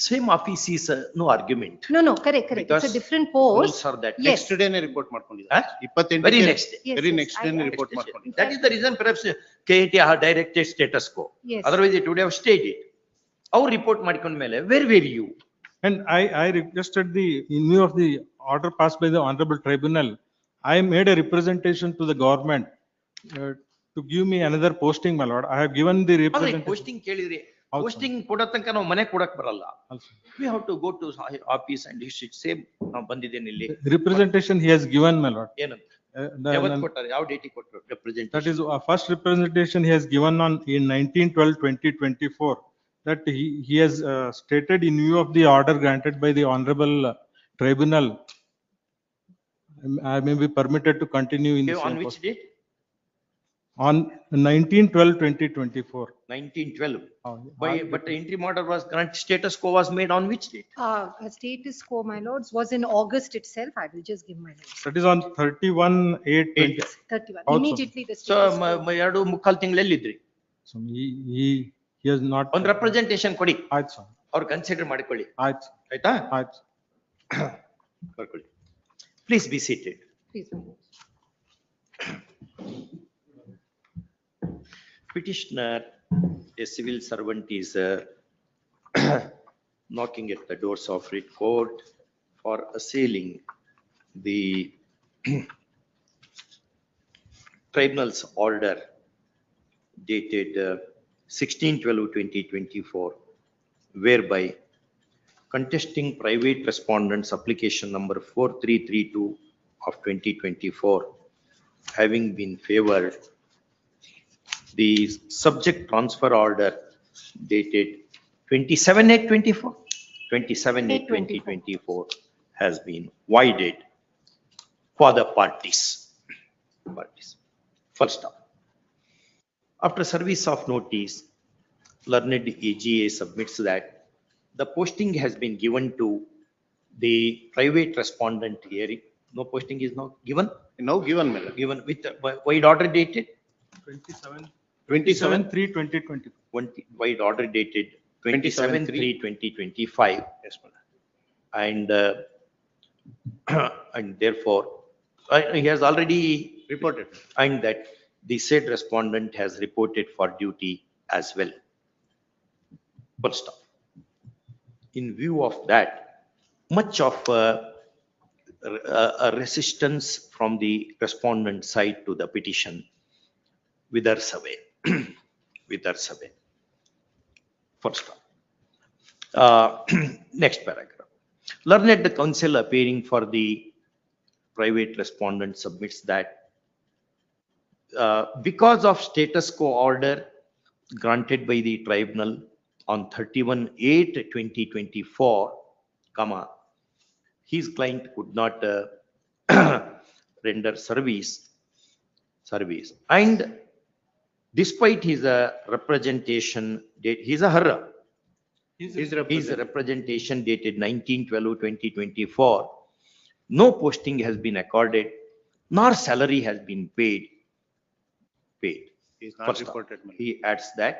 Same office is no argument. No, no, correct. It's a Because different post. rules are that. Yes. Next ಡೇನೆ report ಮಾಡ್ಕೊಂಡಿದ್ದಾರೆ. 28 Very next day. Yes, very yes, next ಡೇನೆ I- report ಮಾಡ್ಕೊಂಡಿದ್ದಾರೆ. That is the reason perhaps KIT have directed status quo. Yes. Otherwise it would have stayed it. ಅವ್ರು report ಮಾಡ್ಕೊಂಡ ಮೇಲೆ where were you? And I requested in view of the order passed by the honorable tribunal, I made a representation to the government to give me another posting, my lord. I have given the representation. Posting ಕೇಳಿದ್ರಿ, ಹೌದು. Posting ಕೊಡೋ ತನಕ ನಾವು ಮನೆ ಕೊಡಕ್ ಬರಲ್ಲ. Also. We have to go to office and he should say ನಾವು ಬಂದಿದ್ದೇನೆ ಇಲ್ಲಿ. Representation he has given, my lord. ಏನಂತ The- ಯಾವತ್ತು ಕೊಟ್ಟಾರೆ, ಯಾವ ಡೇಟಿಗೆ ಕೊಟ್ಟರು representation? That is first representation he has given in 19/12/2024. That he has stated in view of the order granted by the honorable tribunal, I may be permitted to continue in the On same which post. date? On 19/12/2024. 1912. Oh, But the interim order was granted, status quo was made on which date? A status quo, my lords, was in August itself. I will just give my notes. That is on 31/8/20. 31. Also. Immediately the So status quo. ಎರಡು ಮುಕ್ಕಾಲ್ ತಿಂಗಳಲ್ಲಿ So he has not. ಒಂದು representation ಕೊಡಿ, ಆಯ್ತು sir. ಅವ್ರು consider ಮಾಡಿಕೊಳ್ಳಿ. ಆಯ್ತು. ಆಯ್ತಾ? ಆಯ್ತು. ಬರ್ಕೊಳ್ಳಿ. Please be seated. Please, my lords. Petitioner, a civil servant, is knocking at the doors of Writ Court for assailing the tribunal's order dated 16/12/2024, whereby contesting private respondents application number 4332 of 2024, having been favored, the subject transfer order dated 27/8/24, 27/8/2024 has been voided for the parties. First up, after service of notice, learned AGA submits that the posting has been given to the private respondent hearing. No posting is now given? Now given, my lord. Given with void order dated 27/3/2020. Void order dated 27/3/2025. Yes, my lord. And and therefore, he has already Reported. and that the said respondent has reported for duty as well. Full stop. In view of that, much of a resistance from the respondent side to the petition withers away. Withers away. Full stop. Next paragraph. Learned counsel appearing for the private respondent submits that because of status quo order granted by the tribunal on 31/8/2024, comma, his client could not render service, and despite his representation date, he's a hurrah. His representation dated 19/12/2024, no posting has been accorded, nor salary has been paid. He is not First, reported, my lord. he adds that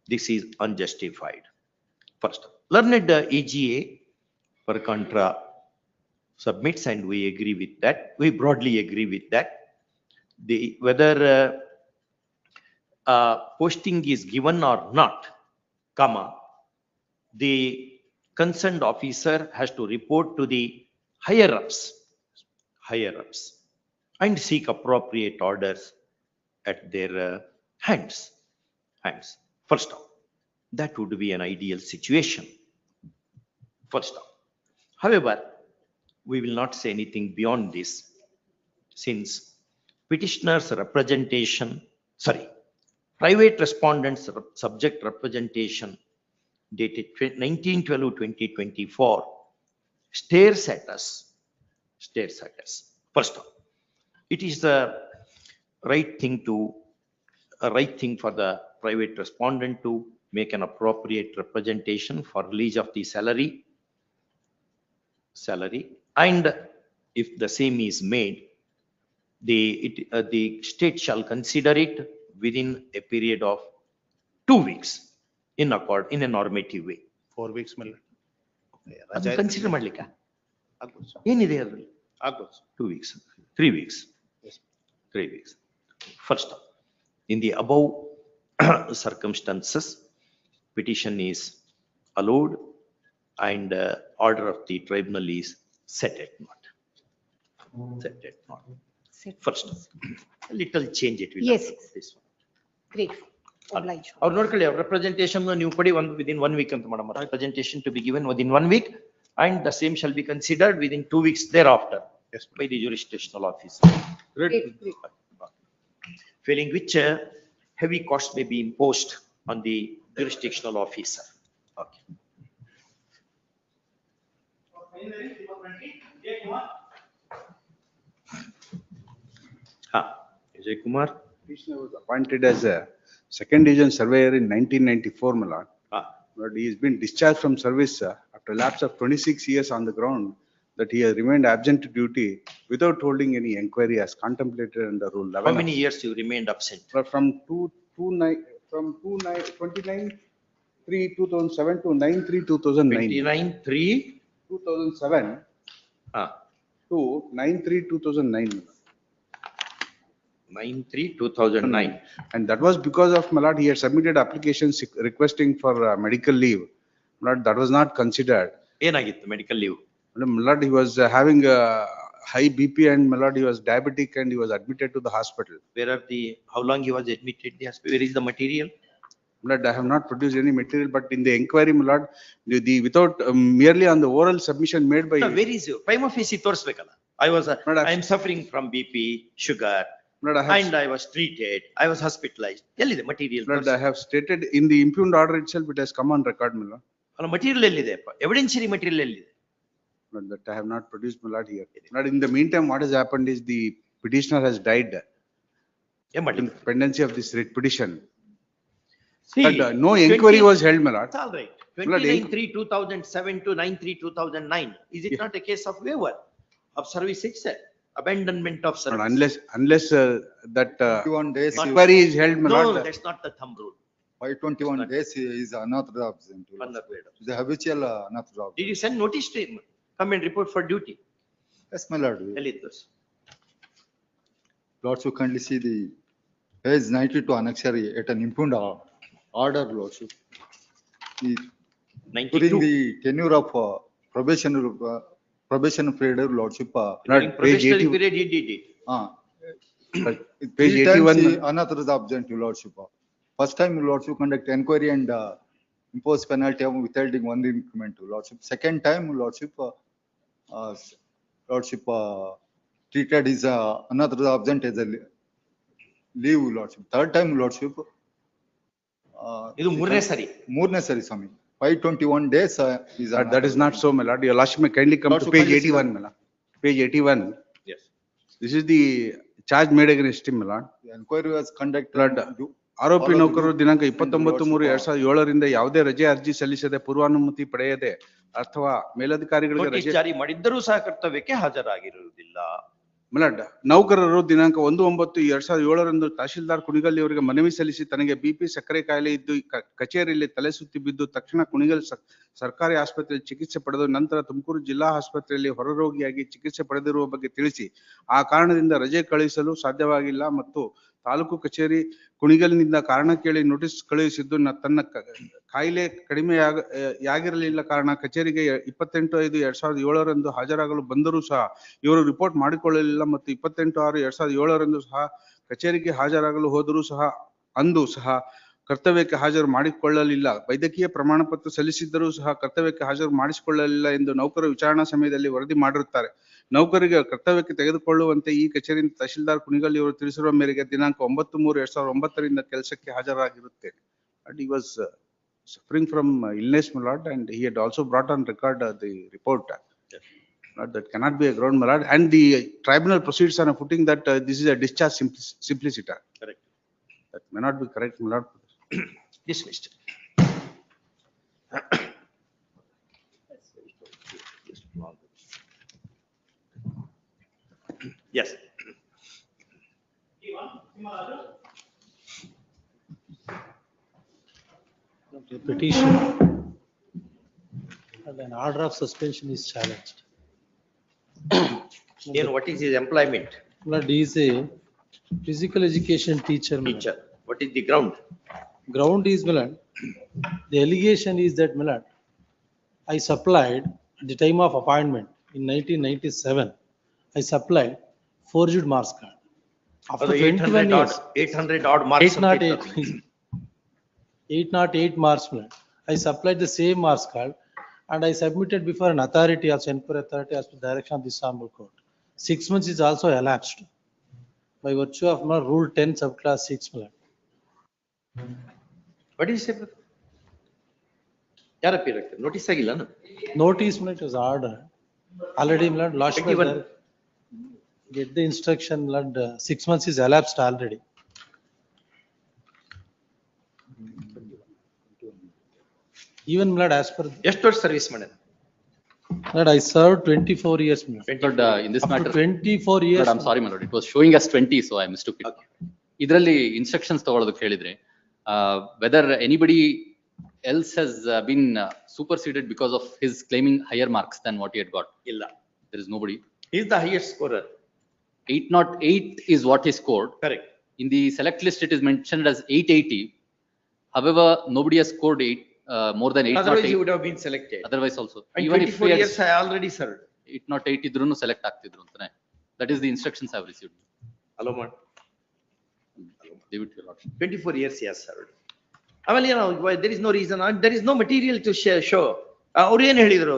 this is unjustified. First, learned AGA per contra submits, and we agree with that. We broadly agree with that. Whether posting is given or not, comma, the concerned officer has to report to the higher ups, and seek appropriate orders at their hands. First off, that would be an ideal situation. First off, however, we will not say anything beyond this, since petitioner's representation, private respondent's subject representation dated 19/12/2024 stares at us. First off, it is the right thing to a right thing for the private respondent to make an appropriate representation for release of the salary. And if the same is made, the state shall consider it within a period of 2 weeks in a normative way. 4 weeks ಮೇಲೆ ಅದನ್ನ consider ಮಾಡ್ಲಿಕ್ಕೆ ಆಗ್ಬೋದು sir. ಏನಿದೆ ಅದ್ರಲ್ಲಿ? ಆಗ್ಬೋದು sir. 2 weeks, 3 weeks. Yes. 3 weeks. First, in the above circumstances, petition is allowed and order of the tribunal is set at naught. Set at naught. First, a little change it will. Yes. happen, this one. Great. Oblige. ಅವ್ರು ನೋಡ್ಕೊಳ್ಳಿ ಅವ್ರ representation ನೀವು ಕೊಡಿ within 1 week ಅಂತ ಮಾಡಮ್ಮ. Representation to be given within 1 week and the same shall be considered within 2 weeks thereafter. Yes. By the jurisdictional officer. Great. Failing which heavy cost may be imposed on the jurisdictional officer. Okay. Vijay Kumar. Petitioner was appointed as a second division surveyor in 1994, my lord. But he has been discharged from service after a lapse of 26 years on the ground that he has remained absent to duty without holding any inquiry as contemplated under Rule 11. How many years you remained absent? From 29/3/2007 to 9/3/2009. 29/3/2007 to 9/3/2009. 9/3/2009. And that was because of, my lord, he had submitted applications requesting for medical leave. My lord, that was not considered. ಏನಾಗಿತ್ತು medical leave? My lord, he was having a high BP and, my lord, he was diabetic and he was admitted to the hospital. How long he was admitted? Where is the material? My lord, I have not produced any material, but in the inquiry, my lord, without merely on the oral submission made by. No, where is your prima facie ತೋರಿಸ್ಬೇಕಲ್ಲ? I am suffering from BP, sugar. And I was treated, I was hospitalized. ಎಲ್ಲಿದೆ material? Lord, I have stated in the impugned order itself, it has come on record, my lord. ಅಲ್ಲ material ಎಲ್ಲಿದೆ? Evidentiary material ಎಲ್ಲಿದೆ? Lord, that I have not produced, my lord, here. Lord, in the meantime, what has happened is the petitioner has died. In pendency of this writ petition. See, Lord, no inquiry was held, my lord. It's all right. 29/3/2007 to 9/3/2009. Is it not a case of waiver of service itself? Abandonment of service. Unless that 21 days. inquiry is held, my No, lord. that's not the thumb rule. 521 days is unauthorized absent. The habitual unauthorized. Did you send notice to him? Come and report for duty. Yes, my lord. ಎಲ್ಲಿತ್ತು? Lordship kindly see the page 92 annexure at an impugned order, lordship. During the tenure of probation period, lordship. During probationary period, he did it. Page 81. Unauthorized absent, lordship. First time, lordship conduct inquiry and impose penalty of withholding one increment, lordship. Second time, lordship, treated is unauthorized absent as a leave, lordship. Third time, lordship. ಇದು ಮೂರನೇ ಸರಿ. ಮೂರನೇ ಸರಿ, ಸ್ವಾಮಿ. 521 days is. That is not so, my lord. Your lordship may kindly come to page 81, my lord. Page 81. Yes. This is the charge made against him, my lord. The inquiry was conducted. ಆರೋಪಿ ನೌಕರರು ದಿನಾಂಕ 29/3/2007 ಯಾವುದೇ ರಜೆ ಅರ್ಜಿ ಸಲ್ಲಿಸದೆ ಪೂರ್ವಾನುಮತಿ ಪಡೆಯದೆ ಅಥವಾ ಮೇಲಧಿಕಾರಿಗಳಿಗೆ notice ಜಾರಿ ಮಾಡಿದ್ದರೂ ಸಹ ಕರ್ತವ್ಯಕ್ಕೆ ಹಾಜರಾಗಿರುವುದಿಲ್ಲ. ಮಲಡ್ ನೌಕರರು ದಿನಾಂಕ 1/9/2007 ತಹಶೀಲ್ದಾರ್ ಕುಣಿಗಲ್ ಅವರಿಗೆ ಮನವಿ ಸಲ್ಲಿಸಿ ತನಗೆ ಬಿಪಿ ಸಕ್ಕರೆ ಕಾಯಿಲೆ ಇದ್ದು ಕಚೇರಿಯಲ್ಲಿ ತಲೆ ಸುತ್ತಿ ಬಿದ್ದು ತಕ್ಷಣ ಕುಣಿಗಲ್ ಸರ್ಕಾರಿ ಆಸ್ಪತ್ರೆಯಲ್ಲಿ ಚಿಕಿತ್ಸೆ ಪಡೆದು ನಂತರ ತುಮಕೂರು ಜಿಲ್ಲಾ ಆಸ್ಪತ್ರೆಯಲ್ಲಿ ಹೊರರೋಗಿಯಾಗಿ ಚಿಕಿತ್ಸೆ ಪಡೆದಿರುವ ಬಗ್ಗೆ ತಿಳಿಸಿ ಆ ಕಾರಣದಿಂದ ರಜೆ ಕಳುಹಿಸಲು ಸಾಧ್ಯವಾಗಿಲ್ಲ ಮತ್ತು ತಾಲೂಕು ಕಚೇರಿ ಕುಣಿಗಲ್ನಿಂದ ಕಾರಣ ಕೇಳಿ ನೋಟಿಸ್ ಕಳುಹಿಸಿದ್ದು ತನ್ನ ಕಾಯಿಲೆ ಕಡಿಮೆಯಾಗಿರಲಿಲ್ಲ ಕಾರಣ ಕಚೇರಿಗೆ 28/5/2007 ಹಾಜರಾಗಲು ಬಂದರೂ ಸಹ ಇವರು ರಿಪೋರ್ಟ್ ಮಾಡಿಕೊಳ್ಳಲಿಲ್ಲ ಮತ್ತು 28/6/2007 ಸಹ ಕಚೇರಿಗೆ ಹಾಜರಾಗಲು ಹೋದರೂ ಸಹ ಅಂದು ಸಹ ಕರ್ತವ್ಯಕ್ಕೆ ಹಾಜರು ಮಾಡಿಕೊಳ್ಳಲಿಲ್ಲ. ವೈದ್ಯಕೀಯ ಪ್ರಮಾಣ ಪತ್ರ ಸಲ್ಲಿಸಿದ್ದರೂ ಸಹ ಕರ್ತವ್ಯಕ್ಕೆ ಹಾಜರು ಮಾಡಿಸಿಕೊಳ್ಳಲಿಲ್ಲ ಎಂದು ನೌಕರರು ವಿಚಾರಣಾ ಸಮಯದಲ್ಲಿ ವರದಿ ಮಾಡಿರುತ್ತಾರೆ. ನೌಕರಿಗೆ ಕರ್ತವ್ಯಕ್ಕೆ ತೆಗೆದುಕೊಳ್ಳುವಂತೆ ಈ ಕಚೇರಿಯಿಂದ ತಹಶೀಲ್ದಾರ್ ಕುಣಿಗಲ್ ಇವರು ತಿಳಿಸಿರುವ ಮೇರೆಗೆ ದಿನಾಂಕ 9/3/2009 ಕೆಲಸಕ್ಕೆ ಹಾಜರಾಗಿರುತ್ತೇನೆ. And he was suffering from illness, my lord, and he had also brought on record the report. That cannot be a ground, my lord, and the tribunal proceeds on a footing that this is a discharge simpliciter. Correct. That may not be correct, my lord. Dismissed. Yes. The petition and an order of suspension is challenged. Then what is his employment? Lord, he is a physical education teacher. my lord. Teacher. What is the ground? Ground is, my lord, the allegation is that, my lord, I supplied at the time of appointment in 1997, I supplied forged marks card. After 21 years. 800 odd marks. of 808. 808 marks, my lord. I supplied the same marks card and I submitted before an authority, also inquiry authority, as per direction of this honorable court. 6 months is also elapsed by virtue of my rule 10 subclass 6, my lord. What is it? ಯಾರ appear ಆಗ್ತದೆ? Notice ಆಗಿಲ್ಲ ಅಣ್ಣ? Notice, my lord, was ordered. Already, my lord, last year, 21. get the instruction, my lord, 6 months is elapsed already. Even, my lord, as per, ಎಷ್ಟು ವರ್ಷ service ಮಾಡಿದ? my lord, I served 24 years, my lord. Lord, in this Up to matter, 24 years. Lord, I'm sorry, my lord, it was showing as 20, so I mistook it. ಇದರಲ್ಲಿ instructions ತಗೊಳ್ಳೋದಕ್ಕೆ ಹೇಳಿದ್ರೆ, whether anybody else has been superseded because of his claiming higher marks than what he had got. ಇಲ್ಲ. There is nobody. He is the highest scorer. 808 is what he scored. Correct. In the select list, it is mentioned as 880. However, nobody has scored more than Otherwise he 808. would have been selected. Otherwise also. And Even if 24 he years has I already served. 808 ಇದ್ರೂನು select ಆಗ್ತಿದ್ರು ಅಂತಾನೆ. That is the instructions I have received. Allow ಮಾಡು. Leave it to your lordship. 24 years he has served. ಆಮೇಲೆ ಏನೋ there is no reason, there is no material to show. ಅವ್ರು ಏನ್ ಹೇಳಿದ್ರು?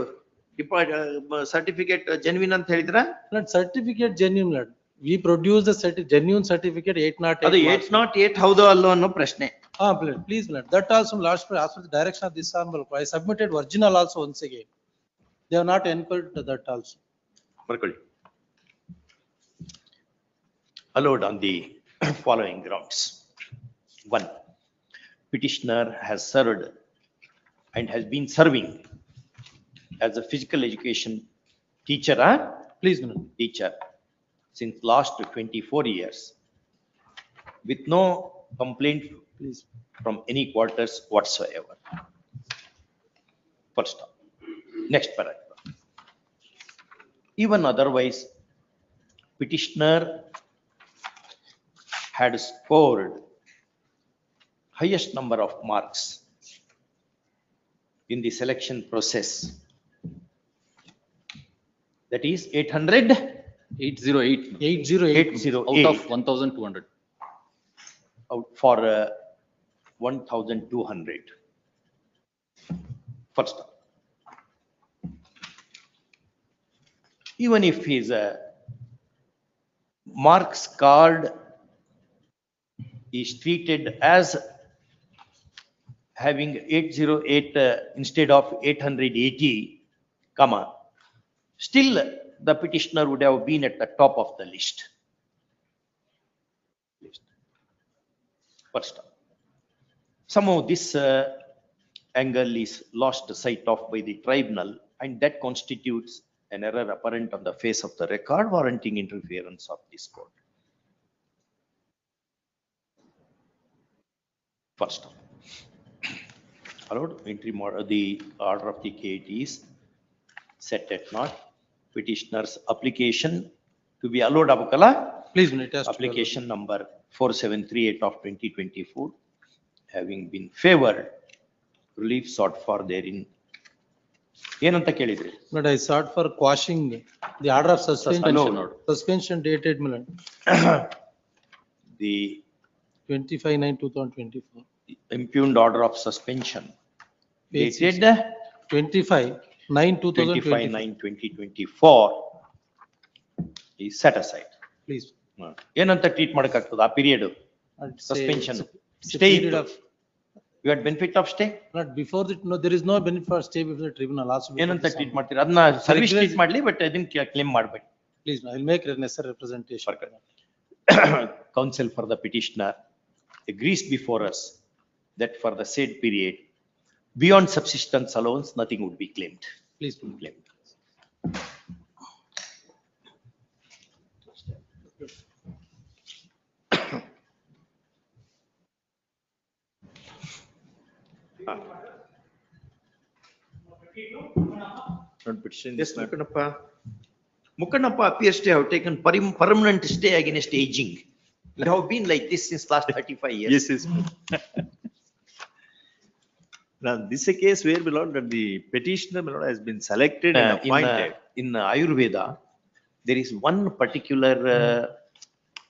Certificate genuine ಅಂತ ಹೇಳಿದ್ರ? Lord, certificate genuine, lord. We produce the genuine certificate 808. ಅದು 808 ಹೌದೋ ಅಲ್ಲೋ ಅನ್ನೋ ಪ್ರಶ್ನೆ. Please, lord. That also, last, as per the direction of this honorable court, I submitted original also once again. They have not enquired that also. ಬರ್ಕೊಳ್ಳಿ. Allowed on the following grounds. 1. Petitioner has served and has been serving as a physical education teacher, Please, lord. teacher since last 24 years with no complaint Please. from any quarters whatsoever. First stop. Next paragraph. Even otherwise, petitioner had scored highest number of marks in the selection process. That is 800. 808. 808. Out of 1,200. Out for 1,200. First up. Even if his marks card is treated as having 808 instead of 880, comma, still the petitioner would have been at the top of the list. First up. Somehow this angle is lost sight of by the tribunal, and that constitutes an error apparent on the face of the record warranting interference of this court. First up. Allowed entry the order of the case is set at naught. Petitioner's application to be allowed abakala. Please, it has to be Application number 4738 of 2024 having been favored, relief sought for therein. ಏನಂತ ಕೇಳಿದ್ರಿ? Lord, I sought for quashing the order of suspension. order. Suspension dated, my lord, The 25/9/2024. impugned order of suspension Page dated 25/9/2024. 25/9/2024 is set aside. Please. ಏನಂತ treat ಮಾಡಕ್ಕಾಗ್ತದ ಆ period? I'd say Suspension. it's a Stay period ಇತ್ತು. of, You had benefit of stay? not before the, no, there is no benefit for stay before the tribunal also. before ಏನಂತ this treat honorable- ಮಾಡ್ತೀರಾ? ಅದನ್ನ service Regularize- treat ಮಾಡ್ಲಿ, but ಅದನ್ನ claim ಮಾಡ್ಬೇಡಿ. Please, I'll make necessary representation. Counsel for the petitioner agrees before us that for the said period, beyond subsistence allowance, nothing would be claimed. Please. Claimed. Yes, Mukkanappa appears to have taken permanent stay against aging. You have been like this since last 35 years. Yes, yes. Now, this is a case where, my lord, that the petitioner, my lord, has been selected and appointed. In Ayurveda, there is one particular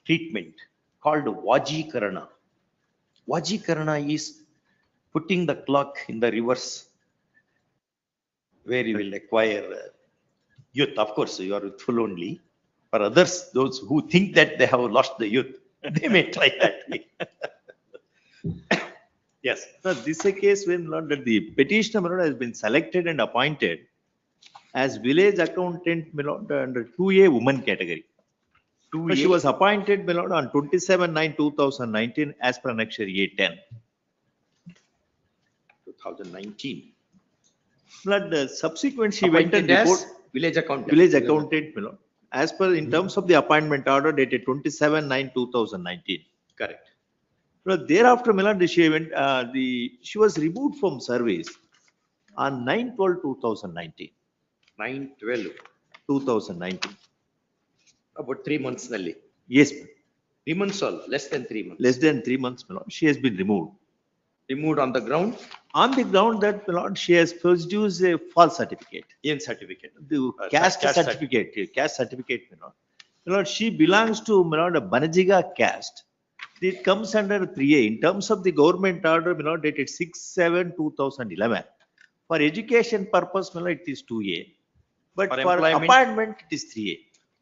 treatment called Vajikarana. Vajikarana is putting the clock in the reverse, where you will acquire youth. Of course, you are youthful only. For others, those who think that they have lost the youth, they may try that. Yes. Now, this is a case when, my lord, that the petitioner, my lord, has been selected and appointed as village accountant, my lord, under 2A woman category. So she was appointed, my lord, on 27/9/2019 as per Annexure A10. 2019. But subsequent, she went and Appointed as reported village accountant. village accountant, my lord, as per in terms of the appointment order dated 27/9/2019. Correct. But thereafter, my lord, she went, she was removed from service on 9/12/2019. 9/12/2019. About 3 months nalli. Yes, 3 months all, less than 3 months. less than 3 months, my lord, she has been removed. Removed on the ground. On the ground that, my lord, she has produced a false certificate. In certificate. The caste certificate, caste certificate, my lord. My lord, she belongs to, my lord, a Banajiga caste. It comes under 3A in terms of the government order, my lord, dated 6/7/2011. For education purpose, my lord, it is 2A. But For for employment? appointment, it is 3A.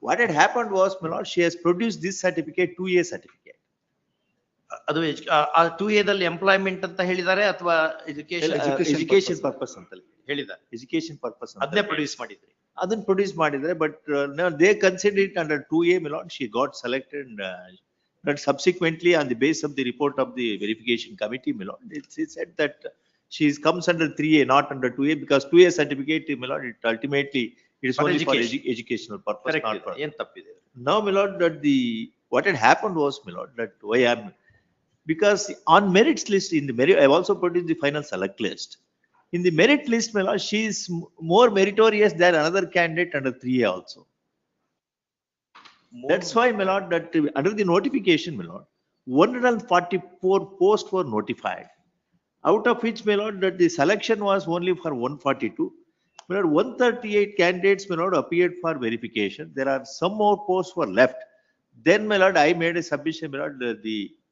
What had happened was, my lord, she has produced this certificate, 2A certificate. ಅದು 2A ದಲ್ಲಿ employment ಅಂತ ಹೇಳಿದ್ದಾರೆ ಅಥವಾ education Education purpose ಅಂತಲ್ಲ. ಹೇಳಿದ್ದಾರೆ. Education purpose ಅಂತ. ಅದನ್ನೇ produce ಮಾಡಿದ್ರಿ. ಅದನ್ನ ಪ್ರೊಡ್ಯೂಸ್ ಮಾಡಿದ್ರೆ, but they consider it under 2A, my lord, she got selected and but subsequently on the basis of the report of the verification committee, my lord, it said that she comes under 3A, not under 2A, because 2A certificate, my lord, it ultimately it is For only for education. educational purpose, Correct. not for. ಏನ್ ತಪ್ಪಿದೆ? Now, my lord, that what had happened was, my lord, that why I'm, because on merits list, in the merit, I have also produced the final select list. In the merit list, my lord, she is more meritorious than another candidate under 3A also. That's why, my lord, that under the notification, my lord, 144 posts were notified. Out of which, my lord, that the selection was only for 142. My lord, 138 candidates, my lord, appeared for verification. There are some more posts were left. Then, my lord, I made a submission, my lord,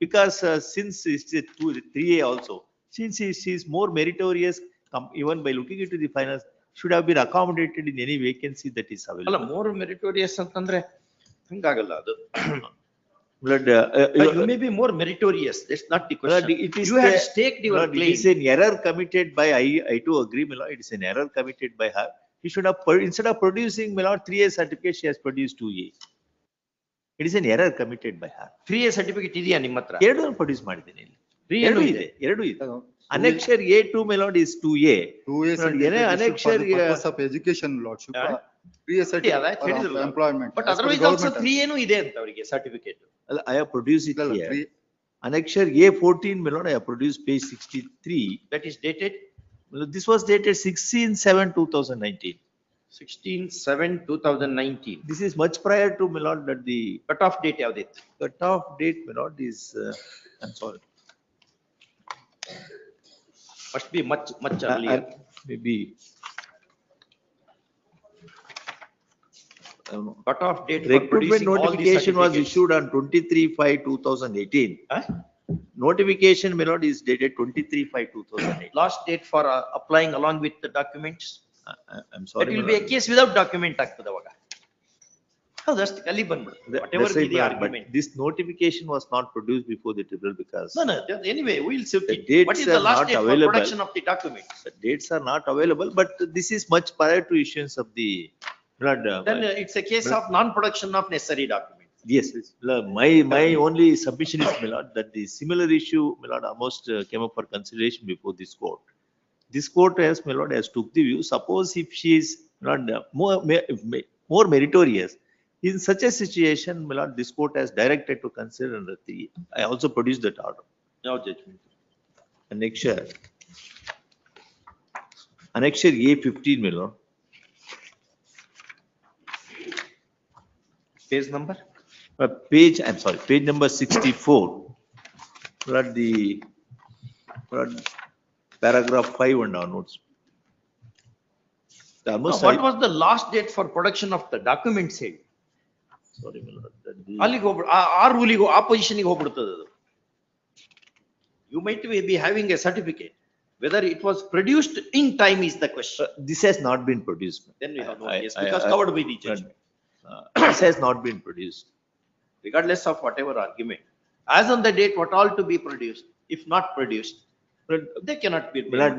because since it's a 3A also, since she is more meritorious, even by looking into the finance, should have been accommodated in any vacancy that is ಅಲ್ಲ available. More meritorious ಅಂತಂದ್ರೆ ಹಂಗಾಗಲ್ಲ ಅದು. Blood, You may be more meritorious. That's not the question. it is You have the- staked your Lord, claim. it is an error committed by, I too agree, my lord, it is an error committed by her. He should have, instead of producing, my lord, 3A certificate, she has produced 2A. It is an error committed by her. 3A certificate ಇದೆಯಾ ನಿಮ್ಮ ಹತ್ರ? ಎರಡು produce ಮಾಡಿದ್ದೇನೆ ಇಲ್ಲಿ. 3A ಎರಡು ನೂ ಇದೆ, ಇದೆ. ಎರಡು ಇದೆ. Annexure A2, my lord, is 2A. 2A Lord, certificate issued for annexure, the purpose of education, lordship. 3A Yeah, certificate that for ಹೇಳಿದ್ರಲ್ಲ. employment. But as per otherwise also government. 3A ನೂ ಇದೆ ಅಂತ ಅವರಿಗೆ certificate. I have produced it ಇಲ್ಲ, here. 3 Annexure A14, my lord, I have produced page 63. That is dated This was dated 16/7/2019. 16/7/2019. This is much prior to, my lord, that the cut off date ಯಾವ್ದಿತ್ತು? cut-off date, my lord, is, I'm sorry. Must be much earlier. Maybe. I don't know. Cut off date for Recruitment producing all these notification was certificates. issued on 23/5/2018. Huh? Notification, my lord, is dated 23/5/2008. Last date for applying along with the documents. I'm That sorry. will my be a lord. case without document ಆಗ್ತದೆ ಅವಾಗ. ಹೌದಷ್ಟು ಅಲ್ಲಿ ಬಂದ್ಬಿಡುತ್ತೆ. Whatever That's be right, the my lord, but argument. this notification was not produced before the tribunal because No, anyway, we'll see. The dates What is the are last not date for available. production of the documents? the dates are not available, but this is much prior to issuance of the blood. Then it's a case of non-production of necessary documents. Yes, my only submission is, my lord, that the similar issue, my lord, almost came up for consideration before this court. This court has, my lord, has took the view, suppose if she is not more meritorious, in such a situation, my lord, this court has directed to consider under 3. I also produced that order. Now judgment. Annexure. Annexure A15, my lord. Page number? Page, I'm sorry, page number 64. Lord, paragraph 5 and onwards. What was the last date for production of the document said? Sorry, my lord. ಅಲ್ಲಿಗೆ ಹೋಗ್ಬಿಡು ಆ ರೂಲಿಗೆ ಆಪೋಸಿಷನ್ಗೆ ಹೋಗ್ಬಿಡ್ತದೆ ಅದು. You might be having a certificate. Whether it was produced in time is the question. This has not been produced. Then we have no case because covered by the judgment. This has not been produced. Regardless of whatever argument. As on the date, what all to be produced, if not produced, they cannot be. My lord,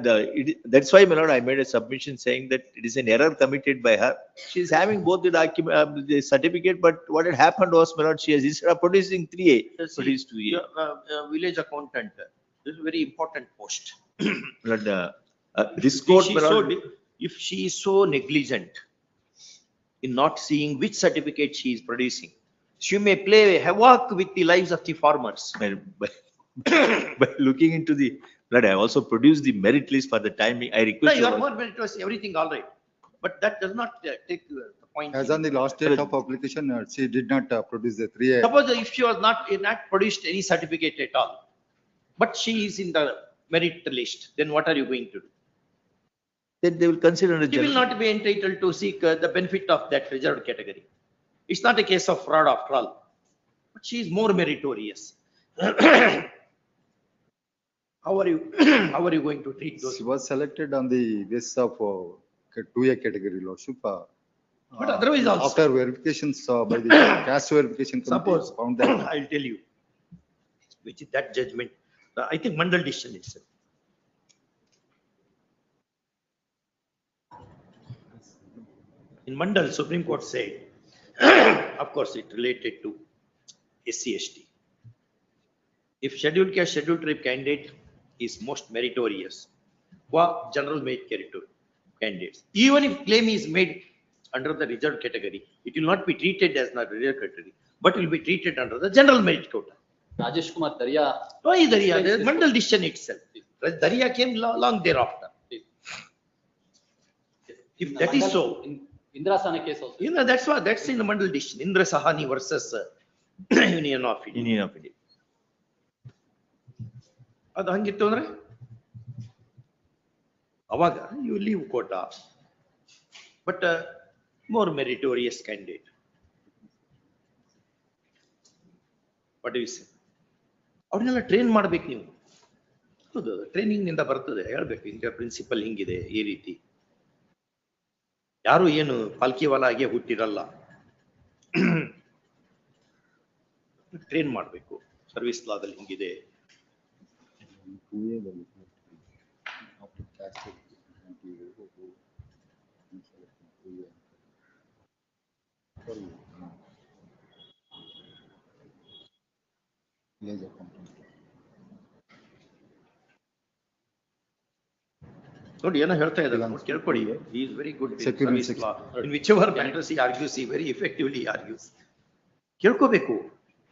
that's why, my lord, I made a submission saying that it is an error committed by her. She is having both the document, the certificate, but what had happened was, my lord, she has, instead of producing 3A, produced 2A. Village accountant, this is a very important post. My lord, this court, my lord, If she is so negligent in not seeing which certificate she is producing, she may play havoc with the lives of the farmers. by looking into the, Lord, I also produced the merit list for the timing. I No, request. you are more meritorious, everything all right. But that does not take the point. As on the last date of application, she did not produce the 3A. Suppose if she was not produced any certificate at all, but she is in the merit list, then what are you going to do? Then they will consider. She will not be entitled to seek the benefit of that reserved category. It's not a case of fraud after all, but she is more meritorious. How are you going to treat those? She was selected on the basis of 2A category lordship. But otherwise also. After verifications by the caste verification committee Suppose, found that. I'll tell you, which is that judgment, I think Mandal decision itself. In Mandal, Supreme Court said, of course, it related to SC/ST. If scheduled caste, scheduled tribe candidate is most meritorious, general merit candidates, even if claim is made under the reserved category, it will not be treated as not reserved category, but will be treated under the general merit quota. Rajesh Kumar Daria. Why Daria? The Mandal decision itself. Daria came long thereafter. If that is so. Indra Sahani case also. You know, that's in the Mandal decision. Indra Sahani versus Union of India. Union of India. ಅದು ಹಂಗಿತ್ತು ಅಂದ್ರೆ ಅವಾಗ you leave quota but more meritorious candidate. What you say? ಅವ್ರನ್ನೆಲ್ಲ train ಮಾಡ್ಬೇಕು ನೀವು. ಹೌದು, training ನಿಂದ ಬರ್ತದೆ, ಹೇಳ್ಬೇಕು ಹಿಂಗೆ ಪ್ರಿನ್ಸಿಪಲ್ ಹಿಂಗಿದೆ ಈ ರೀತಿ. ಯಾರು ಏನು ಪಾಲ್ಕಿವಾಲ ಆಗಿ ಹುಟ್ಟಿರಲ್ಲ, ಟ್ರೈನ್ ಮಾಡ್ಬೇಕು. ಸರ್ವಿಸ್ ಲಾದಲ್ಲಿ ಹಿಂಗಿದೆ. ನೋಡಿ ಏನೋ ಹೇಳ್ತಾ ಇದ್ದಾರೆ, ಕೇಳ್ಕೊಡಿ. He is very good in service law. In whichever matters he argues, he very effectively argues. ಕೇಳ್ಕೋಬೇಕು,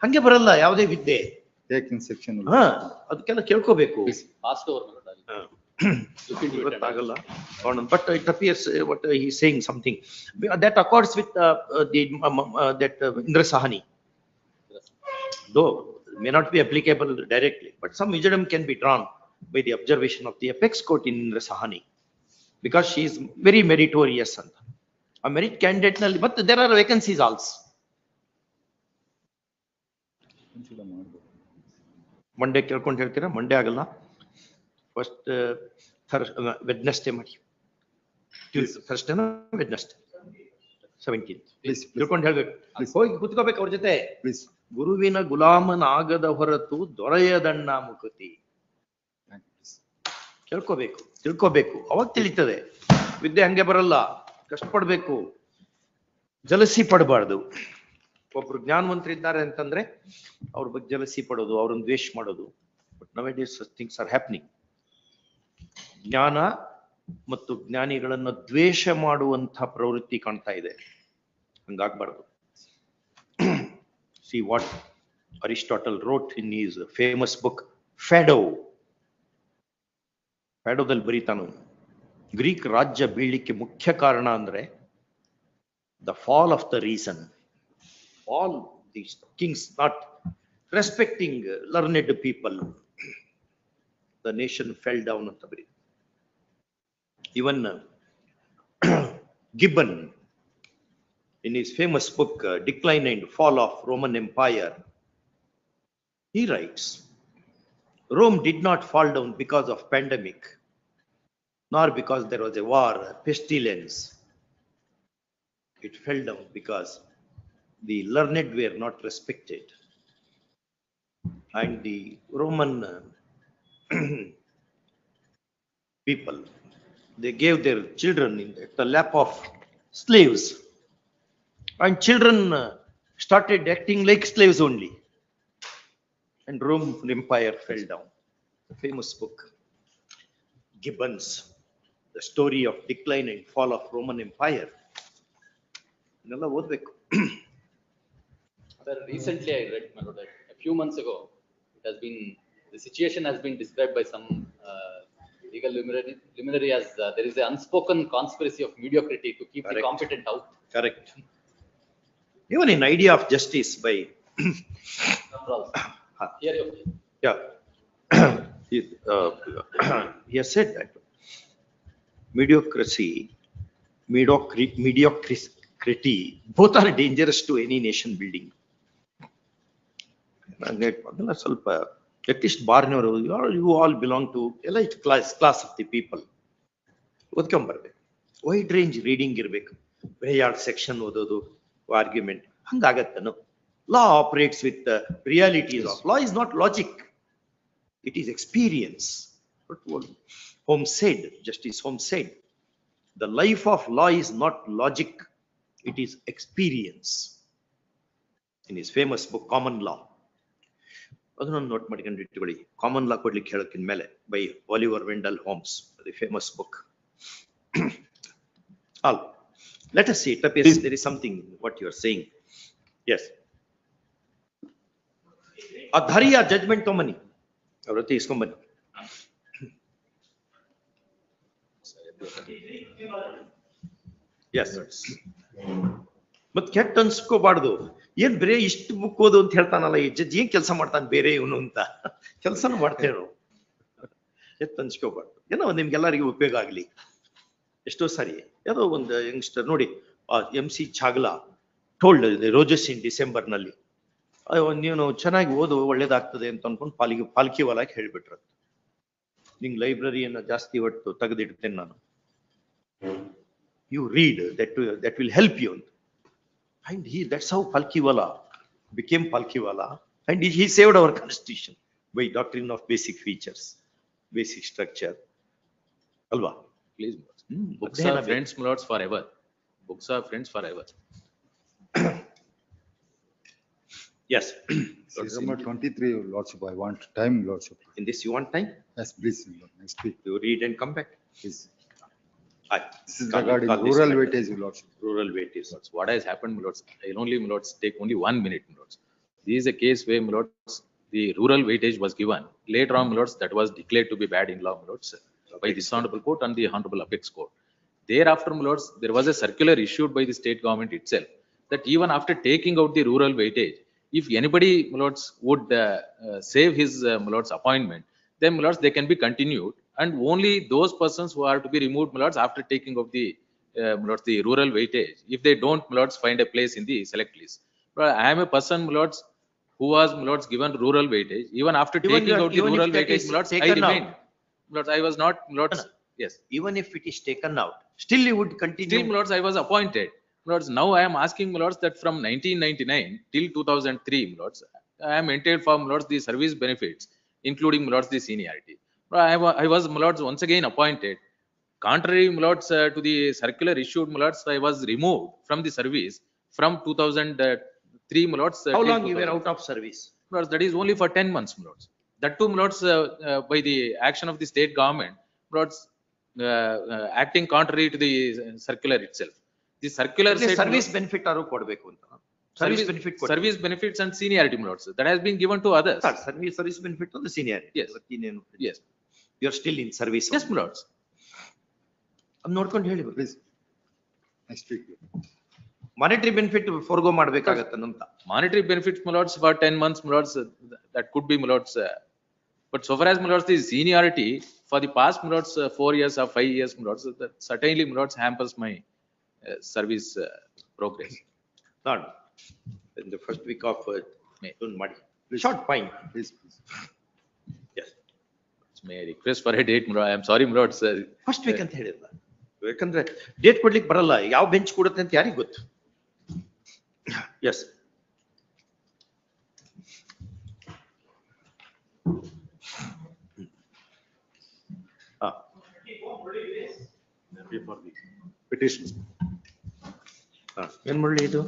ಹಂಗೆ ಬರಲ್ಲ ಯಾವುದೇ ವಿದ್ಯೆ. Section. ಅದಕ್ಕೆಲ್ಲ ಕೇಳ್ಕೋಬೇಕು. Passed over. ಗೊತ್ತಾಗಲ್ಲ. But it appears what he is saying something that accords with that Indra Sahani. Though may not be applicable directly, but some wisdom can be drawn by the observation of the apex court in Indra Sahani, because she is very meritorious and a merit candidate. But there are vacancies also. Monday ಕೇಳ್ಕೊಂಡು ಹೇಳ್ತೀರಾ? Monday ಆಗಲ್ಲ, first Wednesday ಮಾಡಿ. ಥರ್ಸ್ಡೇನ Wednesday 17th ತಿಳ್ಕೊಂಡು ಹೇಳ್ಬೇಕು. ಹೋಗಿ ಕುತ್ಕೋಬೇಕು ಅವ್ರ ಜೊತೆ. ಗುರುವಿನ ಗುಲಾಮನಾಗದ ಹೊರತು ದೊರೆಯದಣ್ಣ ಮುಕುತಿ. ಕೇಳ್ಕೋಬೇಕು, ತಿಳ್ಕೋಬೇಕು, ಅವಾಗ ತಿಳಿತದೆ. ವಿದ್ಯೆ ಹಂಗೆ ಬರಲ್ಲ, ಕಷ್ಟಪಡ್ಬೇಕು, ಜಲಸಿ ಪಡಬಾರ್ದು. ಒಬ್ರು ಜ್ಞಾನವಂತರಿದ್ದಾರೆ ಅಂತಂದ್ರೆ ಅವ್ರ ಬಗ್ಗೆ ಜಲಸಿ ಪಡೋದು, ಅವ್ರನ್ನ ದ್ವೇಷ ಮಾಡೋದು. But nowadays things are happening. ಜ್ಞಾನ ಮತ್ತು ಜ್ಞಾನಿಗಳನ್ನ ದ್ವೇಷ ಮಾಡುವಂತ ಪ್ರವೃತ್ತಿ ಕಾಣ್ತಾ ಇದೆ. ಹಂಗಾಗ್ಬಾರ್ದು. See what Aristotle wrote in his famous book Phaedo. Phaedoದಲ್ಲಿ ಬರೀತಾನು, ಗ್ರೀಕ್ ರಾಜ್ಯ ಬೀಳಿಕ್ಕೆ ಮುಖ್ಯ ಕಾರಣ ಅಂದ್ರೆ the fall of the reason. All these kings not respecting learned people, the nation fell down ಅಂತ ಬರೀ. Even Gibbon in his famous book Decline and Fall of Roman Empire, he writes, Rome did not fall down because of pandemic, nor because there was a war, pestilence. It fell down because the learned were not respected. And the Roman people, they gave their children in the lap of slaves. And children started acting like slaves only. And Roman Empire fell down. The famous book, Gibbon's, the story of decline and fall of Roman Empire. Nalla odbeku. Sir, recently I read, my lord, that a few months ago, the situation has been described by some legal luminary as there is an unspoken conspiracy of mediocrity to keep the competent out. Correct. Even in idea of justice by yeah, he has said that mediocrity both are dangerous to any nation building. ಅದೆಲ್ಲ ಸ್ವಲ್ಪ at least ಬಾರ್ನವರು you all belong to elite class of the people. ಓದ್ಕೊಂಬರ್ಬೇಕು, wide range reading ಇರ್ಬೇಕು. ಬೇಯಾರ್ಡ್ section ಓದೋದು, argument ಹಂಗಾಗತ್ತನು. Law operates with the realities of law is not logic, it is experience. Holmes said, Justice Holmes said, the life of law is not logic, it is experience. In his famous book Common Law, ಅದನ್ನ note ಮಾಡ್ಕೊಂಡು ಇಟ್ಕೊಳ್ಳಿ. Common law ಕೊಡ್ಲಿಕ್ಕೆ ಹೇಳಕ್ಕಿನ ಮೇಲೆ by Oliver Wendell Holmes, the famous book. All. Let us see, it appears there is something in what you are saying. Yes. Adhariya judgment ತೊಂಬನ್ನಿ, ಅವರತ್ತೆ ಇಸ್ಕೊಂಬನ್ನಿ. Yes. ಮತ್ ಕೆಟ್ಟ ಅನ್ಸ್ಕೋಬಾರ್ದು. ಏನ್ ಬೇರೆ ಇಷ್ಟು ಬುಕ್ ಓದು ಅಂತ ಹೇಳ್ತಾನಲ್ಲ ಈ ಜಡ್ಜ್, ಏನ್ ಕೆಲಸ ಮಾಡ್ತಾನೆ ಬೇರೆ ಇವನು ಅಂತ. ಕೆಲಸನೂ ಮಾಡ್ತೇವೆ ನಾವು. ಕೆಟ್ಟ ಅನ್ಸ್ಕೋಬಾರ್ದು. ಏನೋ ನಿಮ್ಗೆಲ್ಲರಿಗೂ ಉಪಯೋಗ ಆಗ್ಲಿ. ಎಷ್ಟೋ ಸಾರಿ ಯಾವುದೋ ಒಂದು ಯಂಗ್ಸ್ಟರ್ ನೋಡಿ, MC Chagla told Rogers in December ನಲ್ಲಿ, ನೀನು ಚೆನ್ನಾಗಿ ಓದು ಒಳ್ಳೇದಾಗ್ತದೆ ಅಂತ ಅನ್ಕೊಂಡು ಪಾಲ್ಕಿ ವಾಲಾಗಿ ಹೇಳ್ಬಿಟ್ರ. ನಿಂಗ್ ಲೈಬ್ರರಿಯನ್ನ ಜಾಸ್ತಿ ಒಟ್ಟು ತೆಗೆದಿಡ್ತೇನೆ ನಾನು, you read, that will help you. And that's how Palkiwala became Palkiwala, and he saved our constitution by doctrine of basic features, basic structure. Alva, Please, books are friends, my lords, forever. Books are friends forever. Yes. Number 23, Lordship, I want time, Lordship. In this you want time? Yes, please, next week. You read and come back. Please. This is regarding rural weightage, Lordship. Rural weightage. What has happened, my lords? I'll only, my lords, take only 1 minute, my lords. This is a case where, my lords, the rural weightage was given. Later on, my lords, that was declared to be bad in law, my lords, by this honorable court and the honorable apex court. Thereafter, my lords, there was a circular issued by the state government itself that even after taking out the rural weightage, if anybody, my lords, would save his, my lords, appointment, then, my lords, they can be continued, and only those persons who are to be removed, my lords, after taking of the, my lords, the rural weightage, if they don't, my lords, find a place in the select list. But I am a person, my lords, who was, my lords, given rural weightage. Even after taking out the rural weightage, my lords, I remained. My lords, I was not, my lords, yes. Even if it is taken out, still you would continue. Still, my lords, I was appointed. My lords, now I am asking, my lords, that from 1999 till 2003, my lords, I am entailed for, my lords, the service benefits, including, my lords, the seniority. I was, my lords, once again appointed. Contrary, my lords, to the circular issued, my lords, I was removed from the service from 3, my lords. How till long you were 2000. out of service? My lords, that is only for 10 months, my lords. That too, my lords, by the action of the state government, my lords, acting contrary to the circular itself. The circular At least said, my service lords, benefit ಆರು ಕೊಡ್ಬೇಕು ಅಂತ. Service benefit ಕೊಡ್ಬೇಕು. service benefits and seniority, my lords. That has been given to others. Service benefit to the senior. Yes. Yes. You are still in service. Yes, my lords. ನೋಡ್ಕೊಂಡು ಹೇಳಿ Please. Next week. Monetary benefit forgo ಮಾಡ್ಬೇಕಾಗತ್ತಂತ. Monetary benefits, my lords, for 10 months, my lords, that could be, my lords. But so far as, my lords, the seniority for the past, my lords, 4 years or 5 years, my lords, that certainly, my lords, hampers my service progress. Not in the first week of May. Don't ಮಾಡಿ. Short point. Please. Yes. May I request for a date, my lord? I am sorry, my lords. First week ಅಂತ ಹೇಳಿಲ್ಲ. ಯಾಕಂದ್ರೆ date ಕೊಡ್ಲಿಕ್ಕೆ ಬರಲ್ಲ. ಯಾವ bench ಕೊಡುತ್ತೆ ಅಂತ ಯಾರಿಗ್ ಗೊತ್ತು? Yes. For the petition. ಏನ್ ಮಾಡ್ಲಿ ಇದು?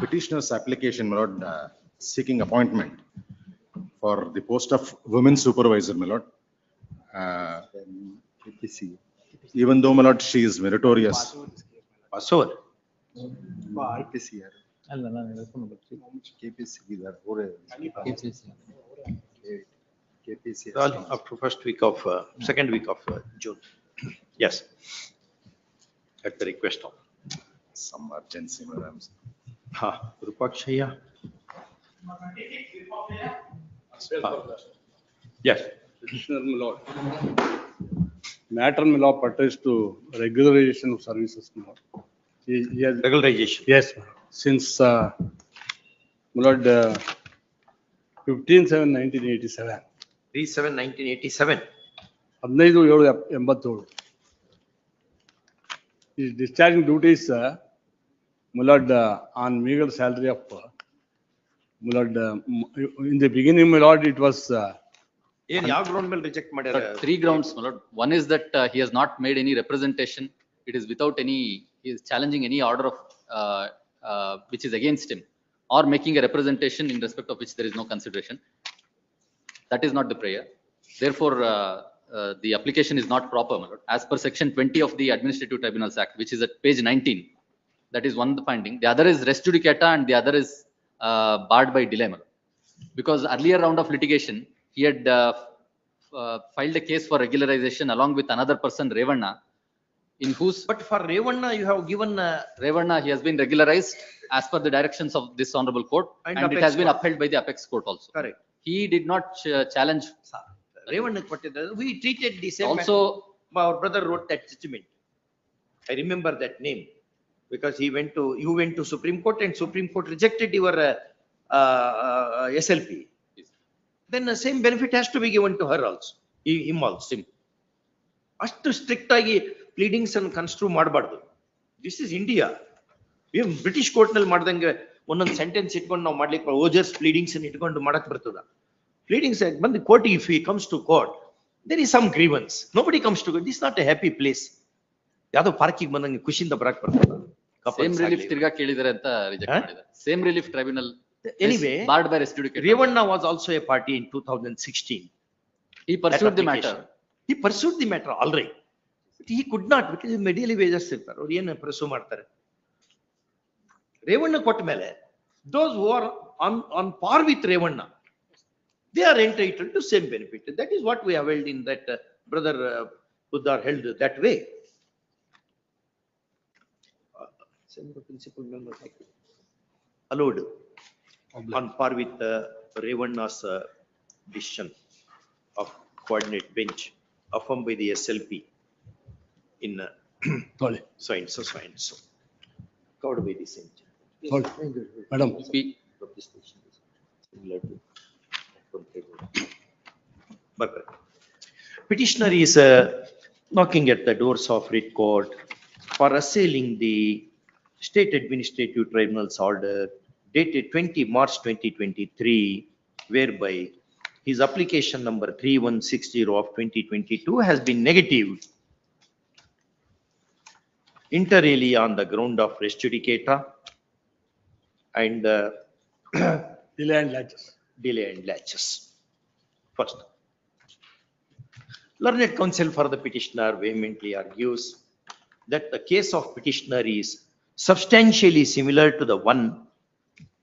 Petitioner's application, my lord, seeking appointment for the post of women supervisor, my lord. Even though, my lord, she is meritorious. Passover. Up to first week of, second week of June. Yes. At the request of. Some urgency, madam. Rupakshaya. Yes. Petitioner, my lord. Matter, my lord, pertains to regularization of services, my lord. He has, Regularization. yes, my lord. Since, my lord, 15/7/1987. 3/7/1987. 15/7/87. He is discharging duties, my lord, on meager salary of, my lord, in the beginning, my lord, it was, ಏನ್ ಯಾವ ground ಮೇಲೆ reject ಮಾಡ್ಯಾರ? 3 grounds, my lord. One is that he has not made any representation. It is without any, he is challenging any order of, which is against him, or making a representation in respect of which there is no consideration. That is not the prayer. Therefore, the application is not proper, my lord. As per section 20 of the Administrative Tribunals Act, which is at page 19. That is one finding. The other is res judicata and the other is barred by delay, my lord. Because earlier round of litigation, he had filed a case for regularization along with another person, Revanna, in whose. But for Revanna, you have given. Revanna, he has been regularized as per the directions of this honorable court, and it has been upheld by the apex court also. Correct. He did not challenge. Revanna ಕೊಟ್ಟಿದ್ದಾರೆ. We treated the same. Also, our brother wrote that judgment. I remember that name because you went to Supreme Court and Supreme Court rejected your SLP. Then the same benefit has to be given to her also, him also. ಅಷ್ಟು strict ಆಗಿ pleadings ಅನ್ನು ಕನ್ಸ್ಟ್ರೂ ಮಾಡಬಾರ್ದು. This is India. British court ನಲ್ಲಿ ಮಾಡ್ದಂಗೆ ಒಂದೊಂದು sentence ಇಟ್ಕೊಂಡು ನಾವು ಮಾಡ್ಲಿಕ್ಕೆ ಓಜರ್ಸ್ ಪ್ಲೀಡಿಂಗ್ಸ್ ಅನ್ನು ಇಟ್ಕೊಂಡು ಮಾಡಕ್ ಬರ್ತದ? ಪ್ಲೀಡಿಂಗ್ಸ್ ಬಂದು court, if he comes to court there is some grievance. Nobody comes to court. This not a happy place. ಯಾವ್ದೋ ಪಾರ್ಕಿಗೆ ಬಂದಂಗೆ ಖುಷಿಯಿಂದ ಬರಕ್ ಬರ್ತದ? ಸೇಮ್ ರಿಲೀಫ್ ತಿರ್ಗಾ ಕೇಳಿದ್ದಾರೆ ಅಂತ ರಿಜೆಕ್ಟ್ ಮಾಡಿದ್ದಾರೆ. Same relief tribunal. Anyway, barred by res judicata. Revanna was also a party in 2016. He pursued the matter. He pursued the matter, all right. But he could not because medially wages ಇರ್ತಾರೆ. ಅವ್ರು ಏನು pursue ಮಾಡ್ತಾರೆ? Revanna ಕೊಟ್ಟ ಮೇಲೆ those who are on par with Revanna, they are entitled to same benefit. That is what we have held in that brother Buddha held that way. Same principal member allowed on par with Revanna's decision of coordinate bench affirmed by the SLP in so and so and so. Covered by the same. Madam. But petitioner is knocking at the doors of writ court for assailing the State Administrative Tribunal's order dated 20 March 2023, whereby his application number 3160 of 2022 has been negatived inter-alia on the ground of res judicata, and Delay and latches. delay and laches. First, learned counsel for the petitioner vehemently argues that the case of petitioner is substantially similar to the one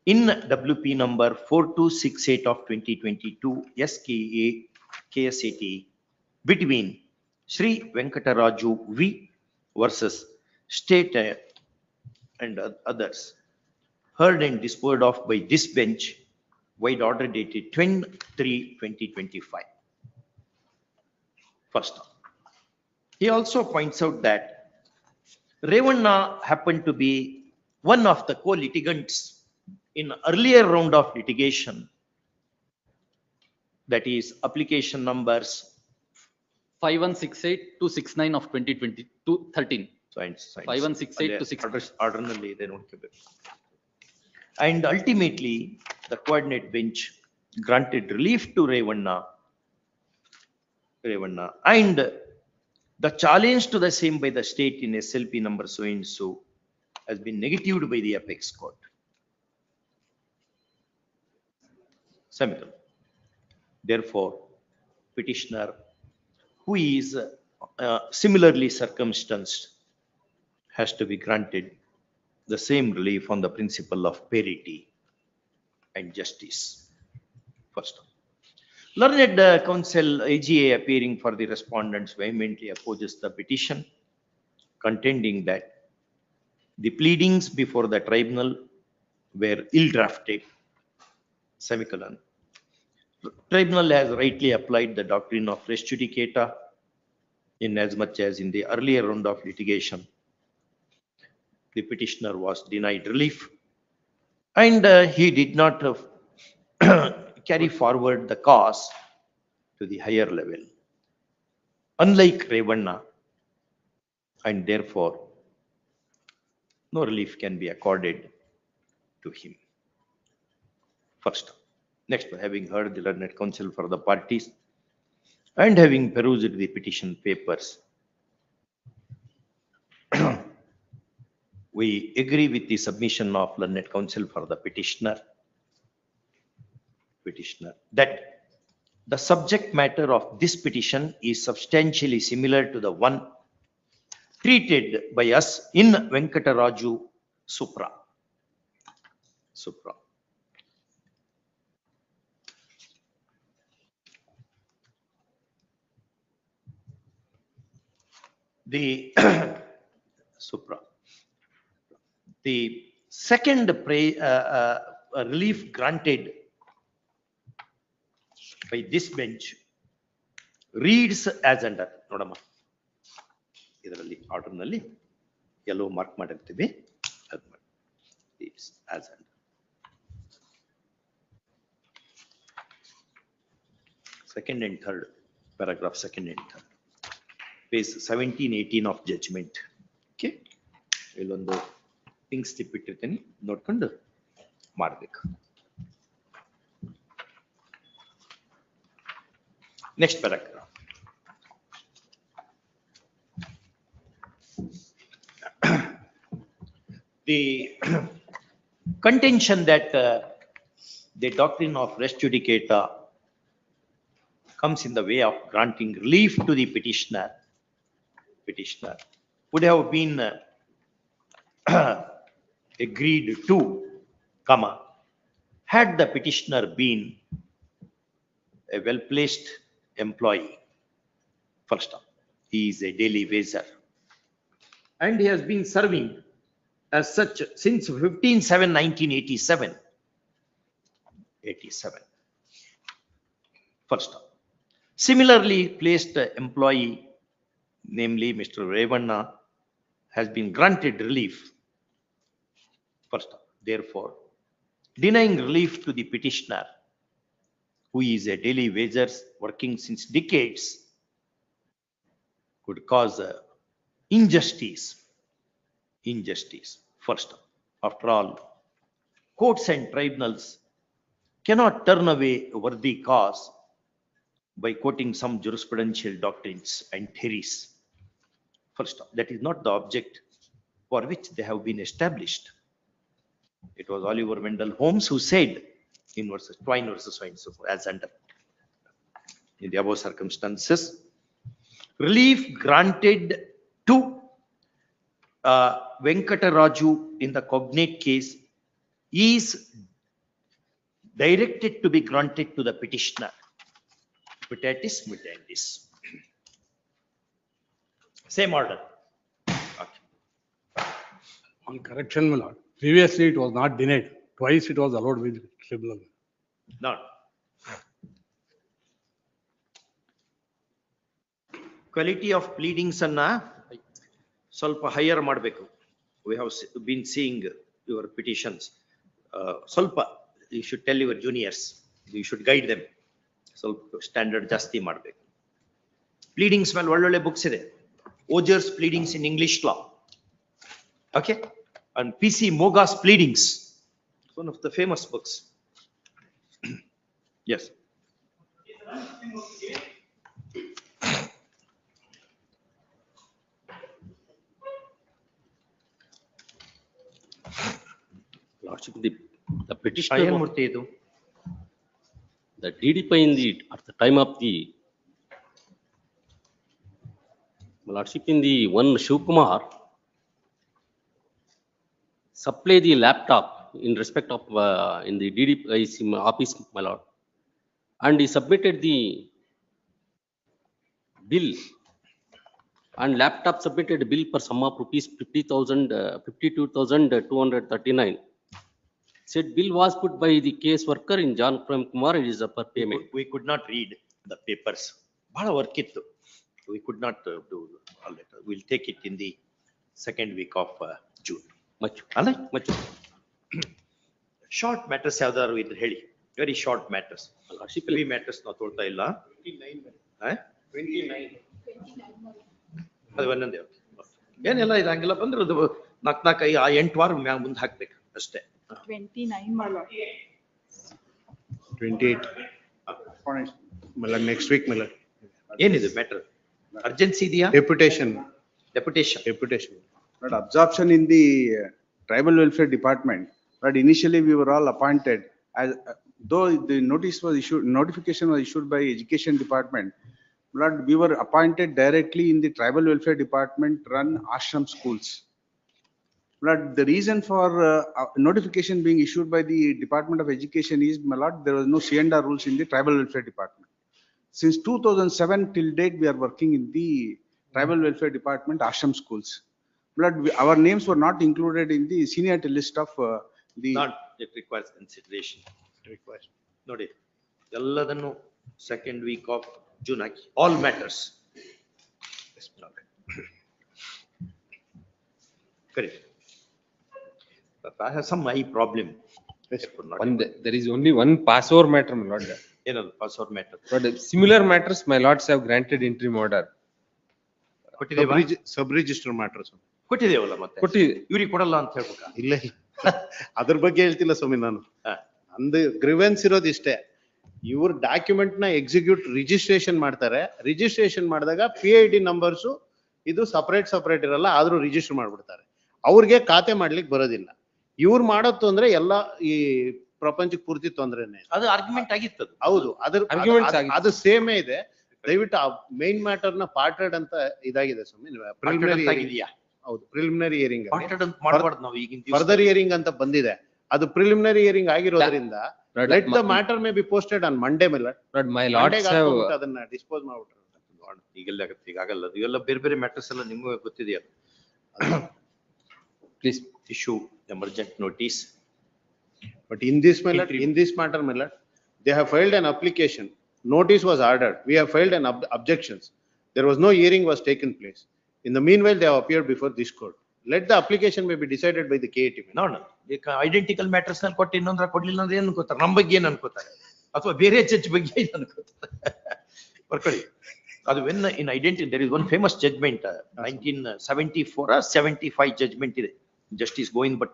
in WP number 4268 of 2022 SKA KSAT between Sri Venkataraju V versus State and others, heard and disposed of by this bench, wide order dated 10/3/2025. First, he also points out that Revanna happened to be one of the co-litigants in earlier round of litigation, that is application numbers 5168 to 69 of 2022 13. 5168 to 69. Ordinarily, they don't keep it. And ultimately, the coordinate bench granted relief to Revanna, and the challenge to the same by the state in SLP number so and so has been negatived by the apex court. Semicolon. Therefore, petitioner who is similarly circumstanced has to be granted the same relief on the principle of parity and justice. First, learned counsel AGA appearing for the respondents vehemently opposes the petition, contending that the pleadings before the tribunal were ill-drafted. Semicolon. Tribunal has rightly applied the doctrine of res judicata in as much as in the earlier round of litigation, the petitioner was denied relief, and he did not carry forward the cause to the higher level, unlike Revanna, and therefore no relief can be accorded to him. First, next, having heard the learned counsel for the parties and having perused the petition papers, we agree with the submission of learned counsel for the petitioner that the subject matter of this petition is substantially similar to the one treated by us in Venkataraju Supra. The Supra. The second relief granted by this bench reads as under. Nodama. Idaralli order nalli yellow mark ಮಾಡಿರ್ತೀವಿ. Reads as under. Second and third paragraph, second and third. Page 17-18 of judgment. Okay. ಇಲ್ಲೊಂದು pink slip ಇಟ್ಟಿರ್ತೀನಿ, ನೋಡ್ಕೊಂಡು ಮಾಡಬೇಕು. Next paragraph. The contention that the doctrine of res judicata comes in the way of granting relief to the petitioner would have been agreed to, had the petitioner been a well-placed employee. First off, he is a daily wager and he has been serving as such since 15/7/1987. First off, similarly placed employee, namely Mr. Revanna, has been granted relief. First off, therefore, denying relief to the petitioner, who is a daily wager working since decades, could cause injustice. First, after all, courts and tribunals cannot turn away a worthy cause by quoting some jurisprudential doctrines and theories. First, that is not the object for which they have been established. It was Oliver Wendell Holmes who said in versus Twain versus so and so forth, as under. In the above circumstances, relief granted to Venkataraju in the cognate case is directed to be granted to the petitioner. Mutatis mutandis. Same order. On correction, my lord. Previously, it was not denied. Twice it was allowed by the tribunal. No. Quality of pleadings ಅನ್ನ ಸ್ವಲ್ಪ higher ಮಾಡಬೇಕು. We have been seeing your petitions. ಸ್ವಲ್ಪ you should tell your juniors, you should guide them. ಸ್ವಲ್ಪ standard ಜಾಸ್ತಿ ಮಾಡಬೇಕು. Pleadings ಮೇಲೆ ಒಳ್ಳೊಳ್ಳೆ books ಇದೆ. Oger's pleadings in English law. Okay? And PC Moga's pleadings. One of the famous books. Yes. Lordship, the petitioner, the DDP in the, at the time of the, Lordship, in the one Shivkumar, supply the laptop in respect of, in the DDP office, my lord. And he submitted the bill, and laptop submitted bill for sum of rupees 50,000, 52,239. Said bill was put by the case worker in John Prem Kumar, it is per payment. We could not read the papers. Bhala work ittu. We could not do all that. We'll take it in the second week of June. Much. Much. Short matters ಯಾವ್ದಾದ್ರು ಇದ್ರೆ ಹೇಳಿ. Very short matters. Heavy matters ನಾವು ತೊಳ್ತಾ ಇಲ್ಲ. 29. ಅದು ಒಂದೊಂದೇ. ಏನೆಲ್ಲ ಇದು ಹಂಗೆಲ್ಲ ಬಂದ್ರೆ ಅದು 4 ವಾರ ಮುಂದೆ ಹಾಕ್ಬೇಕು ಅಷ್ಟೇ. 29, my lord. 28. Next week, Miller. ಏನಿದೆ ಮ್ಯಾಟರ್? ಅರ್ಜೆನ್ಸಿ ಇದೆಯಾ? Deputation. But absorption in the tribal welfare department, but initially we were all appointed as, though the notification was issued by education department, but we were appointed directly in the tribal welfare department run ashram schools. But the reason for notification being issued by the Department of Education is, my lord, there was no C&R rules in the tribal welfare department. Since 2007 till date, we are working in the tribal welfare department ashram schools. But our names were not included in the seniority list of the. Not, it requires consideration. ನೋಡಿ ಎಲ್ಲದನ್ನು second week of June hockey. All matters. Correct. But I have some eye problem. There is only one passover matter, my lord. ಏನದು passover matter? But similar matters, my lords have granted interim order. Sub-register matters. ಕೊಟ್ಟಿದ್ದೇವಲ್ಲ ಮತ್ತೆ. ಇವ್ರಿಗೆ ಕೊಡಲ್ಲ ಅಂತ ಹೇಳ್ಬೇಕಾ? ಇಲ್ಲ ಅದ್ರ ಬಗ್ಗೆ ಹೇಳ್ತಿಲ್ಲ ಸ್ವಾಮಿ ನಾನು. ಅಂದು ಗ್ರಿವೆನ್ಸ್ ಇರೋದು ಇಷ್ಟೇ. ಇವ್ರ ಡಾಕ್ಯುಮೆಂಟ್ ನ ಎಕ್ಸಿಕ್ಯೂಟ್ ರಿಜಿಸ್ಟ್ರೇಷನ್ ಮಾಡ್ತಾರೆ. ರಿಜಿಸ್ಟ್ರೇಷನ್ ಮಾಡಿದಾಗ PID ನಂಬರ್ಸ್ ಇದು ಸಪರೇಟ್ ಇರಲ್ಲ, ಆದ್ರೂ ರಿಜಿಸ್ಟರ್ ಮಾಡ್ಬಿಡ್ತಾರೆ. ಅವ್ರಿಗೆ ಖಾತೆ ಮಾಡ್ಲಿಕ್ಕೆ ಬರೋದಿಲ್ಲ. ಇವ್ರು ಮಾಡೋದು ಅಂದ್ರೆ ಎಲ್ಲ ಈ ಪ್ರಪಂಚಕ್ಕೆ ಪೂರ್ತಿ ತೊಂದ್ರೆನೆ. ಅದು ಆರ್ಗ್ಯುಮೆಂಟ್ ಆಗಿತ್ತು. ಹೌದು, ಅದು ಸೇಮೇ ಇದೆ. ದಯವಿಟ್ಟು ಮೇನ್ ಮ್ಯಾಟರ್ ನ ಪಾರ್ಟೆಡ್ ಅಂತ ಇದಾಗಿದೆ ಸ್ವಾಮಿ. ಹೌದು, ಪ್ರಿಲಿಮಿನರಿ ಹಿಯರಿಂಗ್ ಫರ್ದರ್ ಹಿಯರಿಂಗ್ ಅಂತ ಬಂದಿದೆ. ಅದು ಪ್ರಿಲಿಮಿನರಿ ಹಿಯರಿಂಗ್ ಆಗಿರೋದ್ರಿಂದ let the matter may be posted on Monday ಮೇಲೆ ಅದನ್ನ ಡಿಸ್ಪೋಸ್ ಮಾಡ್ಬಿಟ್ರು. ಈಗಾಗಲ್ಲ, ಇವೆಲ್ಲ ಬೇರೆ ಮ್ಯಾಟರ್ಸ್ ಎಲ್ಲ ನಿಮ್ಗೆ ಗೊತ್ತಿದೆಯಲ್ಲ. Please issue emergent notice. But in this matter, they have filed an application. Notice was ordered. We have filed an objections. There was no hearing was taken place. In the meanwhile, they have appeared before this court. Let the application may be decided by the KAT. No. Identical matters ನಲ್ಲಿ ಕೊಟ್ಟು ಇನ್ನೊಂದ್ರ ಕೊಡ್ಲಿಲ್ಲ ಅಂದ್ರೆ ಏನು ಅನ್ಕೋತಾರೆ? ನಮ್ಮ ಬಗ್ಗೆ ಏನು ಅನ್ಕೋತಾರೆ? ಅಥವಾ ಬೇರೆ ಜಡ್ಜ್ ಬಗ್ಗೆ ಏನು ಅನ್ಕೋತಾರೆ? ಬರ್ಕೊಳ್ಳಿ. ಅದು when in identity there is one famous judgment 1974 or 75 judgment ಇದೆ. Justice Govind Bhatt.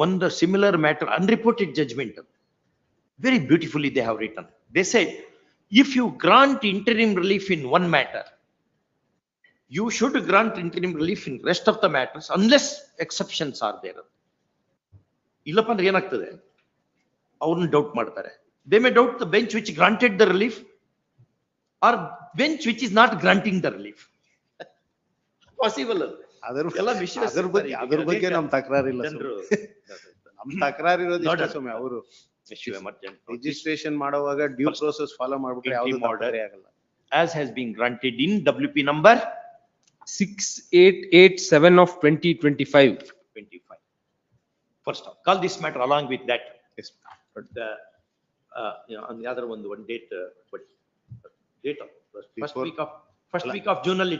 One similar matter, unreported judgment. Very beautifully they have written. They said, if you grant interim relief in one matter, You should grant interim relief in rest of the matters unless exceptions are there. ಇಲ್ಲಪ್ಪ ಅಂದ್ರೆ ಏನಾಗ್ತದೆ, ಅವ್ರನ್ನ doubt ಮಾಡ್ತಾರೆ. They may doubt the bench which granted the relief or bench which is not granting the relief. Possible. ಅದ್ರ ಬಗ್ಗೆ ನಮ್ ತಕರಾರಿಲ್ಲ ನಮ್ ತಕರಾರಿರೋದು ಇಷ್ಟ ಸ್ವಾಮಿ. ಅವರು ರಿಜಿಸ್ಟ್ರೇಷನ್ ಮಾಡುವಾಗ ಡ್ಯೂ ಪ್ರೋಸೆಸ್ ಫಾಲೋ ಮಾಡ್ಬಿಟ್ರೆ ಯಾವ್ದು ತೊಂದ್ರೆ ಆಗಲ್ಲ. As has been granted in WP number 6887 of 2025. First off, call this matter along with that. Yes. But on the other one date, date of first week of June ಅಲ್ಲಿ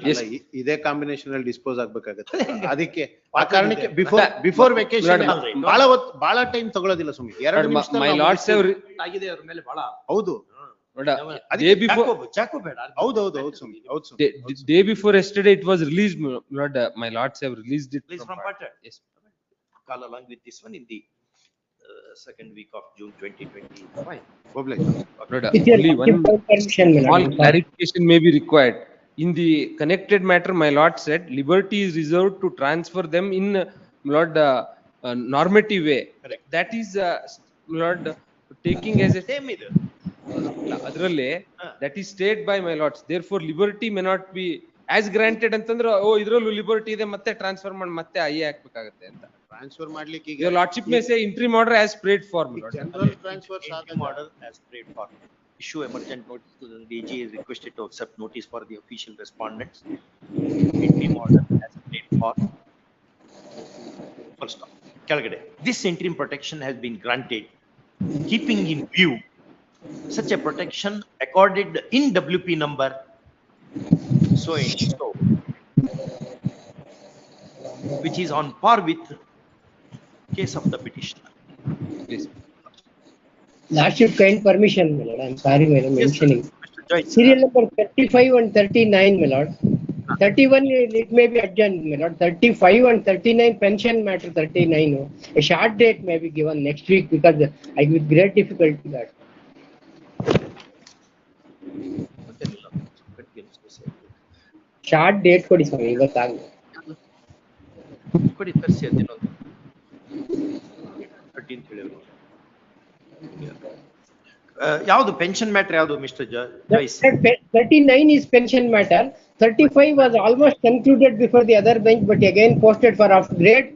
ಇದೇ combination ಅಲ್ಲಿ dispose ಆಗ್ಬೇಕಾಗತ್ತೆ. ಅದಕ್ಕೆ ಆ ಕಾರಣಕ್ಕೆ before vacation ಬಹಳ time ತಗೊಳ್ಳೋದಿಲ್ಲ ಸ್ವಾಮಿ. 2 ನಿಮಿಷ My lords have ಆಗಿದೆ ಅವ್ರ ಮೇಲೆ ಬಹಳ. ಹೌದು day before, ಚಾಕು ಬೇಡ. ಹೌದು ಸ್ವಾಮಿ. ಹೌದು ಸ್ವಾಮಿ. day before yesterday it was released, Lord, my lords have released it from Patter. Yes. Call along with this one in the second week of June 2025. Lord, only one small clarification may be required. In the connected matter, my lord said liberty is reserved to transfer them in, Lord, normative way. Correct. That is, Lord, taking as a Same either. adralle that is stayed by my lords. Therefore liberty may not be as granted ಅಂತಂದ್ರೆ ಇದ್ರಲ್ಲೂ liberty ಇದೆ ಮತ್ತೆ transfer ಮಾಡಿ ಮತ್ತೆ I ಹಾಕ್ಬೇಕಾಗತ್ತೆ ಅಂತ. Transfer ಮಾಡ್ಲಿಕ್ಕೆ ಈಗ your lordship may say interim order as prayed for, my lord. General transfer Interim order as prayed for. Issue emergent notice to the DG is requested to accept notice for the official respondents. Interim order as prayed for. First off, ಕೆಳಗಡೆ this interim protection has been granted keeping in view such a protection accorded in WP number so and so, which is on par with case of the petitioner. Please. Lordship kind permission, my lord. I'm sorry, my lord, mentioning. Mr. Joyce, Serial number 35 and 39, my lord. 31, it may be adjourned, my lord. 35 and 39 pension matter 39. A short date may be given next week because I with great difficulty that. Short date ಕೊಡಿ ಸ್ವಾಮಿ ಇವತ್ತಾಗ ಕೊಡಿ ತರಿಸಿ ಅದೇನೊಂದು 13th ಹೇಳಿದ್ರು. ಯಾವುದು pension matter ಯಾವುದು mister joys? 39 is pension matter. 35 was almost concluded before the other bench, but again posted for a great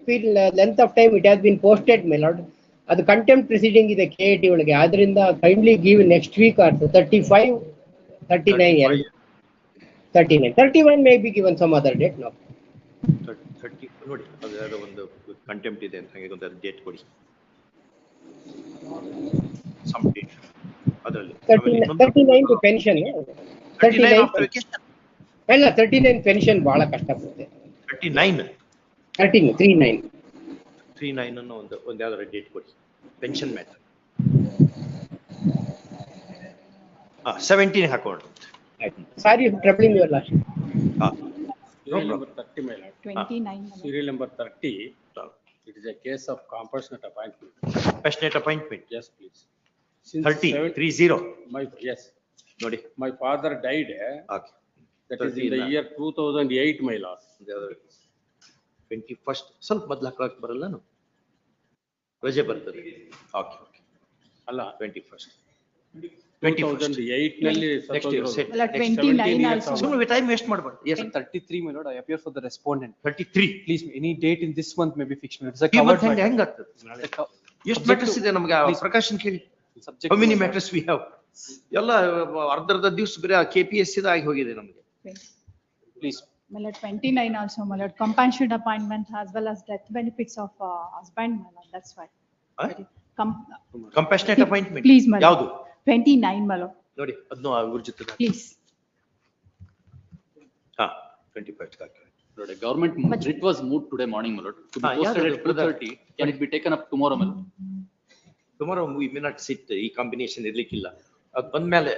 length of time. It has been posted, my lord. ಅದು contempt proceeding ಇದೆ KAT ಒಳಗೆ. ಆದ್ರಿಂದ kindly give next week or 35, 39, 39. 31 may be given some other date. No. 30 ನೋಡಿ ಅದು ಯಾವುದೋ ಒಂದು contempt ಇದೆ ಅಂತ ಹಾಗೆ ಒಂದು ಡೇಟ್ ಕೊಡಿ. ಸಮ್ ಡೇಟ್ ಅದರಲ್ಲಿ 39 ಪೆನ್ಷನ್ 39 ಅಲ್ಲ 39 ಪೆನ್ಷನ್ ಬಹಳ ಕಷ್ಟ ಬರುತ್ತೆ. 39 ಅನ್ನೋ ಒಂದು ಯಾವ್ದಾರ ಡೇಟ್ ಕೊಡಿ ಪೆನ್ಷನ್ ಮ್ಯಾಟರ್. 17 ಹಾಕೋಣ. Sorry for troubling your lordship. Serial number 30, my lord. 29. Serial number 30. It is a case of compassionate appointment. Compassionate appointment. Yes, please. Since 30. Yes. ನೋಡಿ. My father died. Okay. That is in the year 2008, my lord. 21st. ಸ್ವಲ್ಪ ಬದಲು ಹಾಕಕ್ಕೆ ಬರಲ್ಲ ನಾವು. ರಜೆ ಬರ್ತದೆ. Okay. ಅಲ್ಲ 21st. 2008 ನಲ್ಲಿ Next year. Well, at 29 also. ಸುಮ್ಮನೆ ಟೈಮ್ ವೇಸ್ಟ್ ಮಾಡಬಾರ್ದು. Yes. 33, my lord, I appear for the respondent. 33. Please, any date in this month may be fixed. It's a ಈ covered month matter. ಹೆಂಗ್ ಆಗ್ತದೆ? ಎಷ್ಟು matters ಇದೆ ನಮಗೆ? ಪ್ರಕಾಶನ್ ಕೇಳಿ. Subject How many to- matters we have? ಎಲ್ಲ ಅರ್ಧ ದಿವಸ ಬರೀ KPS ಆಗಿ ಹೋಗಿದೆ ನಮಗೆ. Please. My lord, 29 also, my lord, compassionate appointment as well as death benefits of husband, my lord, that's why. Compassionate appointment Please, my lord. ಯಾವುದು? 29, my lord, ನೋಡಿ ಅದನ್ನು ಅವ್ರ ಜೊತೆ please. 25 Lord, a government writ was moved today morning, my lord, to be posted at 2:30. Can it be taken up tomorrow, my lord? Tomorrow we may not sit. ಈ combination ಇರ್ಲಿಕ್ಕಿಲ್ಲ. ಅದು ಬಂದ್ಮೇಲೆ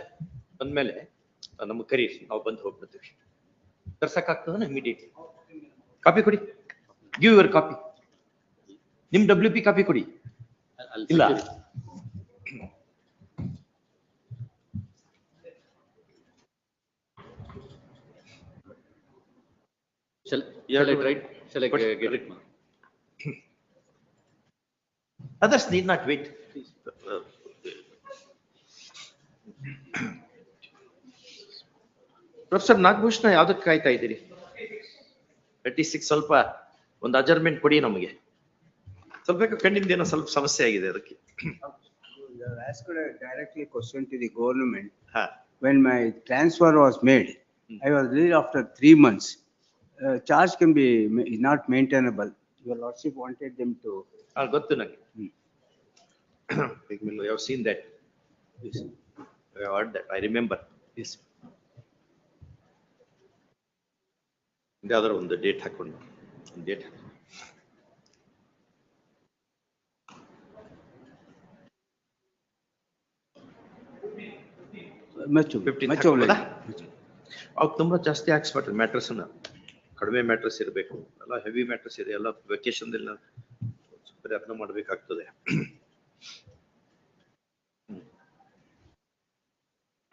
ನಮಗೆ ಕರೀರಿ, ನಾವು ಬಂದು ಹೋಗ್ಬಿಡ್ತೀವಿ. ತರ್ಸಕ್ಕಾಗ್ತದ ಇಮಿಡಿಯೇಟ್ಲಿ? ಕಾಪಿ ಕೊಡಿ. Give your copy. ನಿಮ್ WP ಕಾಪಿ ಕೊಡಿ. ಇಲ್ಲ Shall I try? Shall I get it? Others need not wait. Professor Nagabhushana ಯಾವ್ದಕ್ಕೆ ಕಾಯ್ತಾ ಇದ್ದೀರಿ? 36 ಸ್ವಲ್ಪ ಒಂದು ಅಜರ್ಮೆಂಟ್ ಕೊಡಿ ನಮಗೆ. ಸ್ವಲ್ಪ ಕಣ್ಣಿಂದ ಏನೋ ಸ್ವಲ್ಪ ಸಮಸ್ಯೆ ಆಗಿದೆ ಅದಕ್ಕೆ. Asked a directly question to the government. When my transfer was made, I was released after 3 months. Charge can be not maintainable. Your lordship wanted them to. ಗೊತ್ತು ನನಗೆ. You have seen that. Yes. I have heard that. I remember. Yes. ಯಾವ್ದಾರ ಒಂದು date ಹಾಕೊಂಡು date ಅವಾಗ ತುಂಬಾ ಜಾಸ್ತಿ ಹಾಕ್ಸ್ಬಿಟ್ರಿ mattress ಕಡಿಮೆ mattress ಇರಬೇಕು ಎಲ್ಲ ಹೆವಿ ಮ್ಯಾಟ್ರಸ್ ಇದೆ ಎಲ್ಲ ವೆಕೇಶನ್ ಎಲ್ಲ ಪ್ರಯತ್ನ ಮಾಡ್ಬೇಕಾಗ್ತದೆ.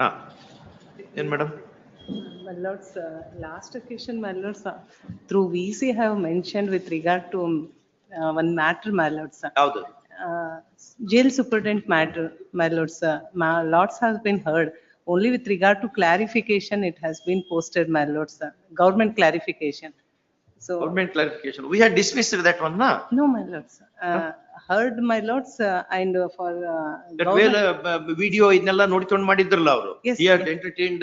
ಹಾ ಏನ್ madam? My lords, last occasion, my lords, through VC have mentioned with regard to one matter, my lords. How's Jail superintendent matter, my lords. My lords have been heard. Only with regard to clarification, it has been posted, my lords. Government clarification. So. Government clarification. We had dismissed that one, na? No, my lords. Heard, my lords, and for. That way, video ಇದನ್ನೆಲ್ಲ ನೋಡ್ಕೊಂಡು ಮಾಡಿದ್ರಲ್ಲ ಅವರು. Yes. He had entertained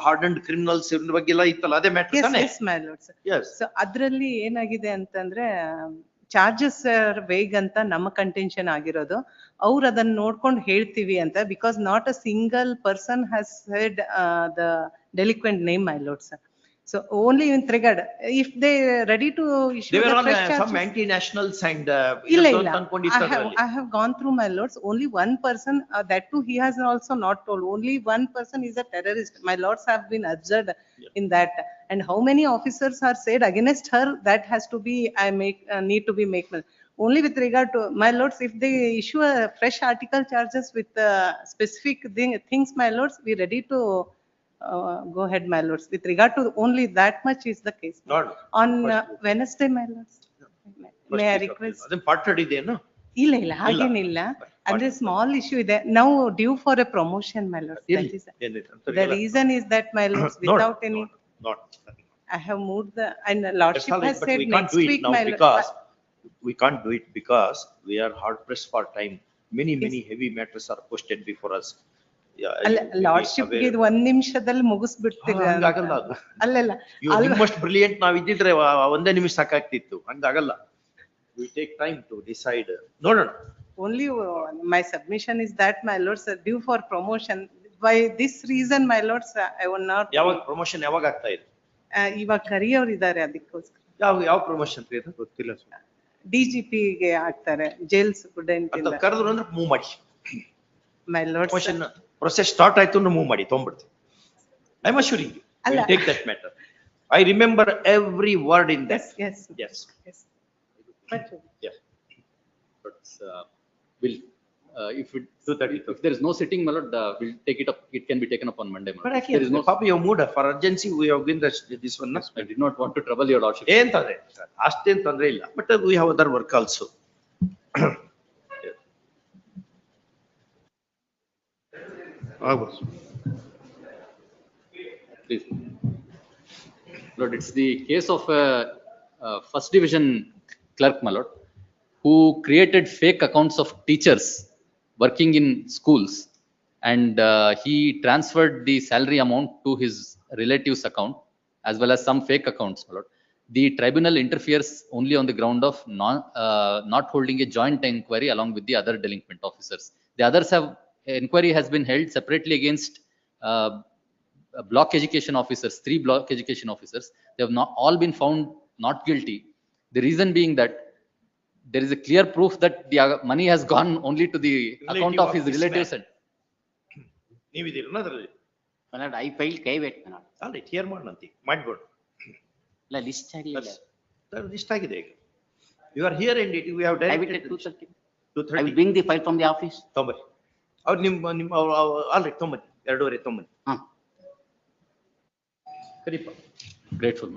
hardened criminals ಇದ್ರ ಬಗ್ಗೆ ಎಲ್ಲ ಇತ್ತಲ್ಲ ಅದೇ matter ತಾನೆ? Yes, my lords. Yes. So ಅದ್ರಲ್ಲಿ ಏನಾಗಿದೆ ಅಂತಂದ್ರೆ ಚಾರ್ಜಸ್ ವೇಗ್ ಅಂತ ನಮ್ಮ ಕಂಟೆನ್ಷನ್ ಆಗಿರೋದು. ಅವ್ರು ಅದನ್ನ ನೋಡ್ಕೊಂಡು ಹೇಳ್ತೀವಿ ಅಂತ because not a single person has had the delinquent name, my lords. So only in regard, if they ready to issue They were the on fresh some charges. anti-nationals and Illa. I have gone through, my lords. Only one person, that too he has also not told. Only one person is a terrorist. My lords have been observed in that. And how many officers are said against her, that has to be, need to be made. Only with regard to, my lords, if they issue a fresh article charges with specific things, my lords, we ready to go ahead, my lords. With regard to only that much is the case. On Wednesday, my lords. May I request? ಅದನ್ನ parted ಇದೆಯೇನೋ? ಇಲ್ಲ ಹಾಗೇನಿಲ್ಲ. ಅಂದ್ರೆ small issue ಇದೆ. Now due for a promotion, my lords. That is the reason is that, my lords, without any. I have moved the, and lordship has said next week, my lords. We can't do it because we are hard pressed for time. Many heavy matters are posted before us. Lordship ಗೆ 1 ನಿಮಿಷದಲ್ಲಿ ಮುಗಿಸ್ಬಿಡ್ತೀವಿ. ಅಲ್ಲಲ್ಲ, ನಿಮ್ಮಷ್ಟು brilliant ನಾವ್ ಇದ್ದಿದ್ರೆ ಒಂದೇ ನಿಮಿಷ ಸಾಕಾಗ್ತಿತ್ತು. ಹಂಗಾಗಲ್ಲ. We take time to decide. ನೋಡೋಣ. Only my submission is that, my lords, due for promotion. By this reason, my lords, I will not. ಯಾವಾಗ promotion ಯಾವಾಗ ಆಗ್ತಾ ಇದೆ? ಇವಾಗ ಕರಿಯವ್ರು ಇದ್ದಾರೆ ಅದಕ್ಕೋಸ್ಕರ. ಯಾವ ಪ್ರಮೋಷನ್ ಗೊತ್ತಿಲ್ಲ. DGP ಗೆ ಆಗ್ತಾರೆ, ಜೈಲ್ ಸೂಪರಿಂಟೆಂಡೆಂಟ್ ಇಂದ ಕರೆದ್ರು ಅಂದ್ರೆ ಮೂವ್ ಮಾಡಿ. My lords, promotion process start ಆಯ್ತು ಅಂದ್ರೆ ಮೂವ್ ಮಾಡಿ ತೊಂಬಿಡ್ತೀವಿ. I am assuring you. We'll take that matter. I remember every word in that. Yes. Yeah. But will if there is no sitting, my lord, we'll take it up. It can be taken up on Monday. But actually, there is no copy of mood for urgency. We have given this one. I did not want to trouble your lordship. ಏನ್ ತೊಂದ್ರೆ ಇಲ್ಲ, ಅಷ್ಟೇನ್ ತೊಂದ್ರೆ ಇಲ್ಲ. But we have other work also. Please. Lord, it's the case of a first division clerk, my lord, who created fake accounts of teachers working in schools, and he transferred the salary amount to his relative's account as well as some fake accounts, my lord. The tribunal interferes only on the ground of not holding a joint inquiry along with the other delinquent officers. The others have inquiry has been held separately against block education officers, 3 block education officers. They have not all been found not guilty. The reason being that there is a clear proof that the money has gone only to the account of his relatives. ನೀವಿದ್ದೀರಲ್ಲ ಅದರಲ್ಲಿ? ಮಲಡ್ I file ಕೈವೇಟ್ ಮಲಡ್. ಅಲ್ಲ here ಮಾಡಂತಿ ಮಾಡ್ಬೋದು. ಇಲ್ಲ list ಆಗಿಲ್ಲ. List ಆಗಿದೆ ಈಗ. You are here and we have directed 2:30. I will bring the file from the office. ತೊಂಬರಿ. ಅವ್ರು ನಿಮ್ಮ already ತೊಂಬರಿ 2:30 ತೊಂಬರಿ. ಕರಿಪ. Grateful.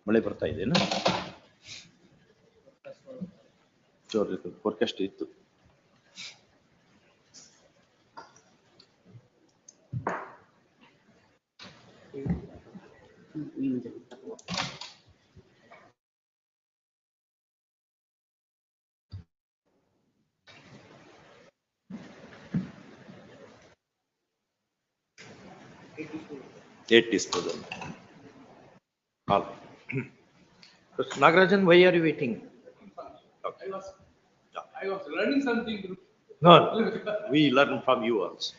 ಮಳೆ ಬರ್ತಾ ಇದೆನಾ? ಜೋರ್ ಫೋರ್ಕಾಸ್ಟ್ ಇತ್ತು. Eight disposal. All. Nagarajan, why are you waiting? Okay. I was learning something. No, we learn from you also.